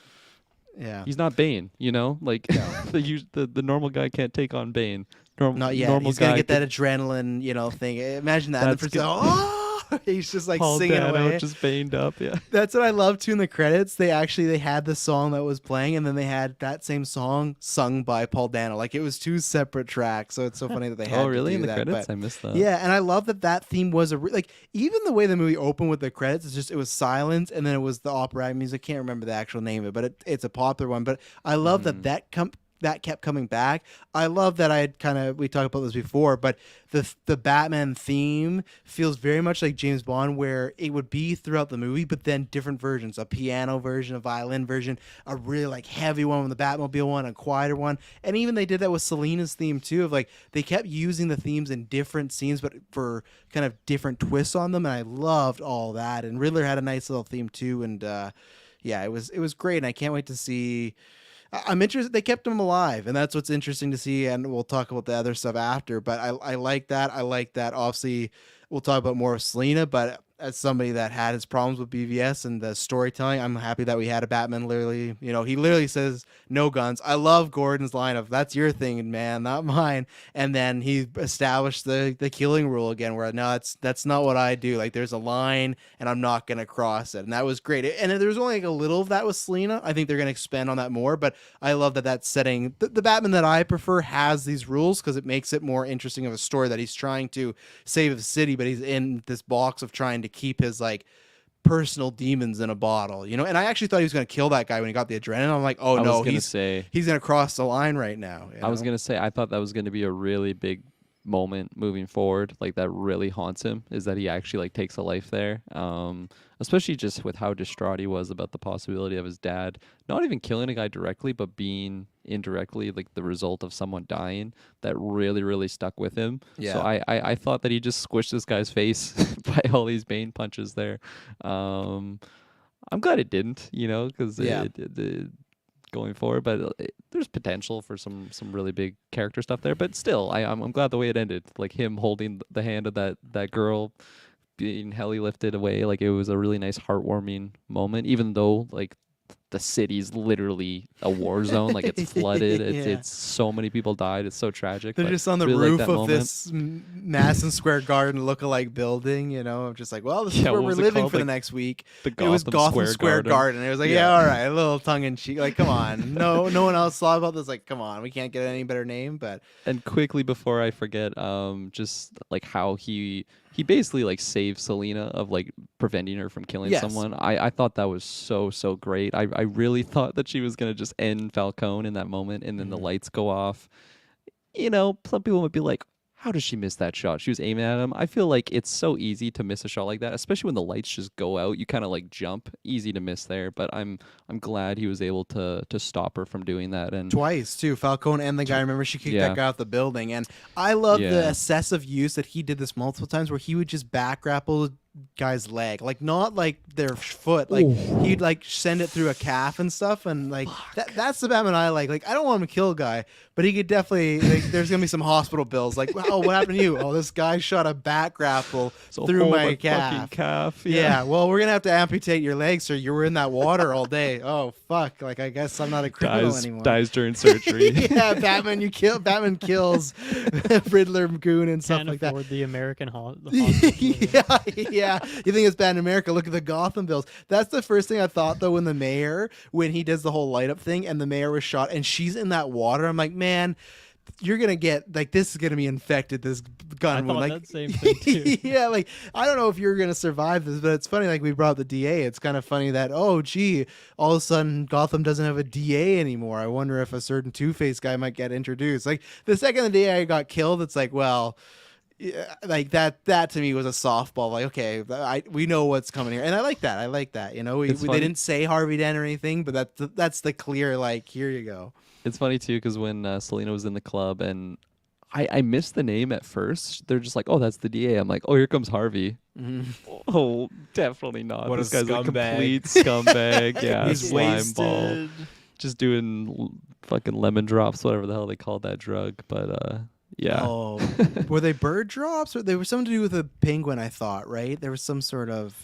S1: Yeah.
S2: He's not Bane, like the normal guy can't take on Bane.
S1: Not yet. He's gonna get that adrenaline, thing. Imagine that. He's just like
S2: Paul
S1: singing
S2: Dano
S1: away,
S2: just baned up. Yeah,
S1: that's what I love too. In the credits, they had the song that was playing, and then they had that same song sung by Paul Dano. Like it was two separate tracks. So it's so funny that they had.
S2: Oh, really?
S1: To do
S2: in the
S1: that,
S2: credits,
S1: but,
S2: I missed that.
S1: Yeah, and I love that theme was even the way the movie opened with the credits. It was silence, and then it was the operatic music. I can't remember the actual name of it, but it's a popular one. But I love that kept coming back. I love that we talked about this before, but the Batman theme feels very much like James Bond, where it would be throughout the movie, but then different versions, a piano version, a violin version, a really like heavy one with the Batmobile one, a quieter one. And even they did that with Selena's theme too, of like they kept using the themes in different scenes, but for kind of different twists on them. And I loved all that. And Riddler had a nice little theme too. And it was great. And I can't wait to see. I'm interested. They kept him alive, and that's what's interesting to see. And we'll talk about the other stuff after. But I like that. I like that. Obviously, we'll talk about more of Selena. But as somebody that had his problems with BVS and the storytelling, I'm happy that we had a Batman. Literally, he literally says no guns. I love Gordon's line of "That's your thing, man, not mine." And then he established the killing rule again, where no, that's not what I do. Like there's a line, and I'm not gonna cross it. And that was great. And there was only like a little of that with Selena. I think they're gonna expand on that more. But I love that that's setting the Batman that I prefer has these rules because it makes it more interesting of a story that he's trying to save the city, but he's in this box of trying to keep his like personal demons in a bottle, and I actually thought he was going to kill that guy when he got the adrenaline. I'm like, oh no, he's going to cross the line right now.
S2: I was going to say, I thought that was going to be a really big moment moving forward, like that really haunts him, is that he actually like takes a life there, especially just with how distraught he was about the possibility of his dad not even killing a guy directly but being indirectly like the result of someone dying. That really stuck with him. So I thought that he just squished this guy's face by all these Bane punches there. I'm glad it didn't, because going forward, but there's potential for some really big character stuff there. But still, I'm glad the way it ended, like him holding the hand of that girl being heli lifted away. Like it was a really nice heartwarming moment, even though like the city's literally a war zone, like it's flooded. It's so many people died. It's so tragic.
S1: They're just on the roof of this Madison Square Garden look-alike building. I'm just like, well, this is where we're living for the next week. It was Gotham Square Garden. It was like, all right, a little tongue in cheek. Like, come on, no one else thought about this. Like, come on, we can't get any better name. But
S2: and quickly before I forget, just like how he basically like saved Selena of like preventing her from killing someone. I thought that was so great. I really thought that she was going to just end Falcone in that moment, and then the lights go off. Some people would be like, how does she miss that shot? She was aiming at him. I feel like it's so easy to miss a shot like that, especially when the lights just go out. You kind of like jump, easy to miss there. But I'm glad he was able to stop her from doing that. And
S1: twice too, Falcone and the guy. Remember, she kicked that guy out the building, and I love the excessive use that he did this multiple times, where he would just back grapple guy's leg, like not like their foot, like he'd like send it through a calf and stuff, and like that's the Batman I like I don't want him to kill a guy, but he could definitely like, there's gonna be some hospital bills like, oh, what happened to you? Oh, this guy shot a back grapple through my calf. Well, we're gonna have to amputate your leg, sir. You were in that water all day. Oh fuck, like I guess I'm not a criminal anymore.
S2: Dies during surgery.
S1: Batman kills Riddler, Goon, and stuff like that.
S3: Can't afford the American hospital.
S1: Yeah, you think it's bad in America? Look at the Gotham bills. That's the first thing I thought, though, when he does the whole light up thing, and the mayor was shot, and she's in that water. I'm like, man, you're gonna get like this is gonna be infected. This gun wound, like
S3: that same thing too.
S1: Yeah, like I don't know if you're gonna survive this, but it's funny. Like we brought up the DA. It's kind of funny that all of a sudden Gotham doesn't have a DA anymore. I wonder if a certain Two-Face guy might get introduced. Like the second the DA got killed, it's like, well. Yeah, like that to me was a softball. Like, okay, we know what's coming here, and I like that. They didn't say Harvey Dent or anything, but that's the clear like, here you go.
S2: It's funny too because when Selena was in the club, and I missed the name at first. They're just like, oh, that's the DA. I'm like, oh, here comes Harvey. Oh, definitely not.
S4: What
S2: this
S4: a
S2: guy's
S4: scumbag.
S2: a complete scumbag. Yeah,
S4: He's
S2: slime
S4: wasted.
S2: ball, just doing fucking lemon drops, whatever the hell they call that drug. But yeah.
S1: Oh, were they bird drops, or they were something to do with a penguin? I thought, right? There was some sort of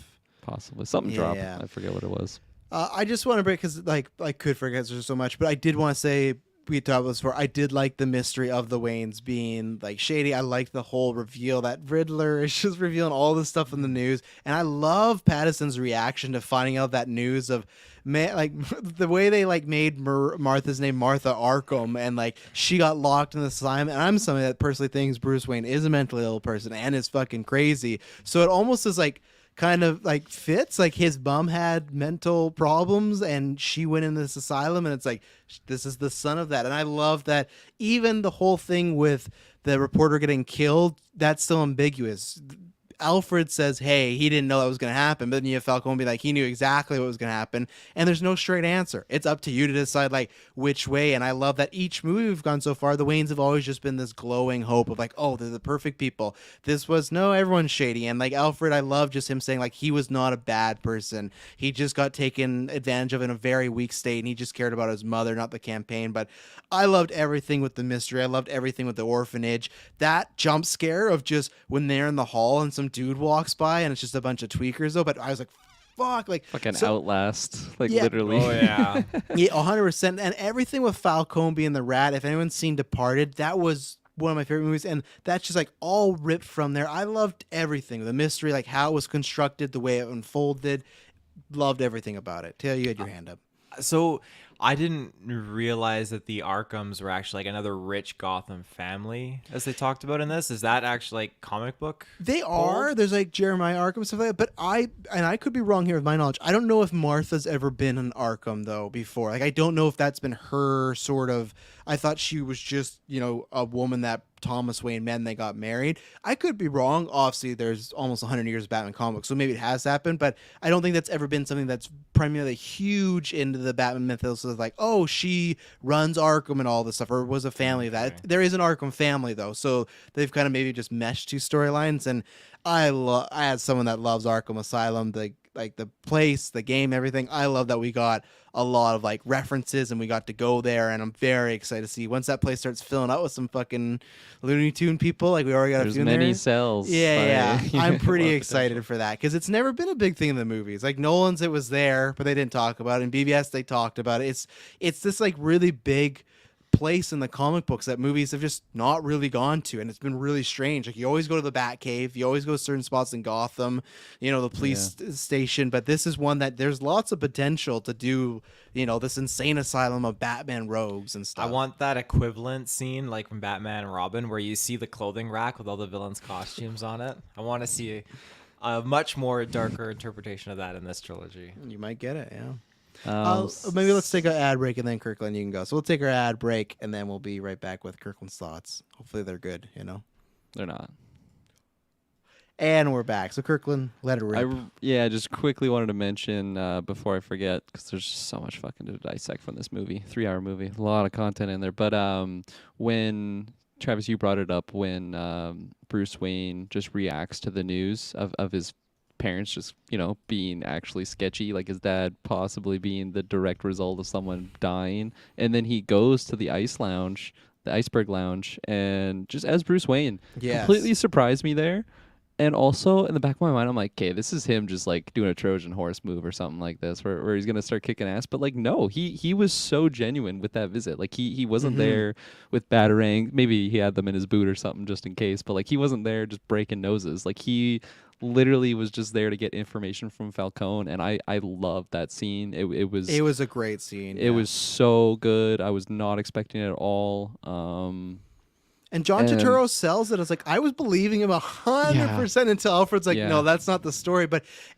S2: Possibly something dropped.
S1: Yeah.
S2: I forget what it was.
S1: I just want to break because like I could forget there's so much, but I did want to say we talked about this before. I did like the mystery of the Waynes being like shady. I liked the whole reveal that Riddler is just revealing all this stuff in the news, and I love Pattinson's reaction to finding out that news of. Like the way they like made Martha's name Martha Arkham, and like she got locked in the asylum, and I'm somebody that personally thinks Bruce Wayne is a mentally ill person and is fucking crazy, so it almost is like kind of like fits, like his mom had mental problems and she went in this asylum, and it's like this is the son of that. And I love that even the whole thing with the reporter getting killed, that's still ambiguous. Alfred says, hey, he didn't know that was going to happen. But then you have Falcone be like, he knew exactly what was going to happen. And there's no straight answer. It's up to you to decide like which way. And I love that each movie we've gone so far, the Waynes have always just been this glowing hope of like, oh, they're the perfect people. This was, no, everyone's shady. And like Alfred, I love just him saying like he was not a bad person. He just got taken advantage of in a very weak state. And he just cared about his mother, not the campaign. But I loved everything with the mystery. I loved everything with the orphanage. That jump scare of just when they're in the hall and some dude walks by and it's just a bunch of tweakers though. But I was like, fuck, like
S2: fucking Outlast, like
S1: yeah.
S2: literally.
S4: Oh yeah.
S1: Yeah, 100%. And everything with Falcone being the rat, if anyone's seen Departed, that was one of my favorite movies. And that's just like all ripped from there. I loved everything. The mystery, like how it was constructed, the way it unfolded. Loved everything about it. Taylor, you had your hand up.
S4: So I didn't realize that the Arkhams were actually like another rich Gotham family, as they talked about in this. Is that actually like comic book?
S1: They are. There's like Jeremiah Arkham stuff like that. But I could be wrong here with my knowledge. I don't know if Martha's ever been an Arkham though before. Like I don't know if that's been her sort of. I thought she was just, you know, a woman that Thomas Wayne met and they got married. I could be wrong. Obviously, there's almost 100 years of Batman comics, so maybe it has happened, but I don't think that's ever been something that's primarily huge into the Batman mythos of like, oh, she runs Arkham and all this stuff, or was a family of that.
S4: Okay.
S1: There is an Arkham family, though, so they've kind of maybe just meshed two storylines, and I had someone that loves Arkham Asylum, like the place, the game, everything. I love that we got a lot of like references and we got to go there, and I'm very excited to see once that place starts filling out with some fucking Looney Tune people. Like we already got
S2: There's
S1: a few in
S2: many
S1: there.
S2: cells.
S1: Yeah. I'm pretty
S2: Lot of
S1: excited for that because it's never been a big thing in the movies. Like Nolan's, it was there, but they didn't talk about it. In BVS, they talked about it. It's this like really big place in the comic books that movies have just not really gone to, and it's been really strange. Like you always go to the Batcave, you always go to certain spots in Gotham, you know, the police station, but this is one that there's lots of potential to do, you know, this insane asylum of Batman rogues and stuff.
S4: I want that equivalent scene like from Batman and Robin where you see the clothing rack with all the villains' costumes on it. I want to see a much more darker interpretation of that in this trilogy.
S1: You might get it, yeah.
S2: Um,
S1: Maybe let's take an ad break and then Kirkland, you can go. So we'll take our ad break and then we'll be right back with Kirkland's thoughts. Hopefully they're good, you know.
S2: They're not.
S1: And we're back. So Kirkland, let it rip.
S2: I just quickly wanted to mention before I forget, because there's just so much fucking to dissect from this movie. 3-hour movie, a lot of content in there. But when Travis, you brought it up, when Bruce Wayne just reacts to the news of his parents just, you know, being actually sketchy, like his dad possibly being the direct result of someone dying, and then he goes to the iceberg lounge, and just as Bruce Wayne,
S1: Yes.
S2: completely surprised me there. And also in the back of my mind, I'm like, okay, this is him just like doing a Trojan horse move or something like this, where he's gonna start kicking ass. But like, no, he was so genuine with that visit. Like he wasn't there with Batarang. Maybe he had them in his boot or something just in case. But like, he wasn't there just breaking noses. Like he literally was just there to get information from Falcone, and I loved that scene. It was
S1: a great scene.
S2: It was so good. I was not expecting it at all.
S1: And John Turturro sells it. It's like I was believing him 100% until Alfred's like, no, that's not the story.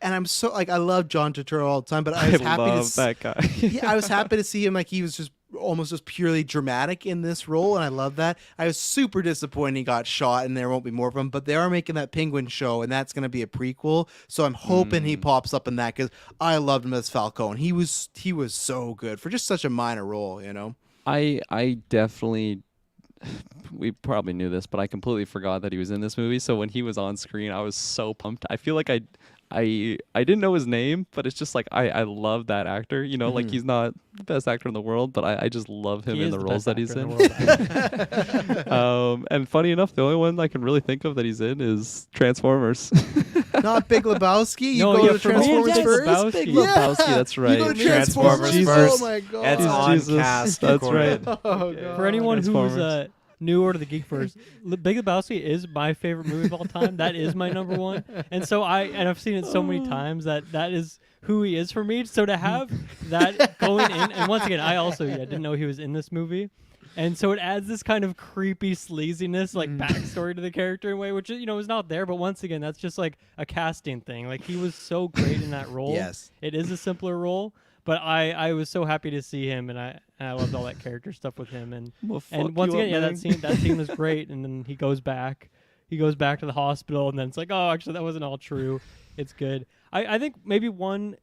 S1: And I'm so like, I love John Turturro all the time, but I was happy
S2: love that guy.
S1: Yeah, I was happy to see him like he was just almost just purely dramatic in this role, and I love that. I was super disappointed he got shot, and there won't be more of him. But they are making that Penguin show, and that's going to be a prequel. So I'm hoping he pops up in that because I loved him as Falcone. He was so good for just such a minor role, you know.
S2: I definitely. We probably knew this, but I completely forgot that he was in this movie. So when he was on screen, I was so pumped. I feel like I didn't know his name, but it's just like I love that actor. You know, like he's not the best actor in the world, but I just love him in the roles that he's in. And funny enough, the only one I can really think of that he's in is Transformers.
S1: Not Big Lebowski. You
S3: No,
S1: go
S3: yeah,
S1: to
S3: for me,
S1: Transformers
S3: it's
S1: first.
S3: Lebowski.
S2: Big
S1: Yeah.
S2: Lebowski, that's right.
S1: You go to Transformers
S4: Transformers
S1: first. Oh my god.
S4: It's on
S2: Jesus,
S4: cast.
S2: that's
S4: recorded.
S2: right.
S1: Oh god.
S3: For anyone who's
S2: Transformers.
S3: newer to the Geekverse, Big Lebowski is my favorite movie of all time. That is my number one, and so I've seen it so many times that is who he is for me. So to have that going in, and once again, I also didn't know he was in this movie. And so it adds this kind of creepy sleaziness, like backstory to the character in a way, which, you know, is not there. But once again, that's just like a casting thing. Like he was so great in that role.
S1: Yes.
S3: It is a simpler role, but I was so happy to see him, and I loved all that character stuff with him. And
S2: Well,
S3: and
S2: fuck
S3: once
S2: you
S3: again,
S2: up,
S3: yeah,
S2: man.
S3: that scene was great. And then he goes back, he goes back to the hospital, and then it's like, oh, actually, that wasn't all true. It's good. I think maybe one.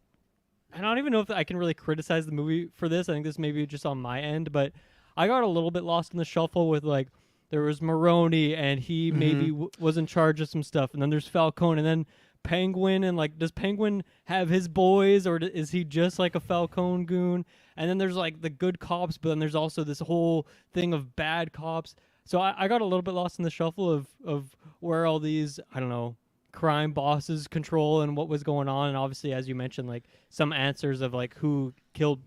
S3: I don't even know if I can really criticize the movie for this. I think this may be just on my end, but I got a little bit lost in the shuffle with like there was Maroni and he maybe was in charge of some stuff, and then there's Falcone, and then Penguin, and like does Penguin have his boys, or is he just like a Falcone goon? And then there's like the good cops, but then there's also this whole thing of bad cops. So I got a little bit lost in the shuffle of where all these, I don't know, crime bosses control and what was going on. And obviously, as you mentioned, like some answers of like who killed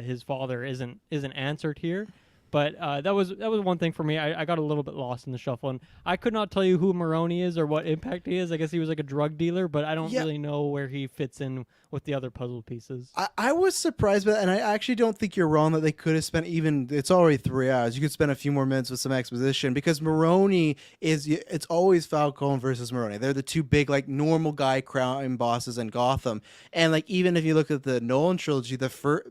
S3: his father isn't answered here. But that was one thing for me. I got a little bit lost in the shuffle, and I could not tell you who Maroni is or what impact he is. I guess he was like a drug dealer, but I don't really know where he fits in with the other puzzle pieces.
S1: I was surprised by that, and I actually don't think you're wrong that they could have spent it's already 3 hours. You could spend a few more minutes with some exposition, because Maroni it's always Falcone versus Maroni. They're the two big, like, normal guy crime bosses in Gotham. And, like, even if you look at the Nolan trilogy,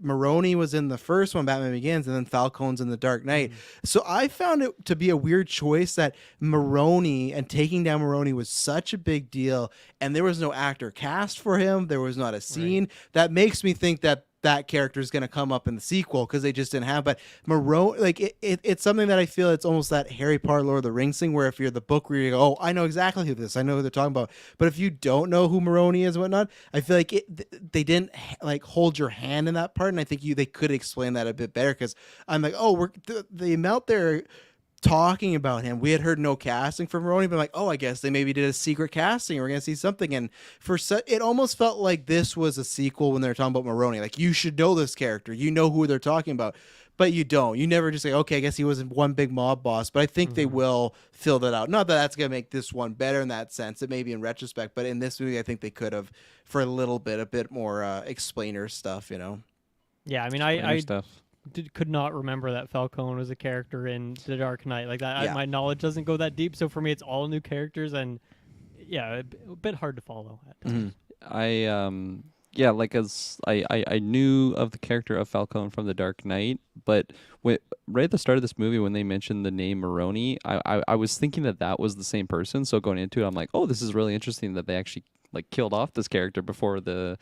S1: Maroni was in the first one, Batman Begins, and then Falcone's in the Dark Knight. So I found it to be a weird choice that Maroni and taking down Maroni was such a big deal, and there was no actor cast for him. There was not a scene. Right. That makes me think that character is going to come up in the sequel, because they just didn't have. But Maroni, like it's something that I feel it's almost that Harry Potter Lord of the Rings thing, where if you're the book reader, you go, oh, I know exactly who this, I know who they're talking about. But if you don't know who Maroni is and whatnot, I feel like they didn't like hold your hand in that part, and I think they could explain that a bit better, because I'm like, oh, the amount they're talking about him, we had heard no casting for Maroni, but I'm like, oh, I guess they maybe did a secret casting. We're gonna see something, and it almost felt like this was a sequel when they were talking about Maroni. Like, you should know this character, you know who they're talking about, but you don't. You never just say, okay, I guess he wasn't one big mob boss. But I think they will fill that out. Not that that's gonna make this one better in that sense. It may be in retrospect, but in this movie, I think they could have, for a little bit, a bit more explainer stuff.
S3: Yeah, I mean, I could not remember that Falcone was a character in The Dark Knight. Like that, my knowledge doesn't go that deep. So for me, it's all new characters, and a bit hard to follow at times.
S2: I knew of the character of Falcone from The Dark Knight, but right at the start of this movie, when they mentioned the name Maroni, I was thinking that was the same person. So going into it, I'm like, oh, this is really interesting that they actually like killed off this character before the.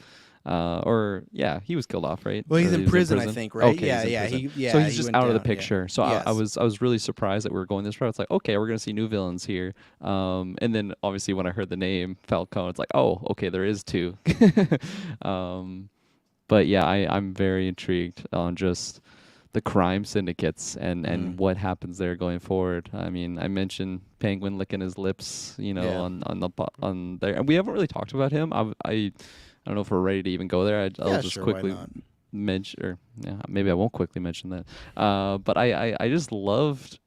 S2: He was killed off, right?
S1: Well, he's in prison, I think, right?
S2: Okay, so he's just out of the picture. Yeah. So I was really surprised that we were going this route. It's like, okay, we're gonna see new villains here. And then obviously when I heard the name Falcone, it's like, oh, okay, there is two. But yeah, I'm very intrigued on just the crime syndicates and what happens there going forward. I mean, I mentioned Penguin licking his lips, on there, and we haven't really talked about him. I don't know if we're ready to even go there. I'll just quickly mention, or maybe I won't quickly mention that. But I just loved,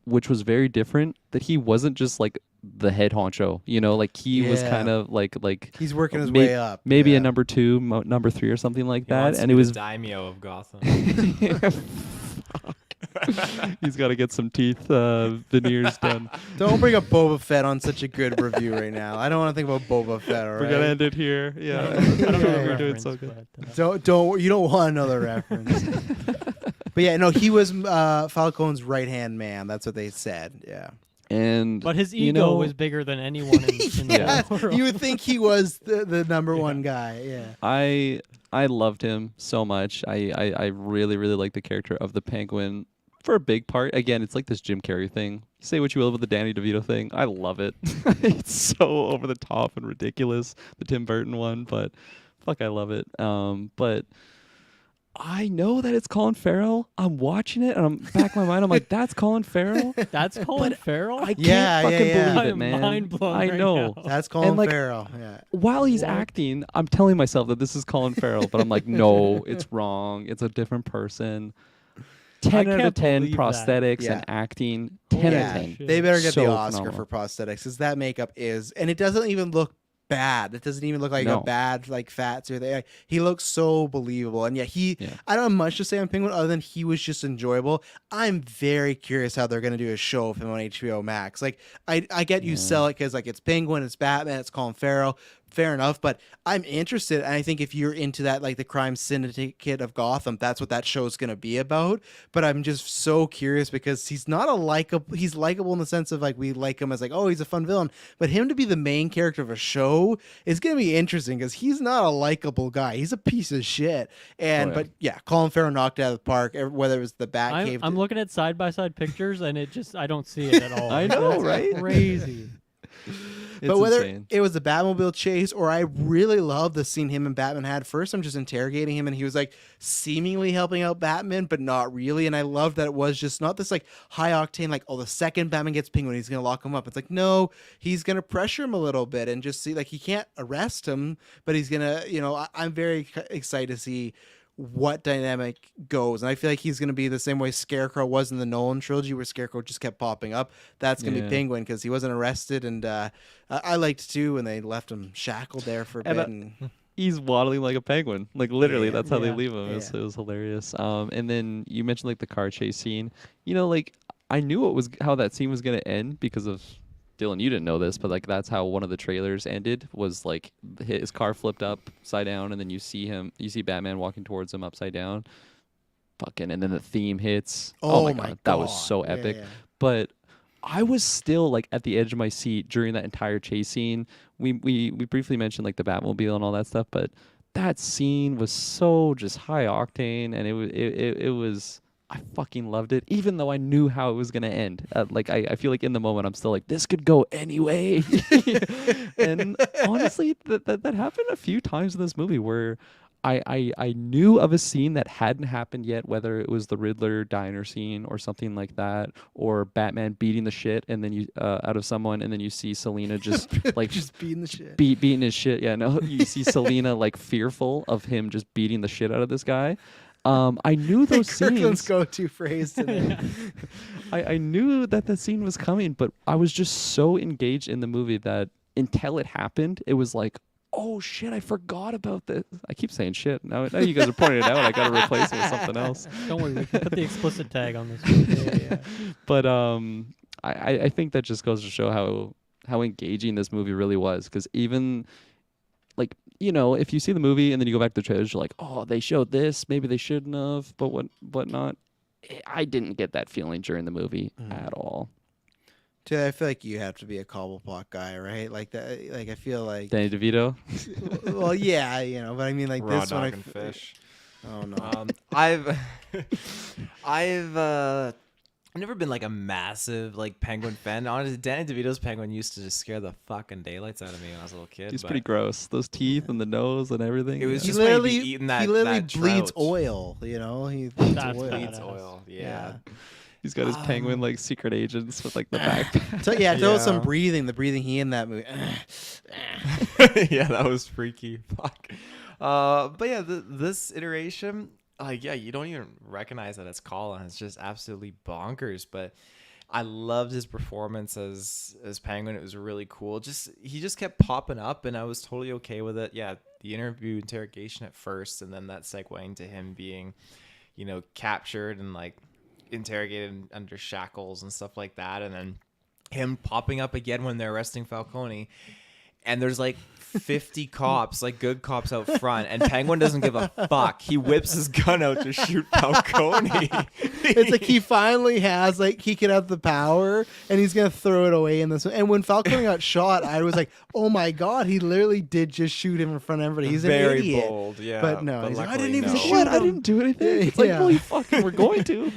S2: which was very different, that he wasn't just like the head honcho. Like he was kind of like
S1: he's working his way up.
S2: Maybe a number 2, number 3, or something like that. And it was
S4: daimyo of Gotham.
S2: He's got to get some teeth veneers done.
S1: Don't bring up Boba Fett on such a good review right now. I don't want to think about Boba Fett. All right?
S2: We're gonna end it here. Yeah,
S3: I don't know.
S2: We're doing so good.
S1: You don't want another reference. But yeah, no, he was Falcone's right hand man. That's what they said. Yeah.
S3: But his ego was bigger than anyone in the world.
S1: You would think he was the number one guy. Yeah.
S2: I loved him so much. I really, really like the character of the Penguin. For a big part, again, it's like this Jim Carrey thing. Say what you will about the Danny DeVito thing. I love it. It's so over the top and ridiculous, the Tim Burton one, but fuck, I love it. But I know that it's Colin Farrell. I'm watching it, and I'm back in my mind. I'm like, that's Colin Farrell.
S3: That's Colin Farrell.
S2: I can't fucking believe it, man.
S3: Mind blown.
S2: I know.
S3: Right
S1: that's Colin Farrell. Yeah.
S2: While he's acting, I'm telling myself that this is Colin Farrell, but I'm like, no, it's wrong. It's a different person. 10 out of 10 prosthetics and acting. 10 out of 10.
S1: They better get the Oscar
S2: phenomenal
S1: for prosthetics, because that makeup and it doesn't even look bad. It doesn't even look like a bad fat suit. He looks so believable, and I don't have much to say on Penguin other than he was just enjoyable. I'm very curious how they're gonna do a show of him on HBO Max. Like I get you sell it because like it's Penguin, it's Batman, it's Colin Farrell. fair enough, but I'm interested, and I think if you're into that, like the crime syndicate of Gotham, that's what that show's gonna be about. But I'm just so curious because he's not a likable. He's likable in the sense of like we like him as like, oh, he's a fun villain, but him to be the main character of a show is gonna be interesting because he's not a likable guy. He's a piece of shit. And but yeah, Colin Farrell knocked it out of the park. Whether it was the Batcave,
S3: I'm looking at side by side pictures, and I don't see it at all.
S2: I know,
S3: That's
S2: right?
S3: Crazy.
S1: but whether
S2: insane.
S1: it was the Batmobile chase or I really love the scene him and Batman had. First, I'm just interrogating him and he was like seemingly helping out Batman, but not really. And I love that it was just not this like high octane, like, oh, the second Batman gets Penguin, he's going to lock him up. It's like, no, he's going to pressure him a little bit and just see like he can't arrest him, but he's going to, you know, I'm very excited to see what dynamic goes. And I feel like he's going to be the same way Scarecrow was in the Nolan trilogy where Scarecrow just kept popping up. That's going to be Penguin because he wasn't arrested. And I liked too when they left him shackled there for a bit. And
S2: he's waddling like a penguin. Like literally, that's how they
S3: Yeah.
S2: leave him. It was hilarious. And then you mentioned like the car chase scene. You know, like I knew how that scene was going to end because of Dylan, you didn't know this, but like that's how one of the trailers ended, was like his car flipped upside down and then you see Batman walking towards him upside down. Fucking, and then the theme hits. Oh my god, that was so epic.
S1: Yeah.
S2: But I was still like at the edge of my seat during that entire chase scene. We briefly mentioned like the Batmobile and all that stuff, but that scene was so just high octane, and it was. I fucking loved it, even though I knew how it was gonna end. Like I feel like in the moment I'm still like, this could go anyway. And honestly, that happened a few times in this movie where I knew of a scene that hadn't happened yet, whether it was the Riddler diner scene or something like that, or Batman beating the shit and then you out of someone, and then you see Selina just like
S1: just beating the shit.
S2: beating his shit. Yeah, no, you see Selina like fearful of him just beating the shit out of this guy. I knew those
S1: Kirklin's
S2: scenes.
S1: go-to phrase today.
S2: I knew that the scene was coming, but I was just so engaged in the movie that until it happened, it was like, oh shit, I forgot about this. I keep saying shit. Now you guys are pointing it out. I got to replace it with something else.
S3: Don't worry, we can put the explicit tag on this. Yeah.
S2: But I think that just goes to show how engaging this movie really was, because even like, you know, if you see the movie and then you go back to the trailers, you're like, oh, they showed this, maybe they shouldn't have, but what not. I didn't get that feeling during the movie at all.
S1: Dude, I feel like you have to be a Cobblepot guy, right? Like that. Like I feel like.
S2: Danny DeVito.
S1: Well, yeah, you know, but I mean, like
S4: Raw
S1: this
S4: dog
S1: one.
S4: and fish.
S1: Oh no.
S4: I've never been like a massive like Penguin fan. Honestly, Danny DeVito's Penguin used to just scare the fucking daylights out of me when I was a little kid.
S2: He's
S4: but
S2: pretty gross. Those teeth and the nose and everything.
S4: It was
S1: He
S4: just when he'd be
S1: literally,
S4: eating that.
S1: he literally
S4: that
S1: bleeds
S4: trout.
S1: oil. You know, he bleeds
S3: That's
S1: oil.
S3: badass.
S4: Bleeds oil. Yeah.
S2: He's got his penguin like secret agents with like the backpack.
S1: So yeah, there was some
S4: Yeah.
S1: breathing. The breathing he in that movie.
S4: Yeah, that was freaky. Fuck. But yeah, this iteration, like, yeah, you don't even recognize that it's Colin. It's just absolutely bonkers. But I loved his performance as Penguin. It was really cool. He just kept popping up, and I was totally okay with it. Yeah, the interrogation at first, and then that segueing to him being, you know, captured and like interrogated under shackles and stuff like that, and then him popping up again when they're arresting Falcone. And there's like 50 cops, like good cops out front, and Penguin doesn't give a fuck. He whips his gun out to shoot Falcone.
S1: It's like he finally has, like, he could have the power and he's gonna throw it away in this one. And when Falcone got shot, I was like, oh my god, he literally did just shoot him in front of everybody. He's
S4: very
S1: an idiot.
S4: bold, yeah.
S1: But no, he's like, I
S4: luckily,
S1: didn't even
S4: no.
S1: shoot
S2: What? I
S1: him.
S2: didn't do anything. It's like,
S1: Yeah.
S2: well, you fucking were going to.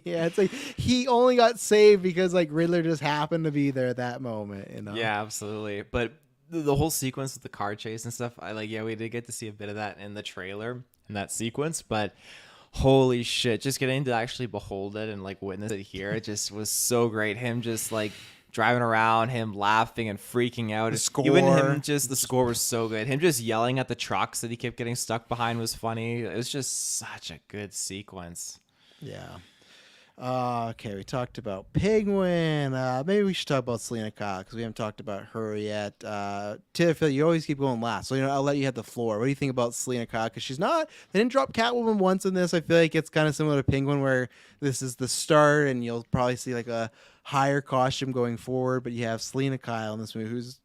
S1: Yeah, it's like he only got saved because like Riddler just happened to be there at that moment, you know.
S4: Yeah, absolutely. But the whole sequence with the car chase and stuff, we did get to see a bit of that in the trailer in that sequence, but holy shit, just getting to actually behold it and like witness it here, it just was so great. Him just like driving around, him laughing and freaking out.
S1: The score.
S4: Even him the score was so good. Him just yelling at the trucks that he kept getting stuck behind was funny. It was just such a good sequence.
S1: Yeah. Okay, we talked about Penguin. Maybe we should talk about Selena Kyle because we haven't talked about her yet. Tiff, you always keep going last, so I'll let you have the floor. What do you think about Selena Kyle? Because they didn't drop Catwoman once in this. I feel like it's kind of similar to Penguin, where this is the start, and you'll probably see like a higher costume going forward. But you have Selena Kyle in this movie, who's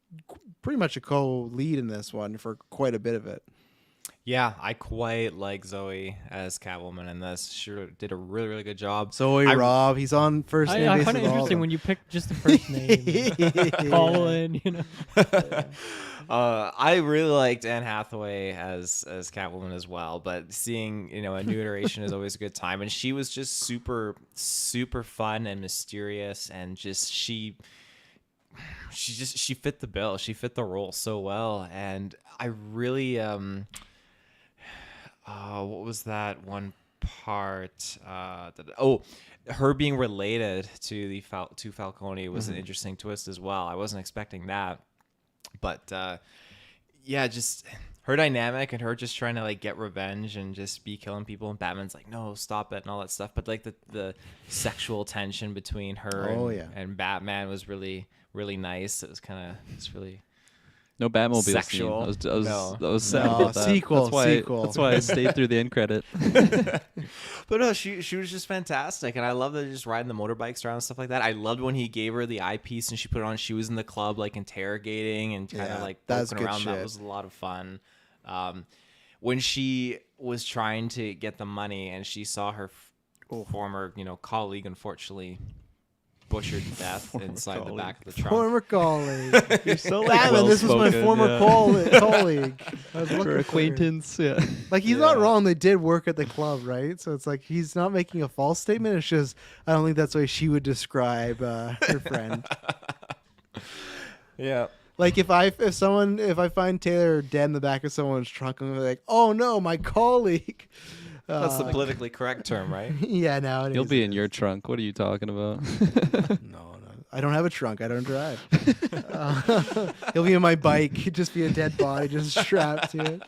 S1: pretty much a co-lead in this one for quite a bit of it.
S4: Yeah, I quite like Zoe as Catwoman in this. She did a really, really good job.
S1: Zoe Robb, he's on first name
S3: I
S1: basis
S3: find it
S1: with all of
S3: interesting
S1: them.
S3: when you pick just the first name. Colin, you know.
S4: I really liked Anne Hathaway as Catwoman as well, but seeing a new iteration is always a good time. And she was just super fun and mysterious, and just she fit the bill. She fit the role so well, and I really what was that one part? Her being related to to Falcone was an interesting twist as well. I wasn't expecting that. But just her dynamic and her just trying to like get revenge and just be killing people, and Batman's like, no, stop it, and all that stuff. But like the sexual tension between her and Batman was really, really nice. It's really
S2: No Batmobile
S4: sexual.
S2: scene. I was sad
S1: No,
S2: about that.
S1: sequel.
S2: That's why I stayed through the end credit.
S4: But no, she was just fantastic, and I love that just riding the motorbikes around and stuff like that. I loved when he gave her the eyepiece and she put it on. She was in the club like interrogating and kind of like
S1: that's
S4: poking
S1: good
S4: around. That
S1: shit.
S4: was a lot of fun. When she was trying to get the money and she saw her former colleague unfortunately butchered to death inside the back of the trunk.
S1: Former colleague.
S2: You're so
S1: Batman, this was my
S2: well-spoken,
S1: former
S2: yeah.
S1: colleague. I was looking
S2: For
S1: for
S2: acquaintance, yeah.
S1: Like, he's not wrong. They did work at the club, right? So it's like he's not making a false statement. It's just I don't think that's the way she would describe her friend.
S4: Yeah.
S1: Like if I find Taylor dead in the back of someone's trunk, I'm gonna be like, oh no, my colleague.
S4: That's the politically correct term, right?
S1: Yeah, now it
S2: He'll
S1: is.
S2: be in your trunk. What are you talking about?
S1: No. I don't have a trunk. I don't drive. He'll be in my bike. He'd just be a dead body just strapped to it.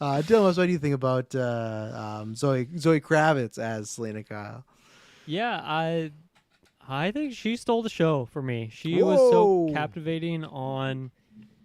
S1: Dylan, what do you think about Zoe Kravitz as Selena Kyle?
S3: Yeah, I think she stole the show for me. She was so
S1: Whoa.
S3: captivating on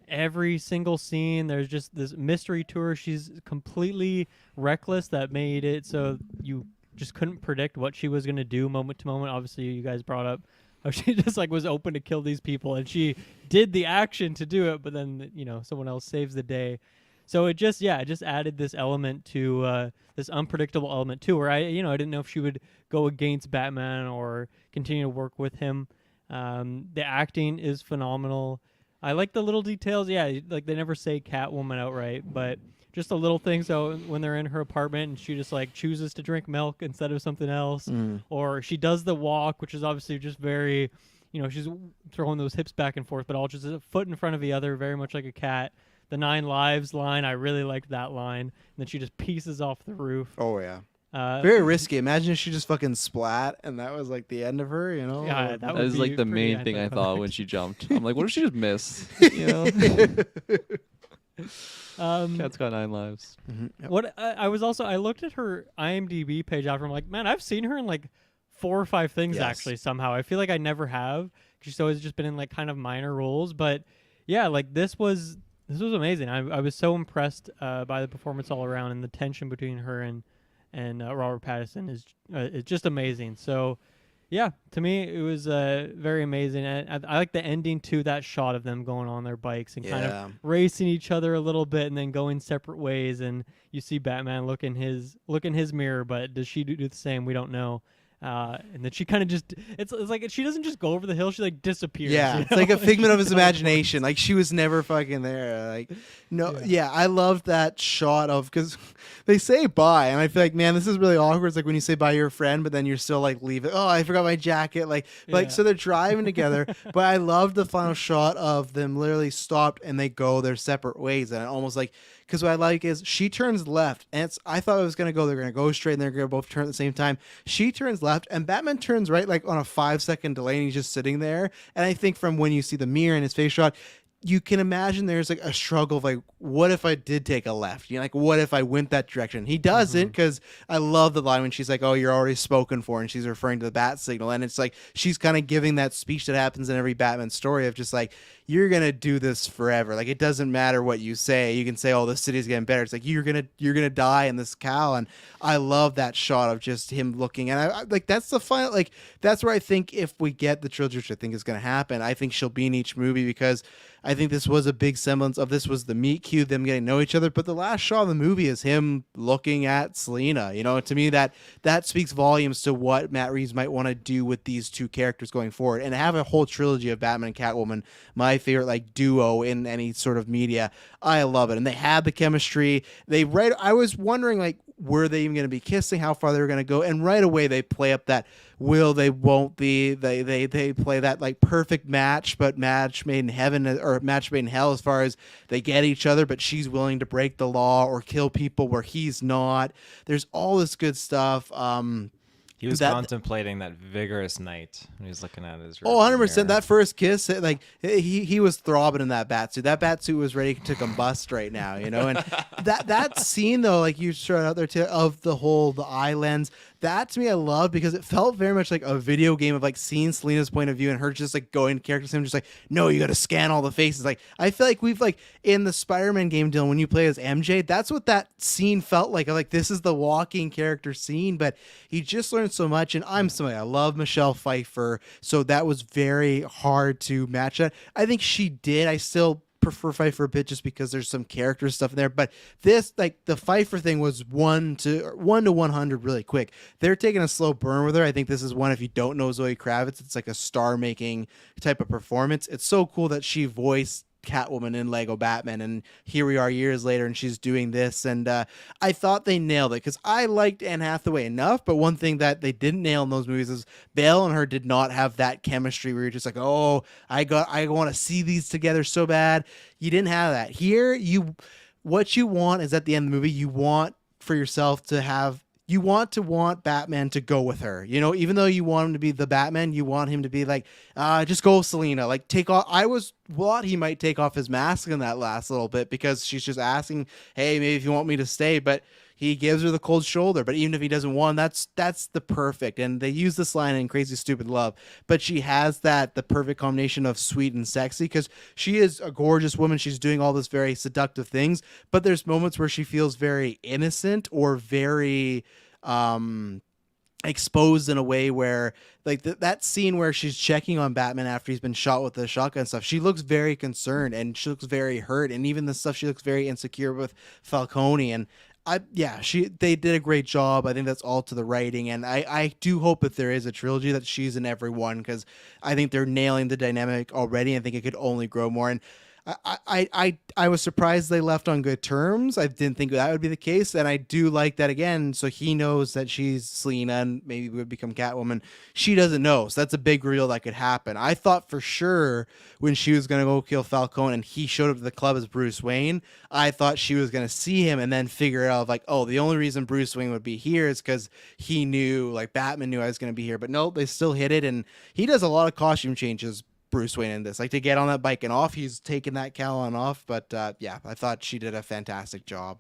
S3: every single scene. There's just this mystery to her. She's completely reckless that made it so you just couldn't predict what she was going to do moment to moment. Obviously, you guys brought up how she just like was open to kill these people, and she did the action to do it, but then someone else saves the day. So it just added this element to this unpredictable element too, where I didn't know if she would go against Batman or continue to work with him. The acting is phenomenal. I like the little details. Yeah, like they never say Catwoman outright, but just the little things. So when they're in her apartment and she just like chooses to drink milk instead of something else, or she does the walk, which is obviously just very, she's throwing those hips back and forth, but all just a foot in front of the other, very much like a cat. The 9 lives line, I really liked that line. And then she just pieces off the roof.
S1: Oh yeah. Very risky. Imagine if she just fucking splat and that was like the end of her,
S3: Yeah, that
S2: That
S3: would
S2: was
S3: be
S2: like the
S3: pretty
S2: main thing I thought
S3: anticlimactic.
S2: when she jumped. I'm like, what if she just missed? Cat's got 9 lives.
S3: What I was also, I looked at her IMDb page after. I'm like, man, I've seen her in like 4 or 5 things
S1: Yes.
S3: actually. Somehow I feel like I never have. She's always just been in like kind of minor roles, but yeah, like this was amazing. I was so impressed by the performance all around, and the tension between her and Robert Pattinson is just amazing. So yeah, to me it was very amazing. I like the ending to that shot of them going on their bikes and kind
S1: Yeah.
S3: of racing each other a little bit and then going separate ways, and you see Batman look in his mirror, but does she do the same? We don't know. And then she kind of just it's like she doesn't just go over the hill, she like disappears.
S1: Yeah, it's like a figment of his imagination. Like she was never fucking there. Like yeah, I loved that shot of, because they say bye, and I feel like, man, this is really awkward. It's like when you say bye to your friend, but then you're still like leave it. Oh, I forgot my jacket. Like so they're driving together. But I loved the final shot of them literally stopped and they go their separate ways, and almost like. Because what I like is she turns left, and I thought it was going to go, they're going to go straight, and they're going to both turn at the same time. She turns left, and Batman turns right, like on a 5-second delay, and he's just sitting there. And I think from when you see the mirror and his face shot, you can imagine there's like a struggle of like, what if I did take a left? Like, what if I went that direction? He doesn't, because I love the line when she's like, oh, you're already spoken for, and she's referring to the bat signal. And it's like, she's kind of giving that speech that happens in every Batman story of just like, you're going to do this forever. Like, it doesn't matter what you say. You can say, oh, the city's getting better. It's like, you're going to die in this cow. And I love that shot of just him looking. And I like, that's the final, like, that's where I think if we get the trilogy, which I think is going to happen, I think she'll be in each movie, because I I think this was a big semblance of this was the meet cute, them getting to know each other. But the last shot of the movie is him looking at Selena. You know, to me that speaks volumes to what Matt Reeves might want to do with these two characters going forward, and have a whole trilogy of Batman and Catwoman, my favorite like duo in any sort of media. I love it, and they had the chemistry. I was wondering like, were they even going to be kissing? How far they were going to go? And right away they play up that will they won't be. They play that like perfect match, but match made in heaven or match made in hell as far as they get each other, but she's willing to break the law or kill people where he's not. There's all this good stuff.
S4: He was contemplating that vigorous night when he was looking at his.
S1: 100%. That first kiss, like he was throbbing in that batsuit. That batsuit was ready to combust right now, you know. And that scene though, like you showed out there too, of the eye lens. That to me I love because it felt very much like a video game of like seeing Selena's point of view and her just like going to characters and just like, no, you got to scan all the faces. Like I feel like we've like in the Spider-Man game, Dylan, when you play as MJ, that's what that scene felt like. Like this is the walking character scene, but he just learned so much. And I'm somebody, I love Michelle Pfeiffer, so that was very hard to match that. I think she did. I still prefer Pfeiffer a bit just because there's some character stuff in there, but this like the Pfeiffer thing was 1 to 100 really quick. They're taking a slow burn with her. I think this is one, if you don't know Zoe Kravitz, it's like a star making type of performance. It's so cool that she voiced Catwoman in Lego Batman, and here we are years later and she's doing this, and I thought they nailed it because I liked Anne Hathaway enough, but one thing that they didn't nail in those movies is Bale and her did not have that chemistry where you're just like, oh, I want to see these together so bad. You didn't have that here. What you want is at the end of the movie, you want for yourself to have, you want Batman to go with her, you know, even though you want him to be the Batman, you want him to be like, just go Selena, like take off. I was thought he might take off his mask in that last little bit because she's just asking, hey, maybe if you want me to stay, but he gives her the cold shoulder. But even if he doesn't want, that's the perfect. And they use this line in Crazy Stupid Love, but she has the perfect combination of sweet and sexy because she is a gorgeous woman. She's doing all this very seductive things, but there's moments where she feels very innocent or very exposed in a way where like that scene where she's checking on Batman after he's been shot with the shotgun stuff, she looks very concerned and she looks very hurt, and even the stuff she looks very insecure with Falcone. And they did a great job. I think that's all to the writing, and I do hope if there is a trilogy that she's in every one because I think they're nailing the dynamic already. I think it could only grow more, and I was surprised they left on good terms. I didn't think that would be the case, and I do like that again. So he knows that she's Selena and maybe would become Catwoman. She doesn't know, so that's a big reveal that could happen. I thought for sure when she was gonna go kill Falcone and he showed up to the club as Bruce Wayne, I thought she was gonna see him and then figure it out like, oh, the only reason Bruce Wayne would be here is because he knew, like Batman knew I was gonna be here. But no, they still hit it, and he does a lot of costume changes, Bruce Wayne, in this, like to get on that bike and off, he's taking that cowl on off. But yeah, I thought she did a fantastic job.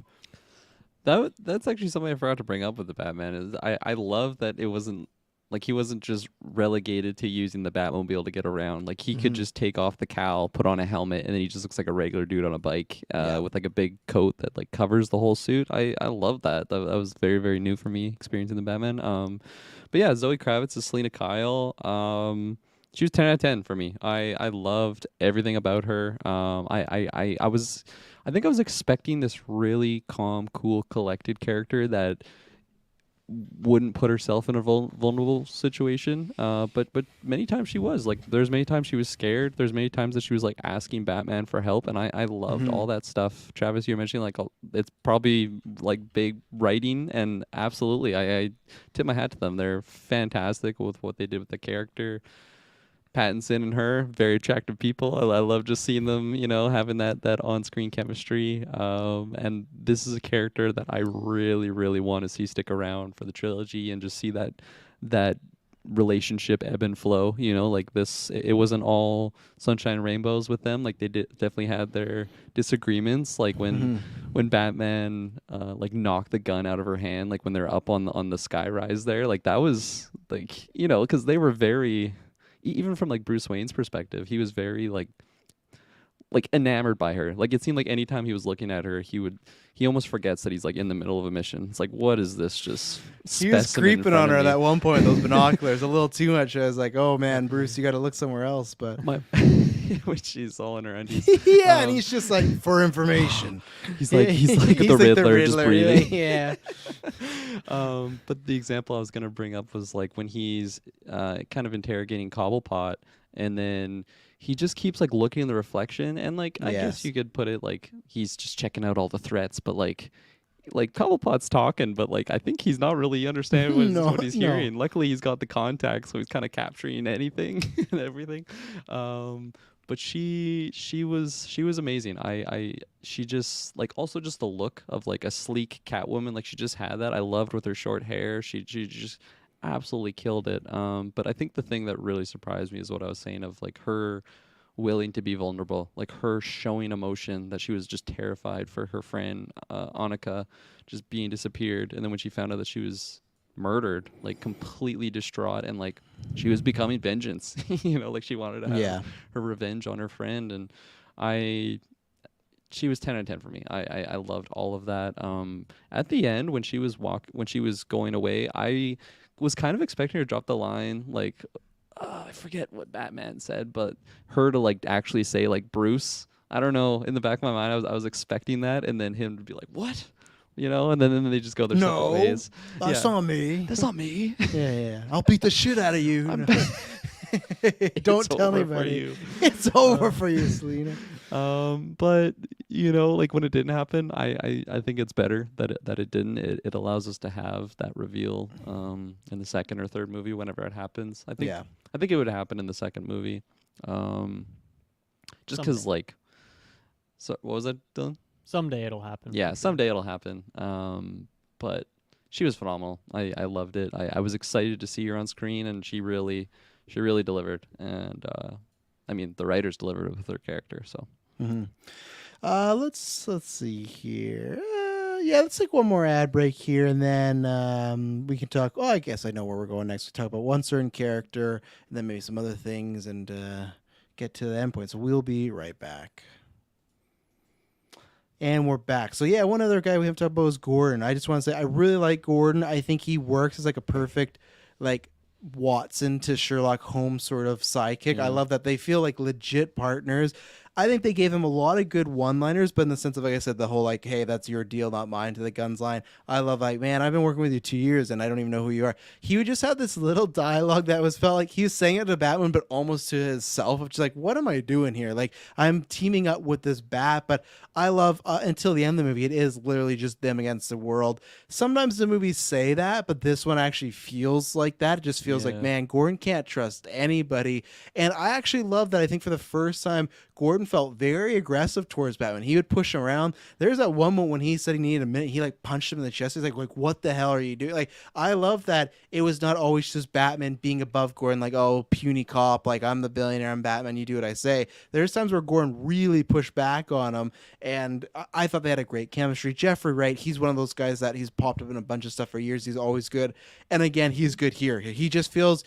S2: That's actually something I forgot to bring up with the Batman is I love that it wasn't like he wasn't just relegated to using the Batmobile to get around. Like he could just take off the cowl, put on a helmet, and then he just looks like a regular dude on a bike with like a big coat that like covers the whole suit. I love that. That was very, very new for me experiencing the Batman. But yeah, Zoe Kravitz is Selena Kyle. She was 10 out of 10 for me. I loved everything about her. I think I was expecting this really calm, cool, collected character that wouldn't put herself in a vulnerable situation. But many times she was. Like, there's many times she was scared. There's many times that she was like asking Batman for help, and I loved all that stuff. Travis, you were mentioning like it's probably like big writing, and absolutely, I tip my hat to them. They're fantastic with what they did with the character. Pattinson and her, very attractive people. I love just seeing them, you know, having that on-screen chemistry. And this is a character that I really, really want to see stick around for the trilogy and just see that relationship ebb and flow. You know, like this, it wasn't all sunshine and rainbows with them. Like they definitely had their disagreements. Like when Batman like knocked the gun out of her hand, like when they're up on the skyrise there, like that was like, you know, because they were very. Even from like Bruce Wayne's perspective, he was very like enamored by her. Like it seemed like anytime he was looking at her, he almost forgets that he's like in the middle of a mission. It's like, what is this? Just
S1: he was creeping on her at that one point. Those binoculars a little too much. I was like, oh man, Bruce, you got to look somewhere else. But
S2: which she's all in her undies.
S1: Yeah, and he's just like, for information.
S2: He's like the Riddler, just breathing.
S1: Yeah.
S2: But the example I was gonna bring up was like when he's kind of interrogating Cobblepot, and then he just keeps like looking in the reflection, and like I guess you could put it like he's just checking out all the threats, but like Cobblepot's talking, but like I think he's not really understanding what he's hearing. Luckily, he's got the contact, so he's kind of capturing anything and everything. But she was amazing. She just like also just the look of like a sleek Catwoman. Like she just had that. I loved with her short hair. She just absolutely killed it. But I think the thing that really surprised me is what I was saying of like her willing to be vulnerable, like her showing emotion that she was just terrified for her friend Annika just being disappeared, and then when she found out that she was murdered, like completely distraught, and like she was becoming vengeance. Like she wanted to have her revenge on her friend, and she was 10 out of 10 for me. I loved all of that. At the end when she was going away, I was kind of expecting her to drop the line like I forget what Batman said, but her to like actually say like Bruce. I don't know. In the back of my mind, I was expecting that, and then him to be like, "What?" And then they just go their separate ways.
S1: That's not me.
S2: That's not me.
S1: Yeah. I'll beat the shit out of you. Don't tell anybody. It's over for you, Selena.
S2: But like when it didn't happen, I think it's better that it didn't. It allows us to have that reveal in the second or third movie whenever it happens. I think it would happen in the second movie. Just because like, so what was that, Dylan?
S3: Someday it'll happen.
S2: Yeah, someday it'll happen. But she was phenomenal. I loved it. I was excited to see her on screen, and she really delivered. And I mean, the writers delivered with her character. So.
S1: Mm-hmm. Let's see here. Let's take one more ad break here, and then we can talk. Oh, I guess I know where we're going next. We talk about one certain character, and then maybe some other things, and get to the endpoint. So we'll be right back. And we're back. So one other guy we have to talk about is Gordon. I just want to say I really like Gordon. I think he works as like a perfect like Watson to Sherlock Holmes sort of sidekick. I love that they feel like legit partners. I think they gave him a lot of good one-liners, but in the sense of, like I said, the whole like, hey, that's your deal, not mine, to the guns line. I love like, man, I've been working with you 2 years and I don't even know who you are. He would just have this little dialogue that felt like he was saying it to Batman, but almost to himself, of just like, what am I doing here? Like, I'm teaming up with this bat, but I love until the end of the movie, it is literally just them against the world. Sometimes the movies say that, but this one actually feels like that. It just feels like, man, Gordon can't trust anybody. And I actually love that. I think for the first time, Gordon felt very aggressive towards Batman. He would push him around. There's that one moment when he said he needed a minute. He like punched him in the chest. He's like, what the hell are you doing? Like, I love that it was not always just Batman being above Gordon, like, oh, puny cop, like, I'm the billionaire, I'm Batman, you do what I say. There's times where Gordon really pushed back on him, and I thought they had a great chemistry. Jeffrey Wright, he's one of those guys that he's popped up in a bunch of stuff for years. He's always good. And again, he's good here. He just feels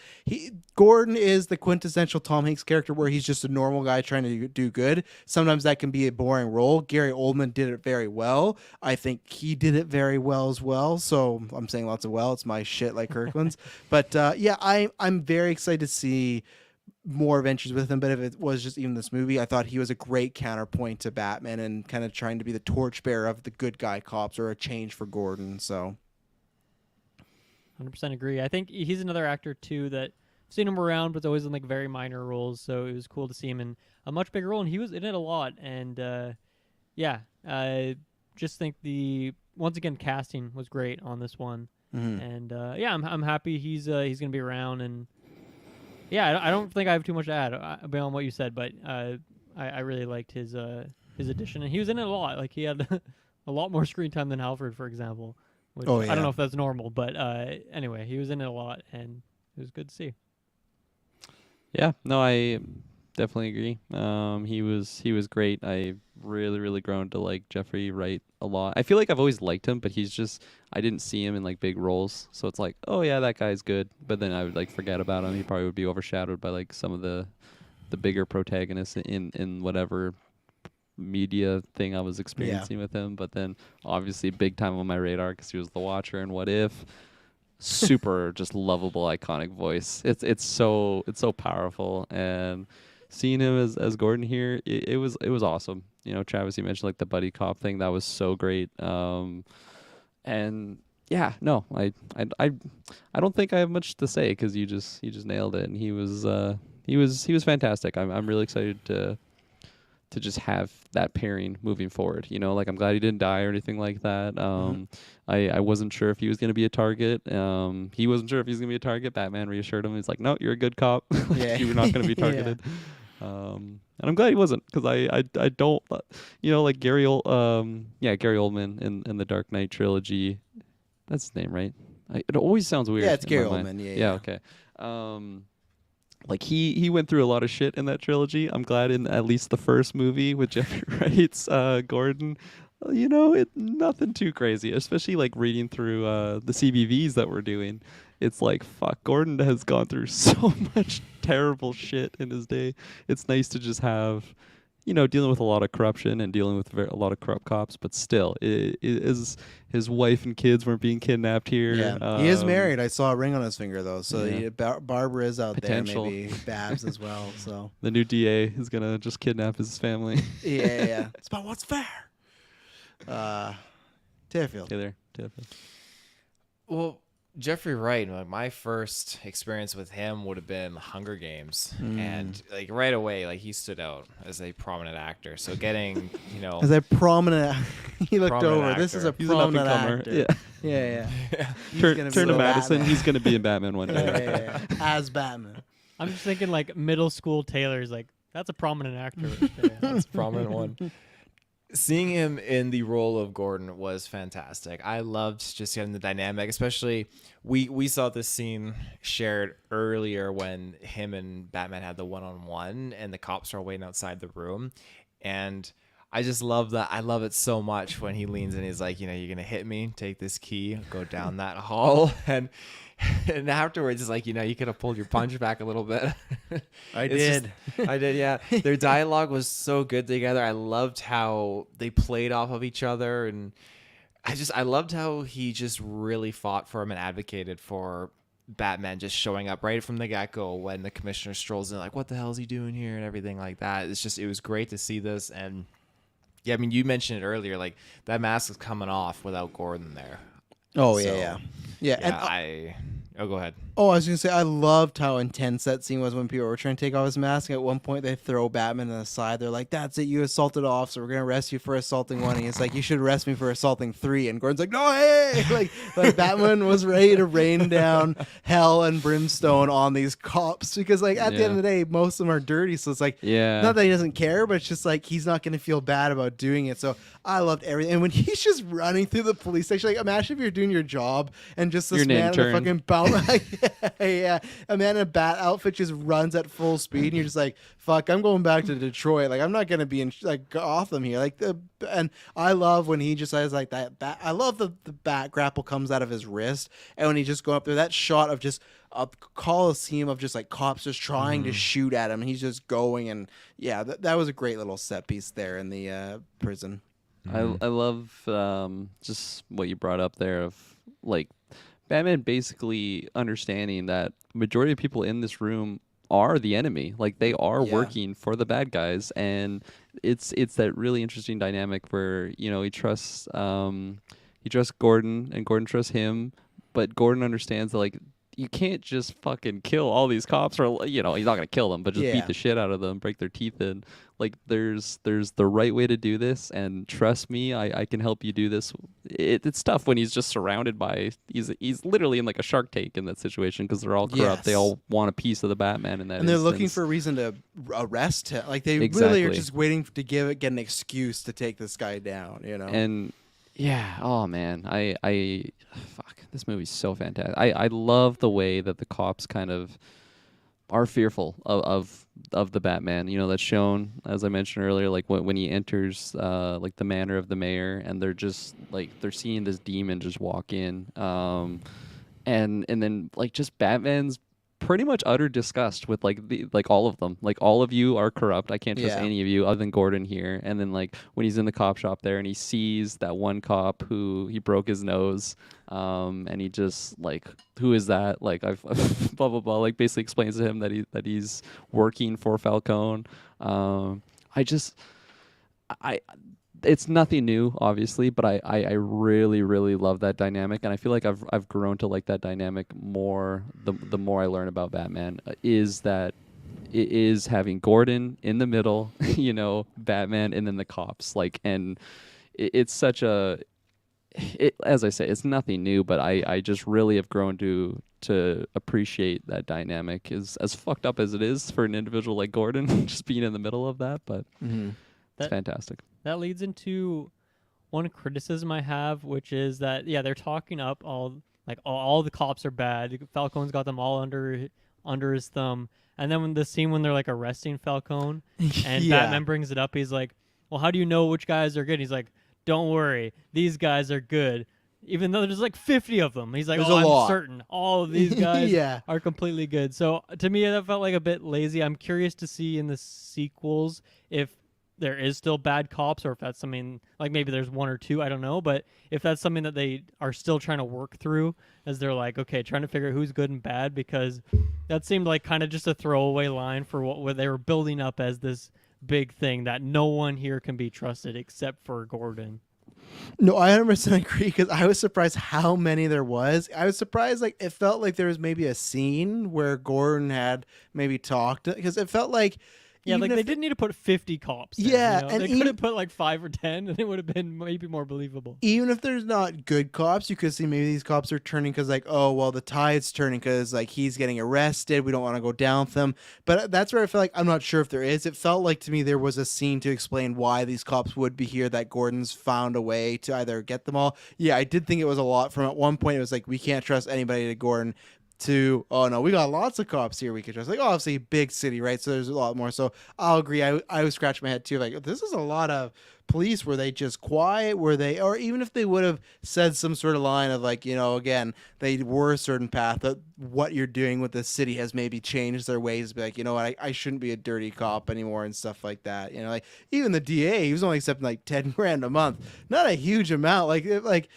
S1: Gordon is the quintessential Tom Hanks character where he's just a normal guy trying to do good. Sometimes that can be a boring role. Gary Oldman did it very well. I think he did it very well as well. So I'm saying lots of well. It's my shit like Kirkland's. But I'm very excited to see more adventures with him. But if it was just even this movie, I thought he was a great counterpoint to Batman and kind of trying to be the torchbearer of the good guy cops, or a change for Gordon. So
S3: 100% agree. I think he's another actor too that I've seen him around, but it's always in like very minor roles. So it was cool to see him in a much bigger role, and he was in it a lot. And I just think once again casting was great on this one. Mm-hmm. And I'm happy he's gonna be around. And I don't think I have too much to add beyond what you said, but I really liked his addition, and he was in it a lot. Like he had a lot more screen time than Alfred, for example. Which I don't know if that's normal, but anyway, he was in it a lot, and it was good to see.
S2: Yeah, no, I definitely agree. He was great. I really grown to like Jeffrey Wright a lot. I feel like I've always liked him, but I didn't see him in like big roles, so it's like, oh yeah, that guy's good. But then I would like forget about him. He probably would be overshadowed by like some of the bigger protagonists in whatever media thing I was experiencing with him. But then obviously big time on my radar because he was the Watcher and What If. Super just lovable, iconic voice. It's so powerful, and seeing him as Gordon here, it was awesome. You know, Travis, you mentioned like the buddy cop thing. That was so great. And yeah, no, I don't think I have much to say because you just nailed it, and he was fantastic. I'm really excited to just have that pairing moving forward. You know, like I'm glad he didn't die or anything like that. I wasn't sure if he was going to be a target. He wasn't sure if he was going to be a target. Batman reassured him. He's like, no, you're a good cop. Like, you were not going to be targeted. And I'm glad he wasn't, because I don't, you know, like Gary Oldman in the Dark Knight trilogy. That's his name, right? It always sounds weird.
S1: Yeah, it's
S2: in
S1: Gary
S2: my mind.
S1: Oldman.
S2: Yeah, okay. Like he went through a lot of shit in that trilogy. I'm glad in at least the first movie with Jeffrey Wright's Gordon, you know, nothing too crazy. Especially like reading through the CBVs that we're doing. It's like, fuck, Gordon has gone through so much terrible shit in his day. It's nice to just have, you know, dealing with a lot of corruption and dealing with a lot of corrupt cops, but still, his wife and kids weren't being kidnapped here.
S1: Yeah, he is married. I saw a ring on his finger though, so
S2: yeah.
S1: Barbara is out
S2: Potential.
S1: there. Maybe Babs as well. So
S2: the new DA is gonna just kidnap his family.
S1: yeah. It's about what's fair. Deerfield.
S2: Taylor.
S4: Well, Jeffrey Wright, like my first experience with him would have been Hunger Games, and like right away, like he stood out as a prominent actor. So getting, you know,
S1: As a prominent, he looked
S4: Prominent
S1: over. This is a
S4: actor.
S2: He's an
S1: prominent
S2: up-and-comer.
S1: actor.
S2: Yeah.
S1: Yeah. He's
S2: Turn
S1: gonna
S2: to
S1: be the
S2: Madison.
S1: Batman.
S2: He's gonna be in Batman one day.
S1: Yeah. As Batman.
S3: I'm just thinking like middle school Taylor's like, that's a prominent actor. Right there.
S4: that's a prominent one. Seeing him in the role of Gordon was fantastic. I loved just getting the dynamic, especially we saw this scene shared earlier when him and Batman had the one-on-one and the cops are waiting outside the room. And I just love that. I love it so much when he leans in. He's like, you know, you're going to hit me, take this key, go down that hall. And afterwards, it's like, you know, you could have pulled your punch back a little bit.
S1: I did.
S4: I did, yeah. Their dialogue was so good together. I loved how they played off of each other. And I loved how he just really fought for him and advocated for Batman just showing up right from the get-go when the commissioner strolls in, like, what the hell is he doing here and everything like that. It was great to see this. And yeah, I mean, you mentioned it earlier, like that mask is coming off without Gordon there.
S1: Oh,
S4: So,
S1: yeah. And
S4: go ahead.
S1: I was gonna say I loved how intense that scene was when people were trying to take off his mask. At one point, they throw Batman on the side. They're like, "That's it, you assaulted an officer. We're gonna arrest you for assaulting one." And he's like, "You should arrest me for assaulting three." And Gordon's like, "No, hey!" like Batman was ready to rain down hell and brimstone on these cops because, like, at the end of the day, most of them are dirty. So it's like, not that he doesn't care, but it's just like he's not gonna feel bad about doing it. So I loved everything. And when he's just running through the police station, like, imagine if you're doing your job and just this man in a fucking yeah, a man in a bat outfit just runs at full speed, and you're just like, "Fuck, I'm going back to Detroit. Like, I'm not gonna be in like Gotham here." Like, and I love when he just says like that. I love the bat grapple comes out of his wrist, and when he just go up there, that shot of just a coliseum of just like cops just trying to shoot at him, and he's just going, and yeah, that was a great little set piece there in the prison.
S2: I love just what you brought up there of like Batman basically understanding that majority of people in this room are the enemy. Like they are working for the bad guys, and it's that really interesting dynamic where, you know, he trusts Gordon and Gordon trusts him, but Gordon understands that like you can't just fucking kill all these cops, or, you know, he's not gonna kill them, but just beat the shit out of them, break their teeth in. Like there's the right way to do this, and trust me, I can help you do this. It's tough when he's just surrounded by he's literally in like a Shark Tank in that situation because they're all corrupt.
S1: Yes.
S2: They all want a piece of the Batman in that.
S1: And they're
S2: instance.
S1: looking for a reason to arrest him. Like they really
S2: Exactly.
S1: are just waiting to get an excuse to take this guy down. You know.
S2: And yeah, oh man, I fuck, this movie's so fantastic. I love the way that the cops kind of are fearful of the Batman. You know, that's shown, as I mentioned earlier, like when he enters like the manor of the mayor, and they're just like they're seeing this demon just walk in, and then like just Batman's pretty much utter disgust with like all of them. Like all of you are corrupt. I can't trust
S1: Yeah.
S2: any of you other than Gordon here. And then like when he's in the cop shop there and he sees that one cop who he broke his nose, and he just like, who is that? Like I've blah blah blah. Like basically explains to him that he's working for Falcone. I just I it's nothing new, obviously, but I really, really love that dynamic, and I feel like I've grown to like that dynamic more the more I learn about Batman. Is that it is having Gordon in the middle, you know, Batman, and then the cops, like, and it's such a as I say, it's nothing new, but I just really have grown to appreciate that dynamic, as fucked up as it is for an individual like Gordon, just being in the middle of that, but
S1: Mm-hmm.
S2: it's fantastic.
S3: That leads into one criticism I have, which is that they're talking up all the cops are bad. Falcone's got them all under his thumb, and then when the scene when they're like arresting Falcone, and
S1: Yeah.
S3: Batman brings it up, he's like, "Well, how do you know which guys are good?" He's like, "Don't worry, these guys are good." Even though there's like 50 of them, he's like,
S1: There's
S3: "Oh,
S1: a lot.
S3: I'm certain all of these guys
S1: Yeah.
S3: are completely good." So to me, that felt like a bit lazy. I'm curious to see in the sequels if there is still bad cops, or if that's something like maybe there's one or two, I don't know, but if that's something that they are still trying to work through as they're like, okay, trying to figure out who's good and bad, because that seemed like kind of just a throwaway line for what they were building up as this big thing that no one here can be trusted except for Gordon.
S1: No, I 100% agree, because I was surprised how many there was. I was surprised, like, it felt like there was maybe a scene where Gordon had maybe talked, because it felt like
S3: Yeah,
S1: even
S3: like
S1: if
S3: they didn't need to put 50 cops there,
S1: Yeah,
S3: you know?
S1: and
S3: They
S1: even-
S3: could have put like 5 or 10 and it would have been maybe more believable.
S1: even if there's not good cops, you could see maybe these cops are turning because, like, oh, well, the tide's turning because, like, he's getting arrested. We don't want to go down with him. But that's where I feel like I'm not sure if there is. It felt like to me there was a scene to explain why these cops would be here, that Gordon's found a way to either get them all. Yeah, I did think it was a lot. From at one point, it was like, we can't trust anybody to Gordon. To, oh no, we got lots of cops here we could trust. Like, obviously, big city, right? So there's a lot more. So I'll agree. I was scratching my head too. Like, this is a lot of police. Were they just quiet? Were they, or even if they would have said some sort of line of like, you know, again, they were a certain path, that what you're doing with the city has maybe changed their ways. Be like, you know what, I shouldn't be a dirty cop anymore and stuff like that. You know, like even the DA, he was only accepting like 10 grand a month, not a huge amount. Like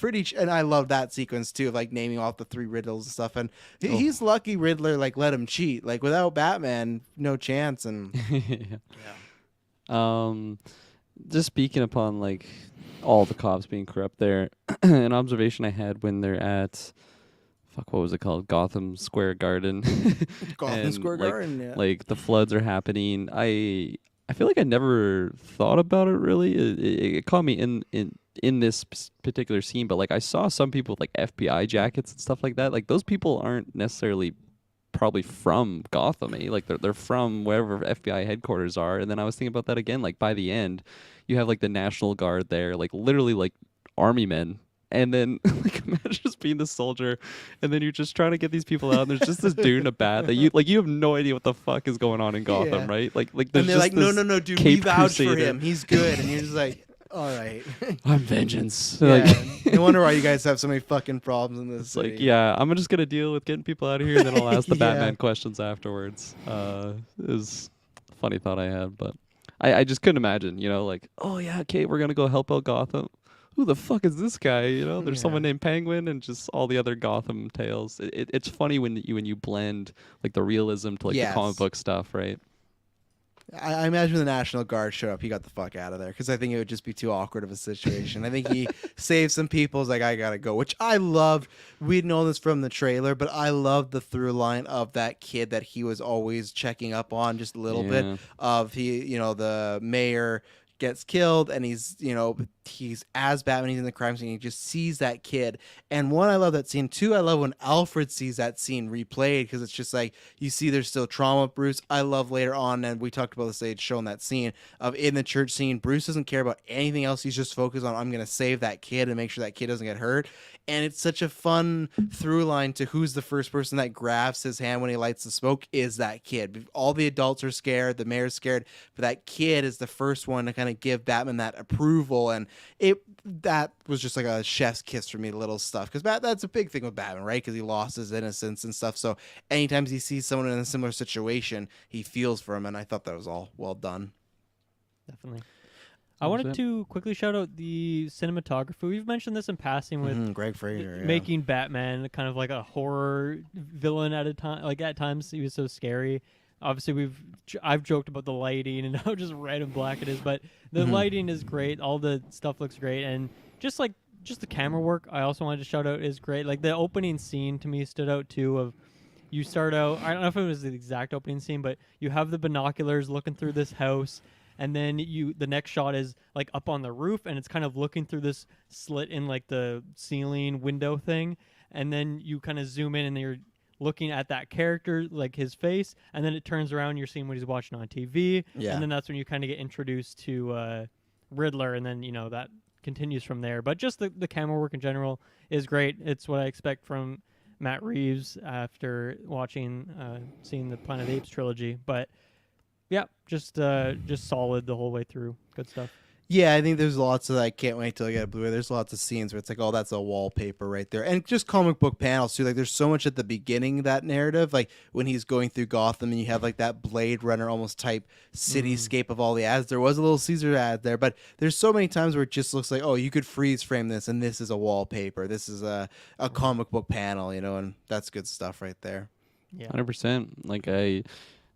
S1: pretty. And I love that sequence too, of like naming off the 3 riddles and stuff. And he's lucky Riddler like let him cheat. Like without Batman, no chance. And
S2: Just speaking upon like all the cops being corrupt there, an observation I had when they're at what was it called, Gotham Square Garden.
S1: Gotham
S2: And,
S1: Square
S2: like,
S1: Garden. Yeah.
S2: like the floods are happening. I feel like I never thought about it really. It caught me in this particular scene, but like I saw some people with like FBI jackets and stuff like that. Like those people aren't necessarily probably from Gotham, eh? Like they're from wherever FBI headquarters are. And then I was thinking about that again. Like by the end, you have like the National Guard there, like literally like army men. And then like imagine just being the soldier, and then you're just trying to get these people out. And there's just this dude in a bat that you have no idea what the fuck is going on in Gotham,
S1: Yeah.
S2: right? Like there's
S1: And they're
S2: just
S1: like, no,
S2: this
S1: dude, we
S2: Cape
S1: vouch for
S2: Crusader.
S1: him. He's good. And you're just like, all right.
S2: I'm vengeance.
S1: Yeah.
S2: Like,
S1: No wonder why you guys have so many fucking problems in this
S2: it's
S1: city.
S2: like, yeah, I'm just gonna deal with getting people out of here, and then I'll ask the
S1: Yeah.
S2: Batman questions afterwards. Is a funny thought I had, but I just couldn't imagine, you know, like, oh yeah, okay, we're gonna go help out Gotham. Who the fuck is this guy? You know, there's
S1: Yeah.
S2: someone named Penguin, and just all the other Gotham tales. It's funny when you blend like the realism to like
S1: Yes.
S2: the comic book stuff, right?
S1: I imagine when the National Guard showed up, he got the fuck out of there because I think it would just be too awkward of a situation. I think he saved some people. He's like, I gotta go, which I loved. We'd known this from the trailer, but I loved the through line of that kid that he was always checking up on just a little
S2: Yeah.
S1: bit of the mayor gets killed and he's as Batman, he's in the crime scene, he just sees that kid. And one, I love that scene. Two, I love when Alfred sees that scene replayed because it's just like you see there's still trauma with Bruce. I love later on, and we talked about this, they'd shown that scene of in the church scene, Bruce doesn't care about anything else. He's just focused on, I'm gonna save that kid and make sure that kid doesn't get hurt. And it's such a fun through line to who's the first person that grabs his hand when he lights the smoke is that kid. All the adults are scared, the mayor's scared, but that kid is the first one to kind of finally give Batman that approval, and that was just like a chef's kiss for me, little stuff, because that's a big thing with Batman, right? Because he lost his innocence and stuff. So anytime he sees someone in a similar situation, he feels for him, and I thought that was all well done.
S3: Definitely. I wanted to quickly shout out the cinematography. We've mentioned this in passing with
S1: Greg Fraser
S3: making Batman kind of like a horror villain at a time. Like at times he was so scary. Obviously, I've joked about the lighting and how just red and black it is, but the lighting is great. All the stuff looks great, and just the camera work, I also wanted to shout out, is great. Like the opening scene to me stood out too. Of you start out, I don't know if it was the exact opening scene, but you have the binoculars looking through this house. And then the next shot is like up on the roof, and it's kind of looking through this slit in like the ceiling window thing. And then you kind of zoom in, and you're looking at that character, like his face. And then it turns around, you're seeing what he's watching on TV.
S1: Yeah.
S3: And then that's when you kind of get introduced to Riddler, and then that continues from there. But just the camera work in general is great. It's what I expect from Matt Reeves after seeing the Planet of the Apes trilogy. But yeah, just solid the whole way through. Good stuff.
S1: Yeah, I think there's lots of that. I can't wait till I get a Blu-ray. There's lots of scenes where it's like, oh, that's a wallpaper right there. And just comic book panels, too. Like, there's so much at the beginning of that narrative. Like, when he's going through Gotham and you have, like, that Blade Runner almost type cityscape of all the ads. There was a little Caesar ad there, but there's so many times where it just looks like, oh, you could freeze frame this, and this is a wallpaper. This is a comic book panel, and that's good stuff right there.
S3: Yeah.
S2: 100%. Like,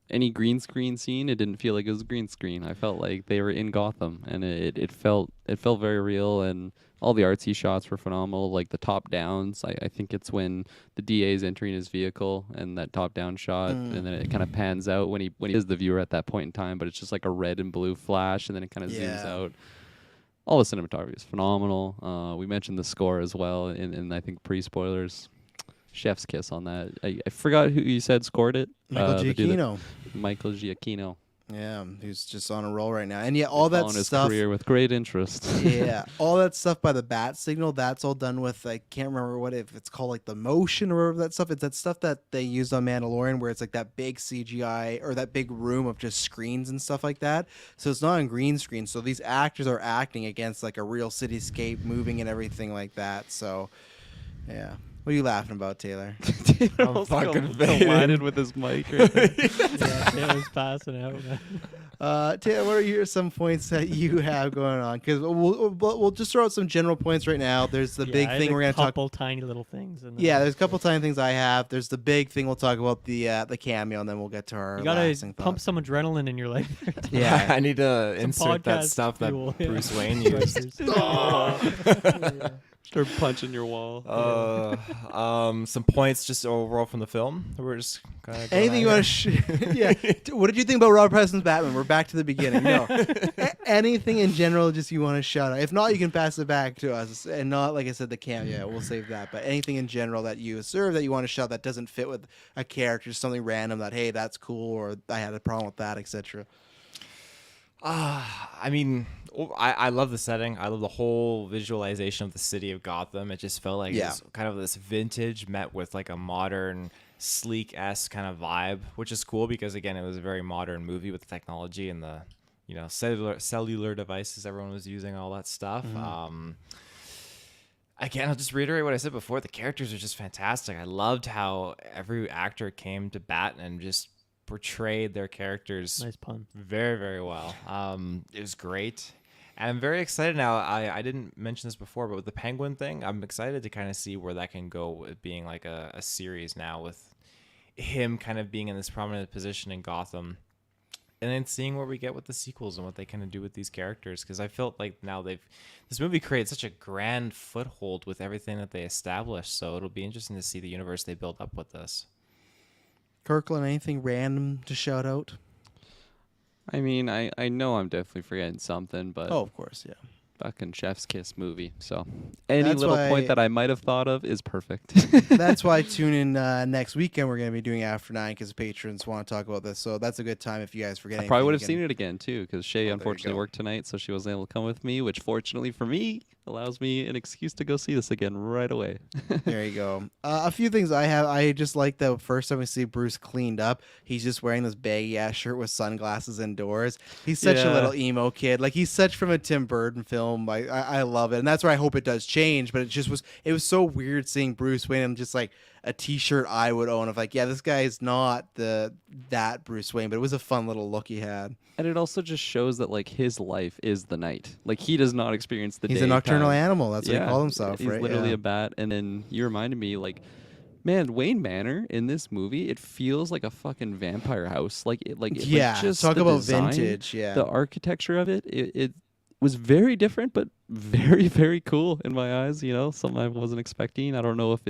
S2: any green screen scene, it didn't feel like it was green screen. I felt like they were in Gotham, and it felt very real, and all the artsy shots were phenomenal. Like the top downs, I think it's when the DA is entering his vehicle and that top down shot, and then it kind of pans out when he is the viewer at that point in time, but it's just like a red and blue flash, and then it kind of zooms out. All the cinematography is phenomenal. We mentioned the score as well, in I think pre-spoilers. Chef's kiss on that. I forgot who you said scored it.
S1: Michael Giacchino.
S2: Michael Giacchino.
S1: Yeah, who's just on a roll right now. And yeah, all that
S2: his
S1: stuff.
S2: Career with great interest.
S1: Yeah, all that stuff by the bat signal, that's all done with, I can't remember if it's called, like the motion or whatever that stuff. It's that stuff that they used on Mandalorian where it's like that big CGI or that big room of just screens and stuff like that. So it's not on green screen. So these actors are acting against like a real cityscape moving and everything like that. So yeah. What are you laughing about, Taylor?
S4: I'm fucking
S2: collided with his mic right there.
S3: Yeah, Taylor's passing out.
S1: Taylor, what are some points that you have going on? Because we'll just throw out some general points right now. There's the big thing we're going to talk.
S3: Couple tiny little things.
S1: Yeah, there's a couple tiny things I have. There's the big thing we'll talk about, the cameo, and then we'll get to our.
S3: You gotta
S1: lasting
S3: pump
S1: thoughts.
S3: some adrenaline in your life.
S1: Yeah,
S4: I need to insert that
S3: podcast
S4: stuff that
S3: fuel,
S4: Bruce Wayne used.
S2: Start punching your wall.
S4: Some points just overall from the film. We're just kind of
S1: anything you want to? Yeah. What did you think about Robert Pattinson's Batman? We're back to the beginning. No. Anything in general, just you want to shout out. If not, you can pass it back to us, and not like I said, the cameo. Yeah, we'll save that. But anything in general that you observe that you want to shout that doesn't fit with a character, something random that hey, that's cool, or I had a problem with that, etc.
S4: I mean, I love the setting. I love the whole visualization of the city of Gotham. It just felt like it was kind of this vintage met with like a modern, sleek-esque kind of vibe, which is cool because, again, it was a very modern movie with the technology and the, cellular devices everyone was using, all that stuff. Again, I'll just reiterate what I said before. The characters are just fantastic. I loved how every actor came to bat and just portrayed their characters
S3: Nice pun.
S4: very, very well. It was great. And I'm very excited now. I didn't mention this before, but with the Penguin thing, I'm excited to kind of see where that can go with being like a series now with him kind of being in this prominent position in Gotham. And then seeing where we get with the sequels and what they kind of do with these characters. Because I felt like now this movie created such a grand foothold with everything that they established. So it'll be interesting to see the universe they build up with this.
S1: Kirklin, anything random to shout out?
S2: I mean, I know I'm definitely forgetting something, but
S1: Oh, of course, yeah.
S2: fucking Chef's Kiss movie. So any
S1: That's
S2: little
S1: why-
S2: point that I might have thought of is perfect.
S1: That's why tune in next weekend. We're going to be doing After 9 because patrons want to talk about this. So that's a good time if you guys forget
S2: I
S1: anything.
S2: probably would have
S1: you
S2: seen
S1: can-
S2: it again too, because Shay
S1: there you
S2: unfortunately
S1: go.
S2: worked tonight, so she wasn't able to come with me. Which, fortunately for me, allows me an excuse to go see this again right away.
S1: There you go. A few things I have. I just like the first time we see Bruce cleaned up, he's just wearing this baggy ass shirt with sunglasses indoors. He's such a
S2: Yeah.
S1: little emo kid. Like he's such from a Tim Burton film. I love it, and that's where I hope it does change. But it was so weird seeing Bruce Wayne in just like a T-shirt I would own of like, yeah, this guy is not that Bruce Wayne, but it was a fun little look he had.
S2: And it also just shows that like his life is the night. Like he does not experience the
S1: He's
S2: day.
S1: a nocturnal animal. That's what he called himself,
S2: He's
S1: right?
S2: literally
S1: Yeah.
S2: a bat. And then you reminded me, like, man, Wayne Manor in this movie, it feels like a fucking vampire house.
S1: Yeah,
S2: just
S1: talk
S2: the
S1: about
S2: design,
S1: vintage, yeah.
S2: the architecture of it was very different, but very, very cool in my eyes. You know, something I wasn't expecting. I don't know if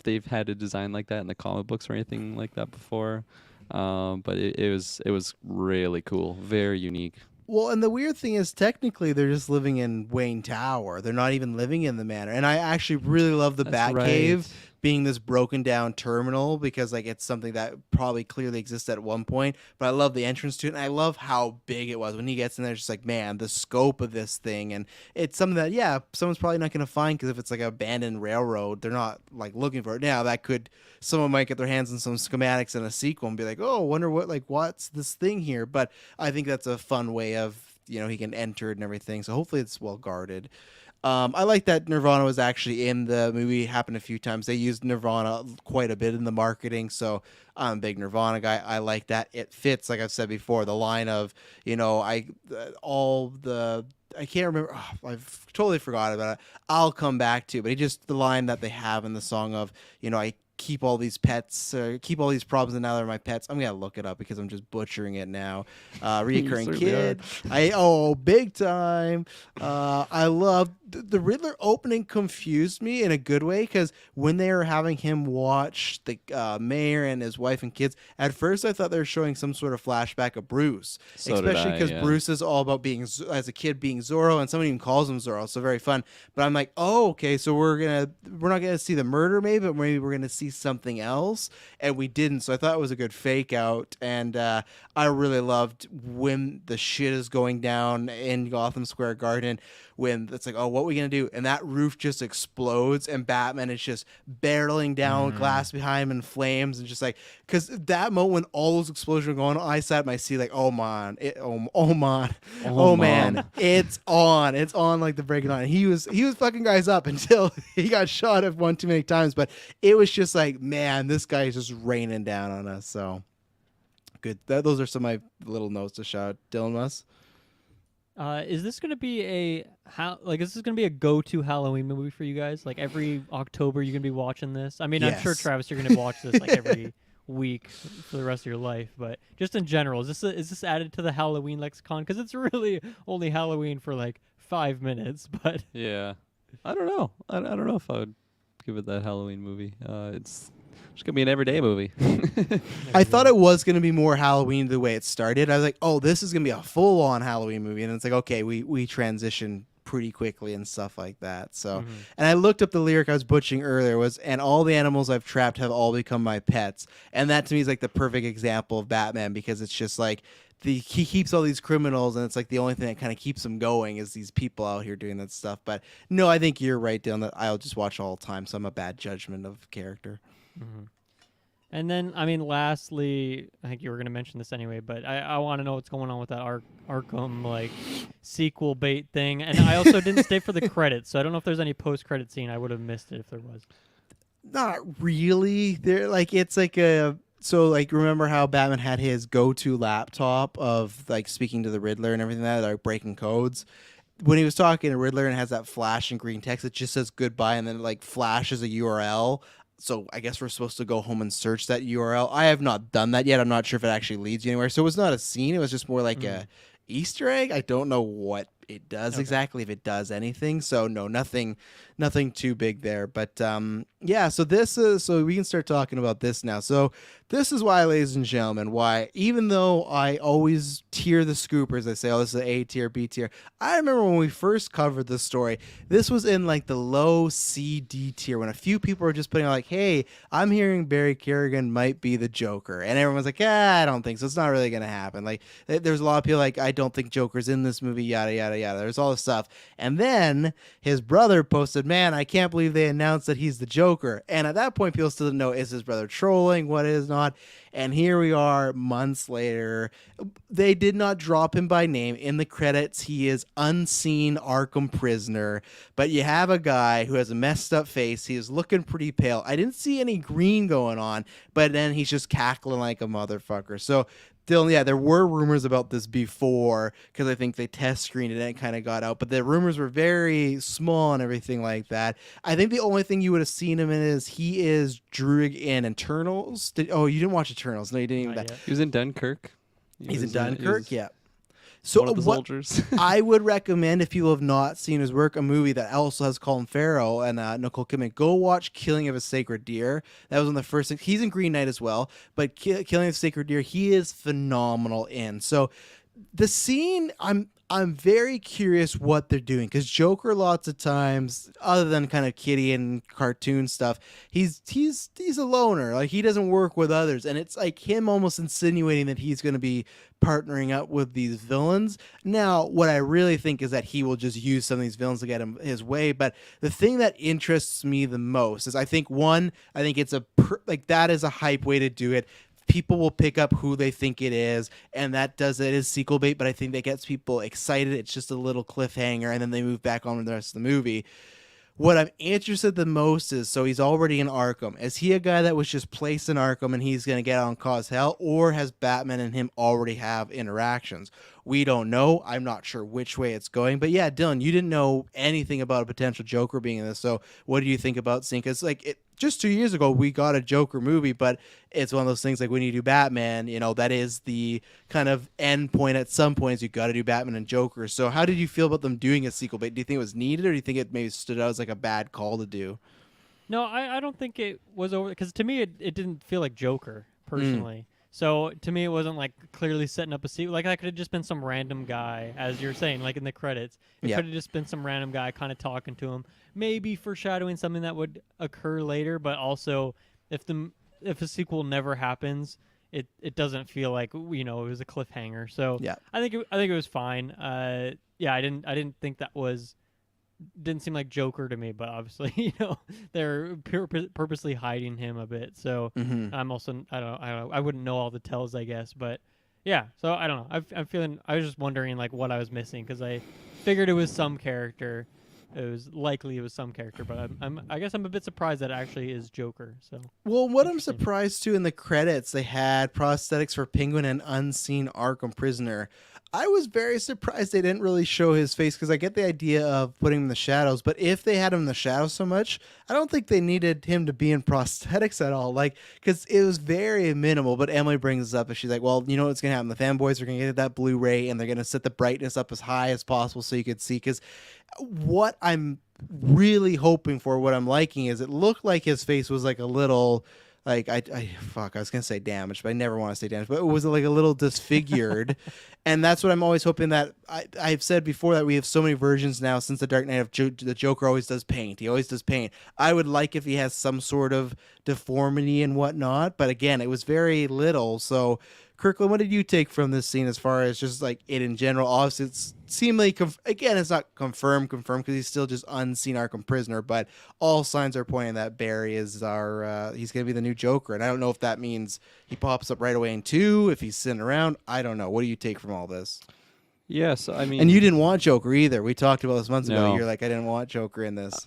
S2: they've had a design like that in the comic books or anything like that before. But it was really cool, very unique.
S1: Well, and the weird thing is, technically, they're just living in Wayne Tower. They're not even living in the manor. And I actually really love the
S2: That's
S1: Batcave
S2: right.
S1: being this broken down terminal because, like, it's something that probably clearly existed at one point. But I love the entrance to it, and I love how big it was. When he gets in there, it's just like, man, the scope of this thing. And it's something that, yeah, someone's probably not going to find because if it's like an abandoned railroad, they're not, like, looking for it. Now, someone might get their hands on some schematics in a sequel and be like, oh, wonder what's this thing here? But I think that's a fun way of, he can enter it and everything. So hopefully it's well guarded. I like that Nirvana was actually in the movie. It happened a few times. They used Nirvana quite a bit in the marketing. So I'm a big Nirvana guy. I like that. It fits, like I've said before, the line of, I can't remember. Oh, I've totally forgot about it. I'll come back to, but the line that they have in the song of, I keep all these pets, keep all these problems, and now they're my pets. I'm gonna look it up because I'm just butchering it now. Reoccurring
S2: certainly
S1: kid. Big time. I love the Riddler opening. Confused me in a good way because when they were having him watch the mayor and his wife and kids, at first I thought they were showing some sort of flashback of Bruce,
S2: So did
S1: especially
S2: I,
S1: because
S2: yeah.
S1: Bruce is all about being as a kid being Zorro, and somebody even calls him Zorro, so very fun. But I'm like, oh, okay, so we're not gonna see the murder, maybe, but maybe we're gonna see something else, and we didn't. So I thought it was a good fake out, and I really loved when the shit is going down in Gotham Square Garden, when it's like, oh, what are we gonna do? And that roof just explodes, and Batman is just barreling down, glass behind him in flames, and just like, because that moment when all those explosions were going on, I sat in my seat like, oh man, it's on like the breaking on. He was fucking guys up until he got shot at one too many times, but it was just like, man, this guy is just raining down on us. So good. Those are some of my little notes to shout. Dylan Muss.
S3: Is this gonna be is this gonna be a go-to Halloween movie for you guys? Like every October, you're gonna be watching this. I mean, I'm sure
S1: Yes.
S3: Travis, you're gonna watch this like every week for the rest of your life. But just in general, is this added to the Halloween lexicon? Because it's really only Halloween for like 5 minutes. But
S2: Yeah, I don't know. I don't know if I would give it that Halloween movie. It's gonna be an everyday movie.
S1: I thought it was going to be more Halloween the way it started. I was like, oh, this is going to be a full-on Halloween movie. And it's like, okay, we transition pretty quickly and stuff like that. So, and I looked up the lyric I was butchering earlier and all the animals I've trapped have all become my pets. And that to me is like the perfect example of Batman, because it's just like he keeps all these criminals, and it's like the only thing that kind of keeps him going is these people out here doing that stuff. But no, I think you're right, Dylan, that I'll just watch all the time. So I'm a bad judgment of character.
S3: And then, I mean, lastly, I think you were going to mention this anyway, but I want to know what's going on with that Arkham, like, sequel bait thing. And I also didn't stay for the credits, so I don't know if there's any post-credit scene. I would have missed it if there was.
S1: Not really. They're like, it's like remember how Batman had his go-to laptop of like speaking to the Riddler and everything like breaking codes. When he was talking to Riddler and has that flash and green text, it just says goodbye and then it like flashes a URL. So I guess we're supposed to go home and search that URL. I have not done that yet. I'm not sure if it actually leads you anywhere. So it was not a scene. It was just more like a Easter egg. I don't know what it does exactly, if it does anything. So no, nothing too big there. But yeah, so so we can start talking about this now. So this is why, ladies and gentlemen, why even though I always tier the scoopers, I say, oh, this is A tier, B tier. I remember when we first covered this story, this was in like the low C, D tier when a few people were just putting out like, hey, I'm hearing Barry Kerrigan might be the Joker. And everyone's like, I don't think so. It's not really going to happen. Like there's a lot of people like, I don't think Joker's in this movie, yada, yada, yada. There's all this stuff. And then his brother posted, man, I can't believe they announced that he's the Joker. And at that point, people still didn't know, is his brother trolling? What is not? And here we are months later. They did not drop him by name. In the credits, he is unseen Arkham prisoner. But you have a guy who has a messed up face. He is looking pretty pale. I didn't see any green going on, but then he's just cackling like a motherfucker. So Dylan, yeah, there were rumors about this before because I think they test screened it and it kind of got out. But the rumors were very small and everything like that. I think the only thing you would have seen him in is he is Druig in Eternals. You didn't watch Eternals? No, you didn't even.
S3: Not yet.
S2: He was in Dunkirk.
S1: He's in Dunkirk,
S2: he was
S1: yeah. So
S2: one of the
S1: what
S2: soldiers.
S1: I would recommend, if people have not seen his work, a movie that also has Colin Farrell and Nicole Kidman, go watch Killing of a Sacred Deer. That was one of the first things. He's in Green Knight as well, but Killing of a Sacred Deer, he is phenomenal in. So the scene, I'm very curious what they're doing because Joker, lots of times, other than kind of kitty and cartoon stuff, he's a loner. Like, he doesn't work with others, and it's like him almost insinuating that he's going to be partnering up with these villains. Now, what I really think is that he will just use some of these villains to get him his way. But the thing that interests me the most is I think it's that is a hype way to do it. People will pick up who they think it is, and it is sequel bait, but I think that gets people excited. It's just a little cliffhanger, and then they move back on with the rest of the movie. What I'm interested the most is, so he's already in Arkham. Is he a guy that was just placed in Arkham and he's going to get out and cause hell, or has Batman and him already have interactions? We don't know. I'm not sure which way it's going. But yeah, Dylan, you didn't know anything about a potential Joker being in this. So what do you think about seeing? Because just 2 years ago, we got a Joker movie, but it's one of those things like when you do Batman, that is the kind of end point at some points. You got to do Batman and Joker. So how did you feel about them doing a sequel? But do you think it was needed, or do you think it maybe stood out as like a bad call to do?
S3: No, I don't think it was over, because to me it didn't feel like Joker personally. So to me it wasn't like clearly setting up a sequel. Like, that could have just been some random guy, as you're saying, like in the credits. It could have just been some random guy kind of talking to him, maybe foreshadowing something that would occur later. But also, if a sequel never happens, it doesn't feel like it was a cliffhanger. So
S1: yeah,
S3: I think it was fine. I didn't think that didn't seem like Joker to me, but obviously, they're purposely hiding him a bit. So I'm also, I don't know, I wouldn't know all the tells, I guess, but yeah. So I don't know. I was just wondering like what I was missing, because I figured it was some character. It was some character, but I guess I'm a bit surprised that it actually is Joker. So
S1: well, what I'm surprised too, in the credits they had prosthetics for Penguin and unseen Arkham prisoner. I was very surprised they didn't really show his face, because I get the idea of putting him in the shadows, but if they had him in the shadows so much, I don't think they needed him to be in prosthetics at all. Like, because it was very minimal. But Emily brings this up, and she's like, well, you know what's going to happen? The fanboys are going to get that Blu-ray, and they're going to set the brightness up as high as possible so you could see. Because what I'm really hoping for, what I'm liking, is it looked like his face was like a little... I was gonna say damaged, but I never want to say damaged. But it was like a little disfigured, and that's what I'm always hoping that I've said before, that we have so many versions now since the Dark Knight of the Joker always does paint. He always does paint. I would like if he has some sort of deformity and whatnot, but again, it was very little. So, Kirklin, what did you take from this scene as far as just like it in general? Obviously, it seemed like, again, it's not confirmed because he's still just unseen Arkham prisoner, but all signs are pointing that Barry is he's going to be the new Joker. And I don't know if that means he pops up right away in 2, if he's sitting around. I don't know. What do you take from all this?
S2: Yes, I mean...
S1: And you didn't want Joker either. We talked about this months ago.
S2: No.
S1: You're like, I didn't want Joker in this.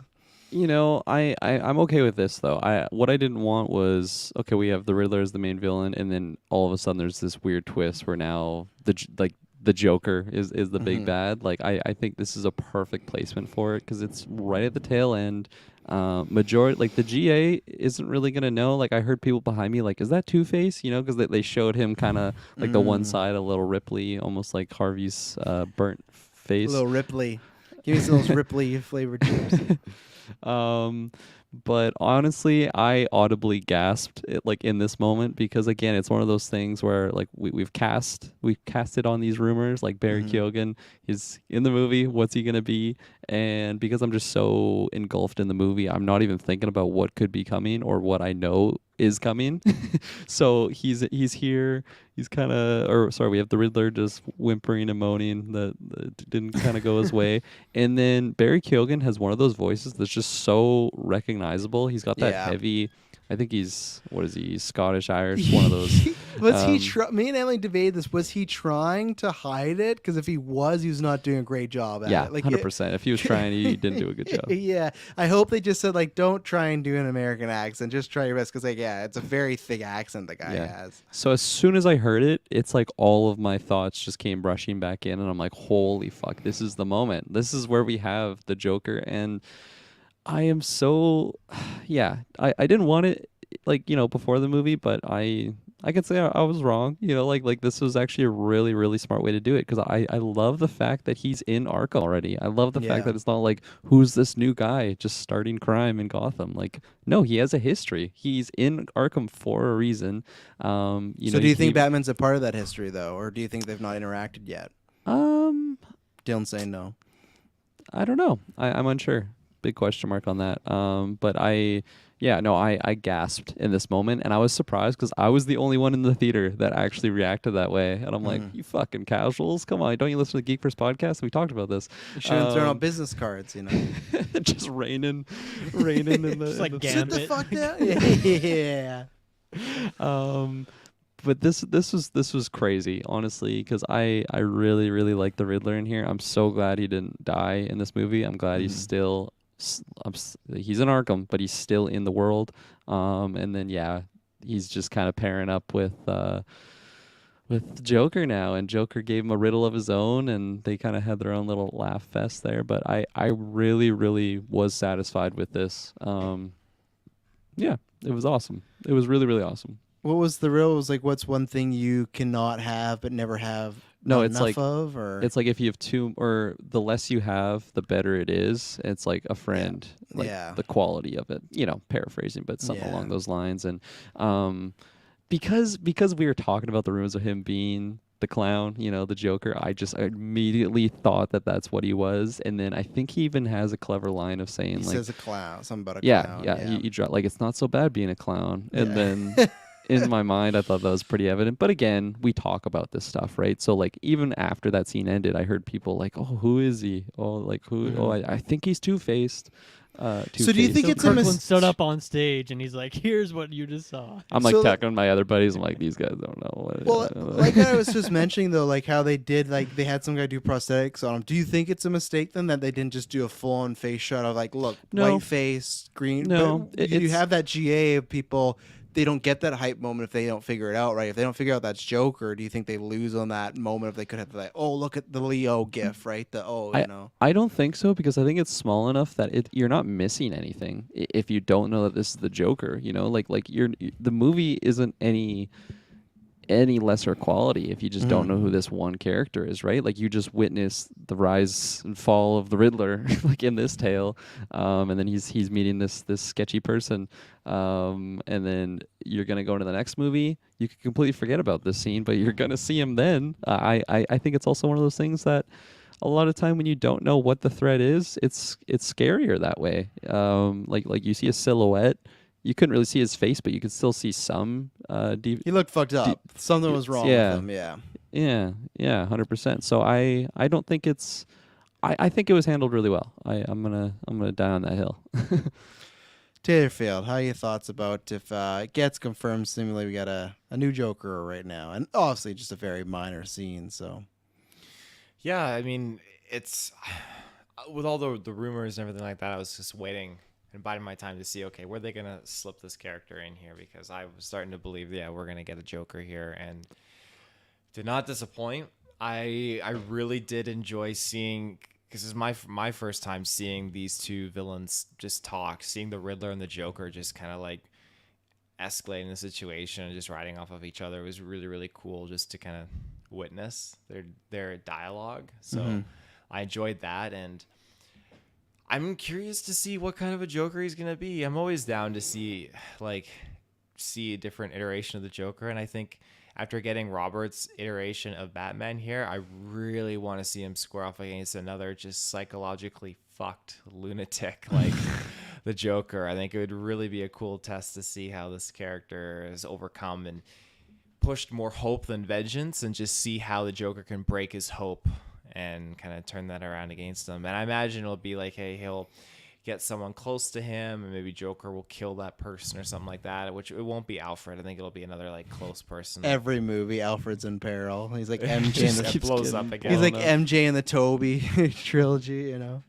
S2: I'm okay with this though. What I didn't want was, okay, we have the Riddler as the main villain, and then all of a sudden there's this weird twist where now the Joker is the big bad. Like, I think this is a perfect placement for it, because it's right at the tail end. Majority, like, the GA isn't really gonna know. Like, I heard people behind me like, is that Two-Face? Because they showed him kind of like the one side, a little Ripley, almost like Harvey's burnt face.
S1: A little Ripley. Give me some of those Ripley flavored chips.
S2: But honestly, I audibly gasped like in this moment because again, it's one of those things where like we've casted on these rumors like Barry
S1: Mhm.
S2: Keoghan is in the movie. What's he gonna be? And because I'm just so engulfed in the movie, I'm not even thinking about what could be coming or what I know is coming. So he's here. He's kind of, or sorry, we have the Riddler just whimpering and moaning that didn't kind of go his way. And then Barry Keoghan has one of those voices that's just so recognizable. He's got that
S1: Yeah.
S2: heavy. I think he's what is he? He's Scottish Irish. One of those.
S1: Was he?
S2: Um,
S1: Me and Emily debated this. Was he trying to hide it? Because if he was not doing a great job at
S2: Yeah,
S1: it. Like
S2: 100%. If he was trying, he didn't do a good job.
S1: Yeah, I hope they just said like, don't try and do an American accent. Just try your best. Because like, yeah, it's a very thick accent the guy has.
S2: So as soon as I heard it, it's like all of my thoughts just came rushing back in, and I'm like, holy fuck, this is the moment. This is where we have the Joker, and I am so, yeah. I didn't want it like before the movie, but I could say I was wrong. Like this was actually a really really smart way to do it because I love the fact that he's in Arkham already. I love the
S1: Yeah.
S2: fact that it's not like who's this new guy just starting crime in Gotham. Like no, he has a history. He's in Arkham for a reason.
S1: So do you think Batman's a part of that history though, or do you think they've not interacted yet? Dylan's saying no.
S2: I don't know. I'm unsure. Big question mark on that. But I gasped in this moment, and I was surprised because I was the only one in the theater that actually reacted that way. And I'm like, you fucking casuals, come on! Don't you listen to the GeekVerse podcast? We talked about this.
S1: You shouldn't throw out business cards,
S2: just raining in the
S3: Just like
S2: in the-
S1: Sit the
S3: Gambit.
S1: fuck down. Yeah.
S2: But this was crazy, honestly, because I really really like the Riddler in here. I'm so glad he didn't die in this movie. I'm glad he's still he's in Arkham, but he's still in the world. And then he's just kind of pairing up with Joker now, and Joker gave him a riddle of his own, and they kind of had their own little laugh fest there. But I really really was satisfied with this. Yeah, it was awesome. It was really really awesome.
S1: What was the real? It was like, what's one thing you cannot have but never have?
S2: No,
S1: not
S2: it's
S1: enough
S2: like
S1: of, or
S2: it's like if you have two, or the less you have, the better it is. It's like a friend, like
S1: Yeah.
S2: the quality of it. Paraphrasing, but something
S1: Yeah.
S2: along those lines. And because we were talking about the rumors of him being the clown, the Joker, I immediately thought that that's what he was. And then I think he even has a clever line of saying
S1: he
S2: like,
S1: says a clown, something about a
S2: yeah,
S1: clown.
S2: yeah, you draw like it's not so bad being a clown. And
S1: Yeah.
S2: then in my mind, I thought that was pretty evident. But again, we talk about this stuff, right? So like even after that scene ended, I heard people like, "Oh, who is he? Oh, like who? Oh, I think he's Two-Faced."
S1: So do you think
S3: So
S1: it's a
S3: Kirklin stood up on stage and he's like, "Here's what you just saw."
S2: I'm like
S1: So,
S2: talking my other buddies. I'm like, these guys don't know what.
S1: Well, like I was just mentioning though, like how they did, like they had some guy do prosthetics on him. Do you think it's a mistake then that they didn't just do a full-on face shot of like, look,
S2: No.
S1: white face, green?
S2: No,
S1: but you have that GA of people. They don't get that hype moment if they don't figure it out right. If they don't figure out that's Joker, do you think they lose on that moment if they could have like, oh, look at the Leo gif, right?
S2: I don't think so because I think it's small enough that you're not missing anything if you don't know that this is the Joker. The movie isn't any lesser quality if you just don't know who this one character is, right? Like you just witness the rise and fall of the Riddler, like in this tale, and then he's meeting this sketchy person, and then you're gonna go into the next movie. You can completely forget about this scene, but you're gonna see him then. I think it's also one of those things that a lot of time when you don't know what the threat is, it's scarier that way. Like you see a silhouette. You couldn't really see his face, but you could still see some.
S1: He looked fucked up. Something was wrong with him. Yeah.
S2: Yeah, 100%. So I don't think it's. I think it was handled really well. I'm gonna die on that hill.
S1: Taterfield, how are your thoughts about if it gets confirmed? Seemingly, we got a new Joker right now, and obviously just a very minor scene. So,
S4: Yeah, I mean, it's with all the rumors and everything like that. I was just waiting and biding my time to see, okay, where they gonna slip this character in here, because I was starting to believe, yeah, we're gonna get a Joker here, and did not disappoint. I really did enjoy seeing, because it's my first time seeing these two villains just talk, seeing the Riddler and the Joker just kind of like escalating the situation and just riding off of each other. It was really really cool just to kind of witness their dialogue. So I enjoyed that, and I'm curious to see what kind of a Joker he's gonna be. I'm always down to see a different iteration of the Joker, and I think after getting Robert's iteration of Batman here, I really want to see him square off against another just psychologically fucked lunatic like the Joker. I think it would really be a cool test to see how this character is overcome and pushed more hope than vengeance, and just see how the Joker can break his hope and kind of turn that around against him. And I imagine it'll be like, hey, he'll get someone close to him, and maybe Joker will kill that person or something like that, which it won't be Alfred. I think it'll be another like close person.
S1: Every movie, Alfred's in peril. He's like MJ in
S4: Just
S1: the
S4: blows up again.
S1: He's like MJ in the Toby trilogy, you know.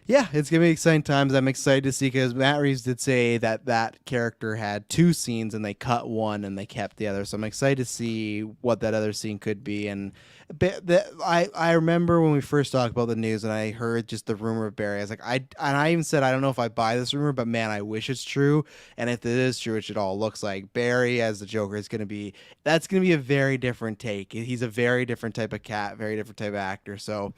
S1: Yeah, it's gonna be exciting times. I'm excited to see, because Matt Reeves did say that character had 2 scenes and they cut one and they kept the other. So I'm excited to see what that other scene could be. And I remember when we first talked about the news and I heard just the rumor of Barry. I was like, I even said I don't know if I buy this rumor, but man, I wish it's true. And if it is true, which it all looks like, Barry as the Joker is gonna be a very different take. He's a very different type of cat, very different type of actor. So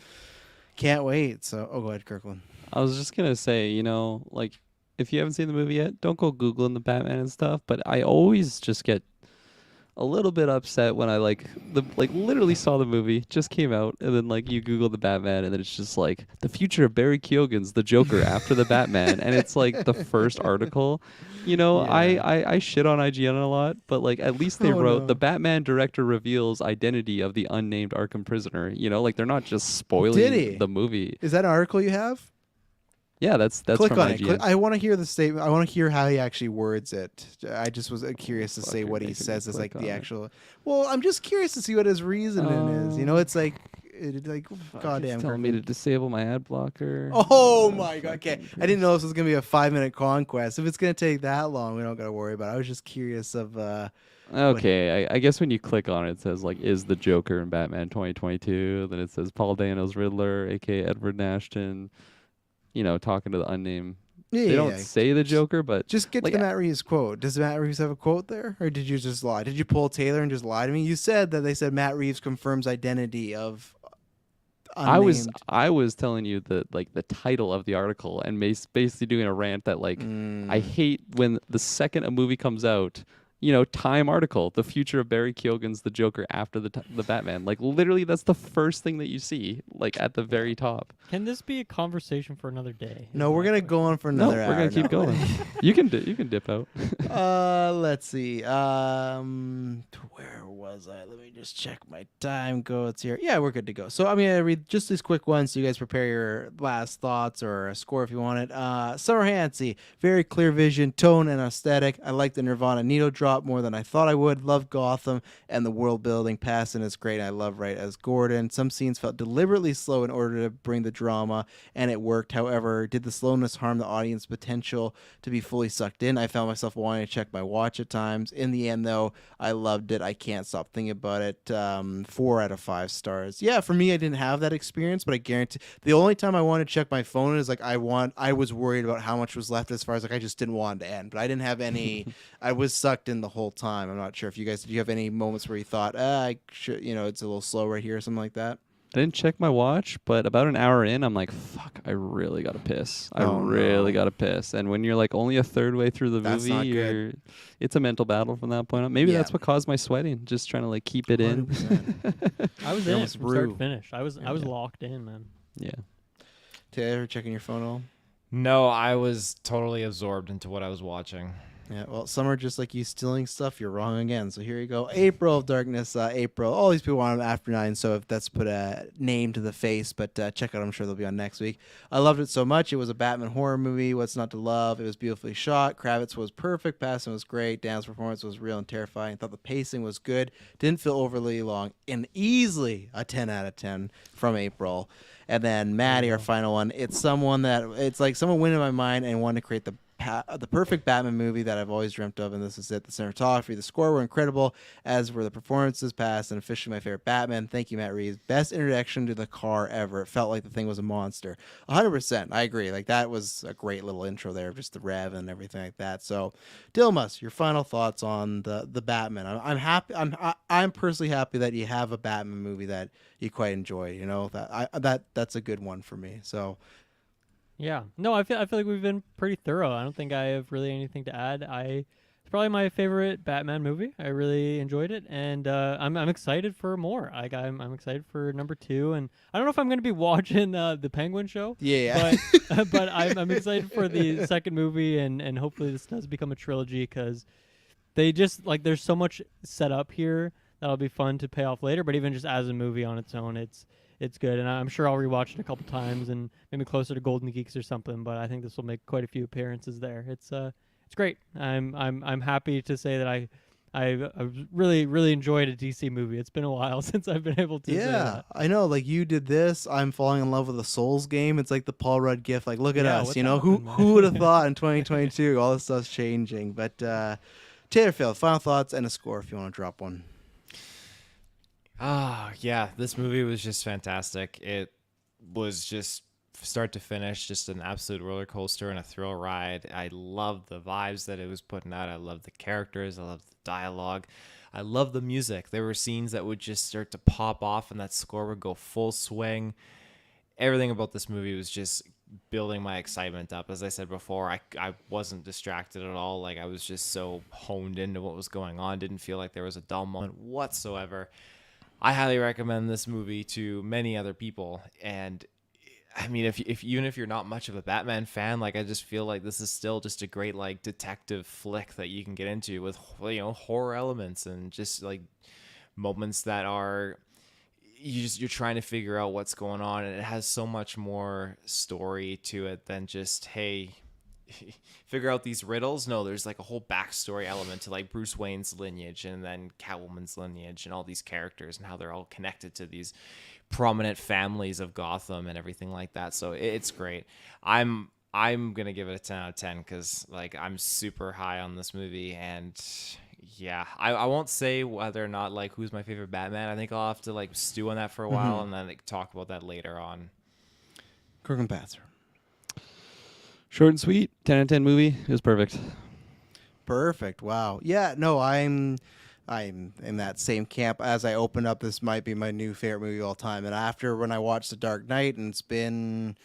S1: can't wait. So go ahead, Kirkland.
S2: I was just gonna say, you know, like if you haven't seen the movie yet, don't go Googling the Batman and stuff. But I always just get a little bit upset when I literally saw the movie, just came out, and then like you Google the Batman, and then it's just like the future of Barry Keoghan's the Joker after the Batman, and it's like the first article. You know,
S1: Yeah.
S2: I shit on IGN a lot, but like at least they wrote
S1: no.
S2: the Batman director reveals identity of the unnamed Arkham prisoner. You know, like they're not just
S1: Did he?
S2: spoiling the movie.
S1: Is that an article you have?
S2: Yeah, that's
S1: Click
S2: from
S1: on it.
S2: IGN.
S1: I want to hear the statement. I want to hear how he actually words it. I just was curious to say
S2: Fucker
S1: what he
S2: making me
S1: says is like
S2: click
S1: the
S2: on it.
S1: actual. Well, I'm just curious to see what his reasoning is. You know, it's like,
S2: Fuck,
S1: goddamn.
S2: it's telling me to disable my ad blocker.
S1: Oh my god! Okay, I didn't know this was gonna be a 5-minute conquest. If it's gonna take that long, we don't gotta worry about it. I was just curious of.
S2: Okay, I guess when you click on it, it says like, is the Joker in Batman 2022? Then it says Paul Dano's Riddler, aka Edward Nashton. You know, talking to the unnamed.
S1: Yeah,
S2: They don't say the Joker, but
S1: Just get
S2: like,
S1: to the Matt Reeves quote. Does Matt Reeves have a quote there, or did you just lie? Did you pull Taylor and just lie to me? You said that they said Matt Reeves confirms identity of. Unnamed.
S2: I was telling you the title of the article and basically doing a rant that like I hate when the second a movie comes out, you know, Time article, the future of Barry Keoghan's the Joker after the Batman. Like literally that's the first thing that you see like at the very top.
S3: Can this be a conversation for another day?
S1: No, we're gonna go on for another hour.
S2: We're gonna keep going. You can dip out.
S1: Let's see. Where was I? Let me just check my time codes here. Yeah, we're good to go. So I'm gonna read just these quick ones so you guys prepare your last thoughts or a score if you want it. Summer Hansey, very clear vision, tone, and aesthetic. I like the Nirvana needle drop more than I thought I would. Love Gotham and the world building. Passon is great. I love Wright as Gordon. Some scenes felt deliberately slow in order to bring the drama, and it worked. However, did the slowness harm the audience potential to be fully sucked in? I found myself wanting to check my watch at times. In the end, though, I loved it. I can't stop thinking about it. 4 out of 5 stars. Yeah, for me, I didn't have that experience, but I guarantee the only time I wanted to check my phone is like I was worried about how much was left, as far as like I just didn't want it to end. But I didn't have any. I was sucked in the whole time. I'm not sure if you guys, did you have any moments where you thought, I should, you know, it's a little slow right here or something like that?
S2: I didn't check my watch, but about an hour in, I'm like, fuck, I really got to piss. I really got to piss. And when you're like only a third way through the
S1: That's not
S2: movie,
S1: good.
S2: It's a mental battle from that point on. Maybe that's what caused my sweating, just trying to like keep it in.
S1: 100%.
S3: I was
S1: You're
S3: in it
S1: almost
S3: from start
S1: Rue.
S3: to finish. I was locked in, man.
S2: Yeah.
S1: Taylor, checking your phone all?
S4: No, I was totally absorbed into what I was watching.
S1: Yeah, well, some are just like you stealing stuff. You're wrong again. So here you go. April of Darkness. April. All these people want them after 9. So if that's put a name to the face, but check out. I'm sure they'll be on next week. I loved it so much. It was a Batman horror movie. What's not to love? It was beautifully shot. Kravitz was perfect. Passon was great. Dan's performance was real and terrifying. I thought the pacing was good. Didn't feel overly long. And easily a 10 out of 10 from April. And then Maddie, our final one. It's like someone went in my mind and wanted to create the perfect Batman movie that I've always dreamt of, and this is it. The cinematography, the score were incredible, as were the performances past, and officially my favorite Batman. Thank you, Matt Reeves. Best introduction to the car ever. It felt like the thing was a monster. 100%. I agree. Like, that was a great little intro there, just the rev and everything like that. So, Dilmas, your final thoughts on the Batman. I'm happy. I'm personally happy that you have a Batman movie that you quite enjoy. You know, that's a good one for me. So,
S3: Yeah. No, I feel like we've been pretty thorough. I don't think I have really anything to add. It's probably my favorite Batman movie. I really enjoyed it, and I'm excited for more. Like I'm excited for number 2, and I don't know if I'm going to be watching the Penguin show.
S1: Yeah.
S3: But I'm excited for the second movie, and hopefully this does become a trilogy because they just like there's so much set up here that'll be fun to pay off later. But even just as a movie on its own, it's good, and I'm sure I'll rewatch it a couple times and maybe closer to Golden Geeks or something. But I think this will make quite a few appearances there. It's great. I'm happy to say that I really enjoyed a DC movie. It's been a while since I've been able to. say that.
S1: I know. Like you did this. I'm falling in love with the Souls game. It's like the Paul Rudd gift. Like, look at
S3: Yeah,
S1: us.
S3: what's
S1: You know,
S3: happened, man?
S1: who would have thought in 2022 all this stuff's changing? But Taylor, Phil, final thoughts and a score if you want to drop one.
S4: Yeah, this movie was just fantastic. It was just start to finish, just an absolute roller coaster and a thrill ride. I loved the vibes that it was putting out. I loved the characters. I loved the dialogue. I loved the music. There were scenes that would just start to pop off and that score would go full swing. Everything about this movie was just building my excitement up. As I said before, I wasn't distracted at all. Like I was just so honed into what was going on. Didn't feel like there was a dull moment whatsoever. I highly recommend this movie to many other people. And I mean, if even if you're not much of a Batman fan, like I just feel like this is still just a great like detective flick that you can get into with, you know, horror elements and just like moments that are you're trying to figure out what's going on, and it has so much more story to it than just, hey, figure out these riddles. No, there's like a whole backstory element to like Bruce Wayne's lineage and then Catwoman's lineage and all these characters and how they're all connected to these prominent families of Gotham and everything like that. So it's great. I'm gonna give it a 10 out of 10 because like I'm super high on this movie. And yeah, I won't say whether or not like who's my favorite Batman. I think I'll have to like stew on that for a while and then like talk about that later on.
S1: Kirklin Patzer.
S2: Short and sweet, 10 out of 10 movie. It was perfect.
S1: Perfect. Wow. Yeah, no, I'm in that same camp. As I open up, this might be my new favorite movie of all time. And after when I watched The Dark Knight, and it's been,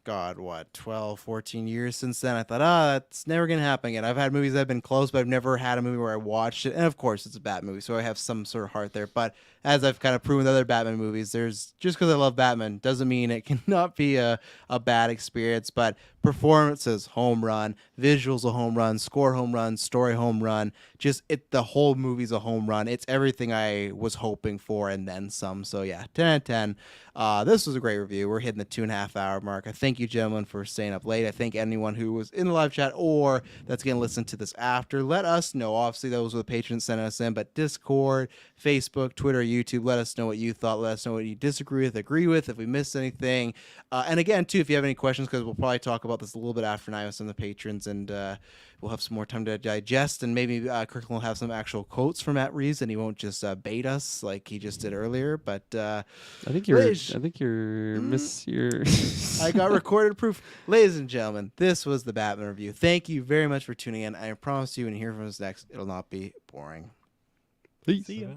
S1: God, what, 12, 14 years since then, I thought, that's never going to happen again. I've had movies that have been close, but I've never had a movie where I watched it. And of course, it's a Batman movie, so I have some sort of heart there. But as I've kind of proven with other Batman movies, there's just because I love Batman doesn't mean it cannot be a bad experience. But performances, home run, visuals, a home run, score, home run, story, home run. Just the whole movie's a home run. It's everything I was hoping for and then some. So yeah, 10 out of 10. This was a great review. We're hitting the 2.5 hour mark. I thank you, gentlemen, for staying up late. I thank anyone who was in the live chat or that's going to listen to this after. Let us know. Obviously, those were the patrons sending us in, but Discord, Facebook, Twitter, YouTube, let us know what you thought. Let us know what you disagree with, agree with, if we missed anything. And again, too, if you have any questions, because we'll probably talk about this a little bit after night with some of the patrons, and we'll have some more time to digest, and maybe Kirklin will have some actual quotes from Matt Reeves, and he won't just bait us like he just did earlier. But
S2: I think you're
S1: I got recorded proof. Ladies and gentlemen, this was the Batman review. Thank you very much for tuning in. I promise you, when you hear from us next, it'll not be boring.
S2: Peace.
S3: See ya.